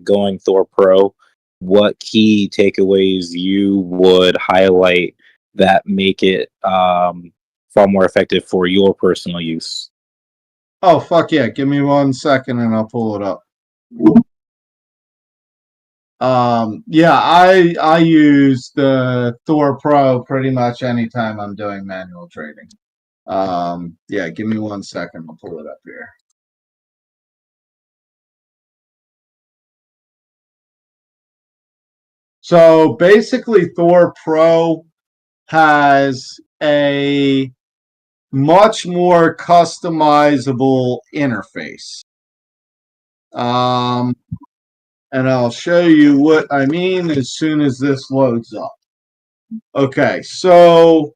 going Thor Pro, what key takeaways you would highlight that make it far more effective for your personal use? Oh, fuck yeah. Give me 1 second and I'll pull it up. Yeah, I use the Thor Pro pretty much anytime I'm doing manual trading. Yeah, give me 1 second. I'll pull it up here. So basically, Thor Pro has a much more customizable interface. And I'll show you what I mean as soon as this loads up. Okay, so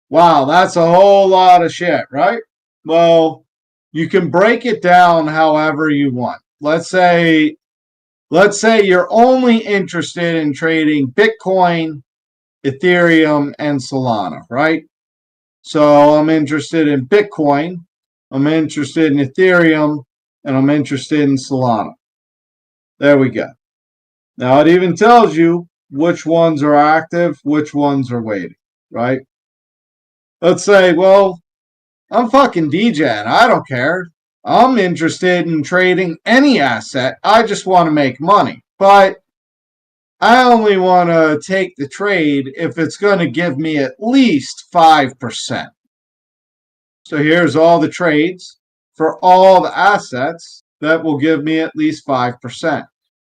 wow, that's a whole lot of shit, right? Well, you can break it down however you want. Let's say you're only interested in trading Bitcoin, Ethereum, and Solana, right? So I'm interested in Bitcoin, I'm interested in Ethereum, and I'm interested in Solana. There we go. Now it even tells you which ones are active, which ones are waiting, right? Let's say, well, I'm fucking DJing. I don't care. I'm interested in trading any asset. I just want to make money. But I only want to take the trade if it's going to give me at least 5%. So here's all the trades for all the assets that will give me at least 5%.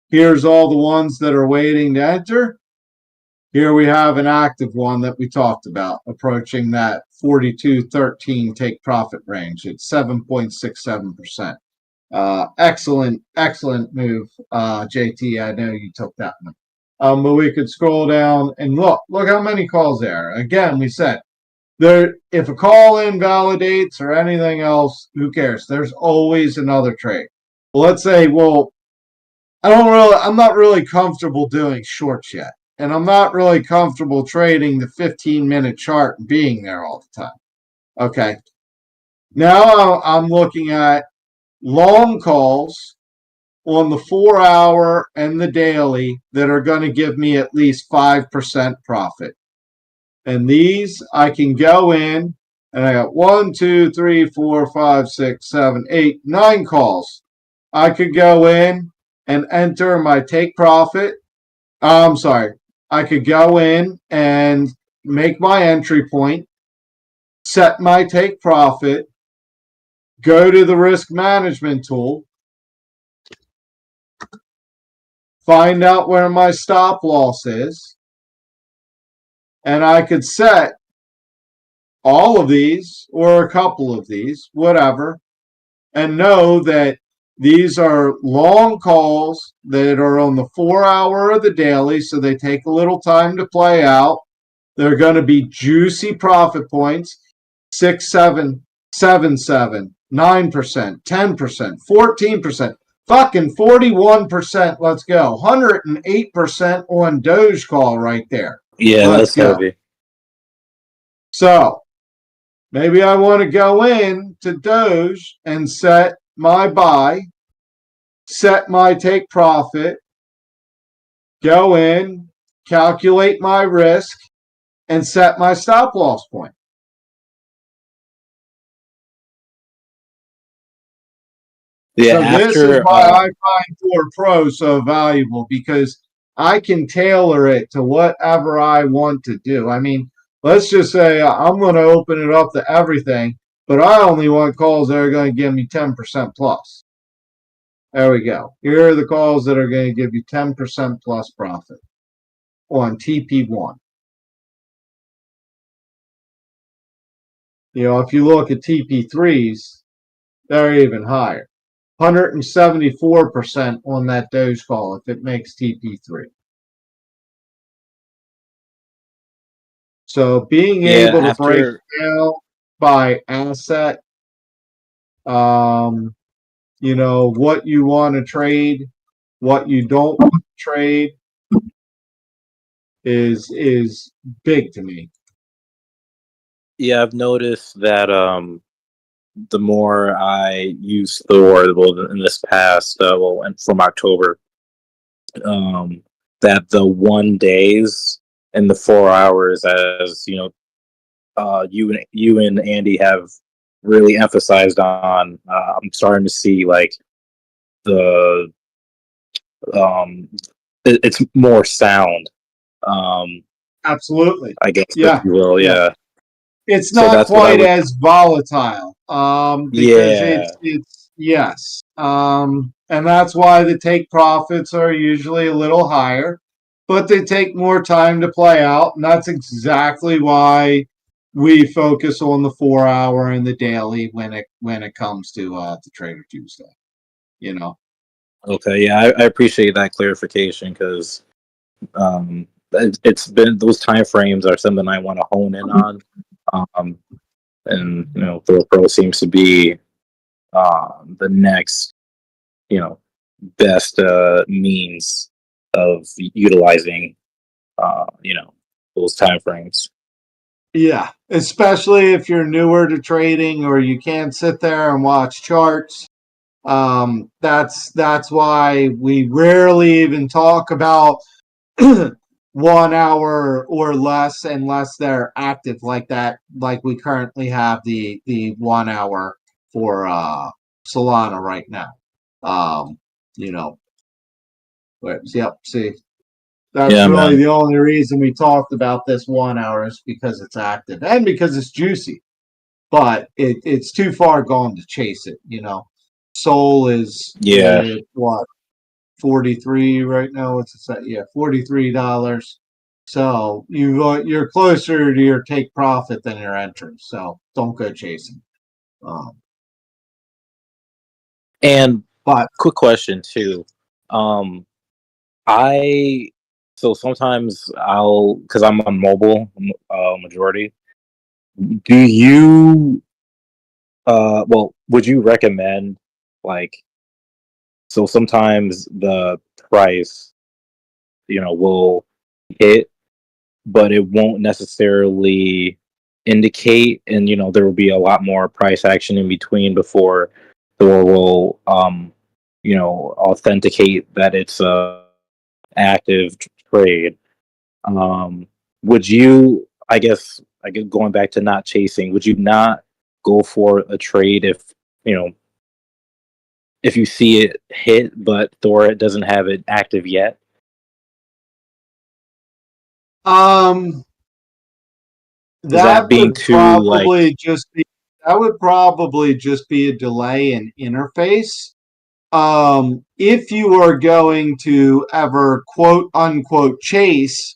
Here's all the ones that are waiting to enter. Here we have an active one that we talked about, approaching that 42.13 take profit range at 7.67%. Excellent move, JT. I know you took that one. But we could scroll down and look how many calls there are. Again, we said if a call invalidates or anything else, who cares? There's always another trade. Well, let's say, I'm not really comfortable doing shorts yet. And I'm not really comfortable trading the 15-minute chart and being there all the time. Okay. Now I'm looking at long calls on the 4-hour and the daily that are going to give me at least 5% profit. And these I can go in and I got 1, 2, 3, 4, 5, 6, 7, 8, 9 calls. I could go in and enter my take profit. I could go in and make my entry point, set my take profit, go to the risk management tool, find out where my stop loss is, and I could set all of these or a couple of these, whatever, and know that these are long calls that are on the 4-hour of the daily, so they take a little time to play out. They're going to be juicy profit points, 6, 7, 7, 7, 9%, 10%, 14%, fucking 41%. Let's go. 108% on Doge call right there. Yeah, Let's that's go. heavy. So maybe I want to go in to Doge and set my buy set my take profit, go in, calculate my risk, and set my stop loss point. Yeah, So this is after why I find Thor Pro so valuable, because I can tailor it to whatever I want to do. I mean, let's just say I'm going to open it up to everything, but I only want calls that are going to give me 10% plus. There we go. Here are the calls that are going to give you 10% plus profit on TP1. You know, if you look at TP3s, they're even higher. 174% on that Doge call if it makes TP3. So being able to break down by asset, you know, what you want to trade, what you don't want to trade is big to me. Yeah, I've noticed that the more I use Thor, well, in this past, and from October, that the 1 days and the 4 hours, as you know, you and Andy have really emphasized on. I'm starting to see like the it's more sound. Absolutely. I guess, Yeah. if you will, yeah. It's So not that's what I quite would- as volatile. Because it's yes. And that's why the take profits are usually a little higher, but they take more time to play out. And that's exactly why we focus on the 4 hour and the daily when it comes to Trader Tuesday. You know. Okay, yeah, I appreciate that clarification because it's been those time frames are something I want to hone in on, and you know, Thor Pro seems to be the next, you know, best means of utilizing, you know, those time frames. Yeah, especially if you're newer to trading or you can't sit there and watch charts. That's why we rarely even talk about 1 hour or less unless they're active like that, like we currently have the 1 hour for Solana right now. You know, but yep, see, that's really the only reason we talked about this 1 hour is because it's active and because it's juicy. But it's too far gone to chase it, you know. Sol is what, 43 right now. What's it say? Yeah, $43. So you're closer to your take profit than your entry. So don't go chasing. But quick question too. So sometimes because I'm on mobile majority. Do you would you recommend, like, so sometimes the price, you know, will hit, but it won't necessarily indicate, and you know, there will be a lot more price action in between before Thor will you know, authenticate that it's a active trade. Would you, I guess going back to not chasing, would you not go for a trade if, you know, if you see it hit but Thor doesn't have it active yet? That being would too, probably just be a delay in interface. If you are going to ever quote unquote chase,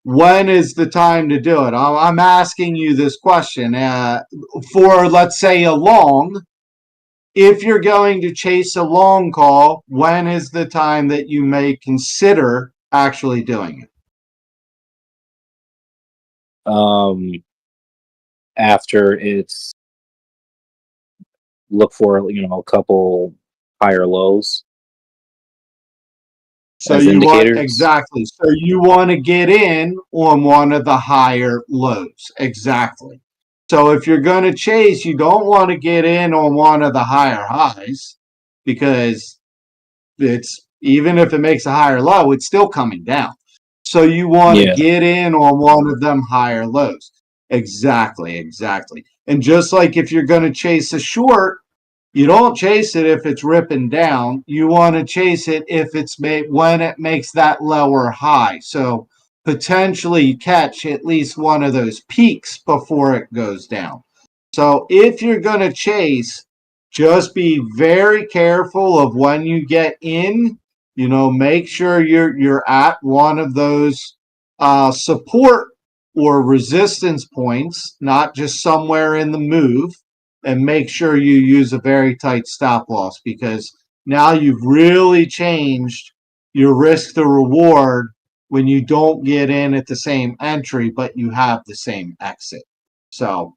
when is the time to do it? I'm asking you this question. For, let's say, a long, if you're going to chase a long call, when is the time that you may consider actually doing it? After it's look for, you know, a couple higher lows. So you want exactly. So you want to get in on one of the higher lows. Exactly. So if you're going to chase, you don't want to get in on one of the higher highs because it's, even if it makes a higher low, it's still coming down. So you want to Yeah. get in on one of them higher lows. Exactly. And just like if you're going to chase a short, you don't chase it if it's ripping down. You want to chase it if it's made when it makes that lower high. So potentially catch at least one of those peaks before it goes down. So if you're going to chase, just be very careful of when you get in. You know, make sure you're at one of those support or resistance points, not just somewhere in the move, and make sure you use a very tight stop loss, because now you've really changed your risk to reward when you don't get in at the same entry, but you have the same exit. So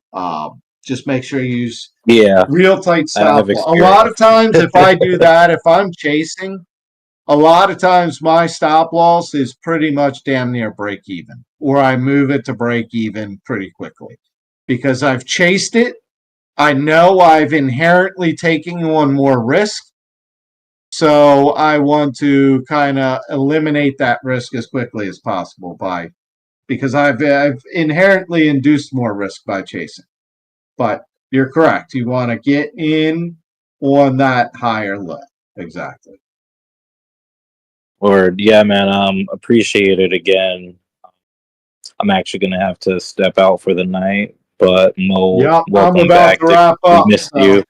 just make sure you use Yeah. real tight stop I've loss. A lot of experienced. times, if I do that, if I'm chasing, a lot of times my stop loss is pretty much damn near break even, or I move it to break even pretty quickly because I've chased it. I know I've inherently taken on more risk. So I want to kind of eliminate that risk as quickly as possible because I've inherently induced more risk by chasing. But you're correct. You want to get in on that higher low. Exactly. Or yeah, man. Appreciate it again. I'm actually gonna have to step out for the night, but Mo, Yep, I'm welcome about back. to wrap up. We missed So, you.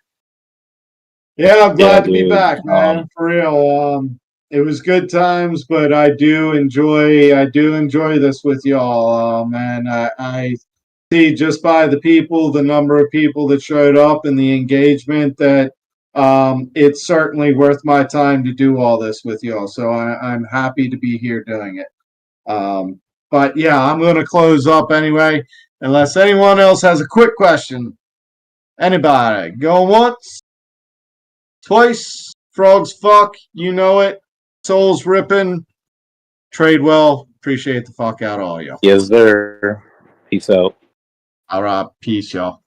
yeah, I'm glad to be dude. back, man. For real. It was good times, but I do enjoy this with y'all, man. I see just by the people, the number of people that showed up and the engagement that it's certainly worth my time to do all this with y'all. So I'm happy to be here doing it. But yeah, I'm going to close up anyway, unless anyone else has a quick question. Anybody? Go once, twice. Frogs fuck. You know it. Souls ripping. Trade well. Appreciate the fuck out of all y'all. Yes, sir. Peace out. All right. Peace, y'all.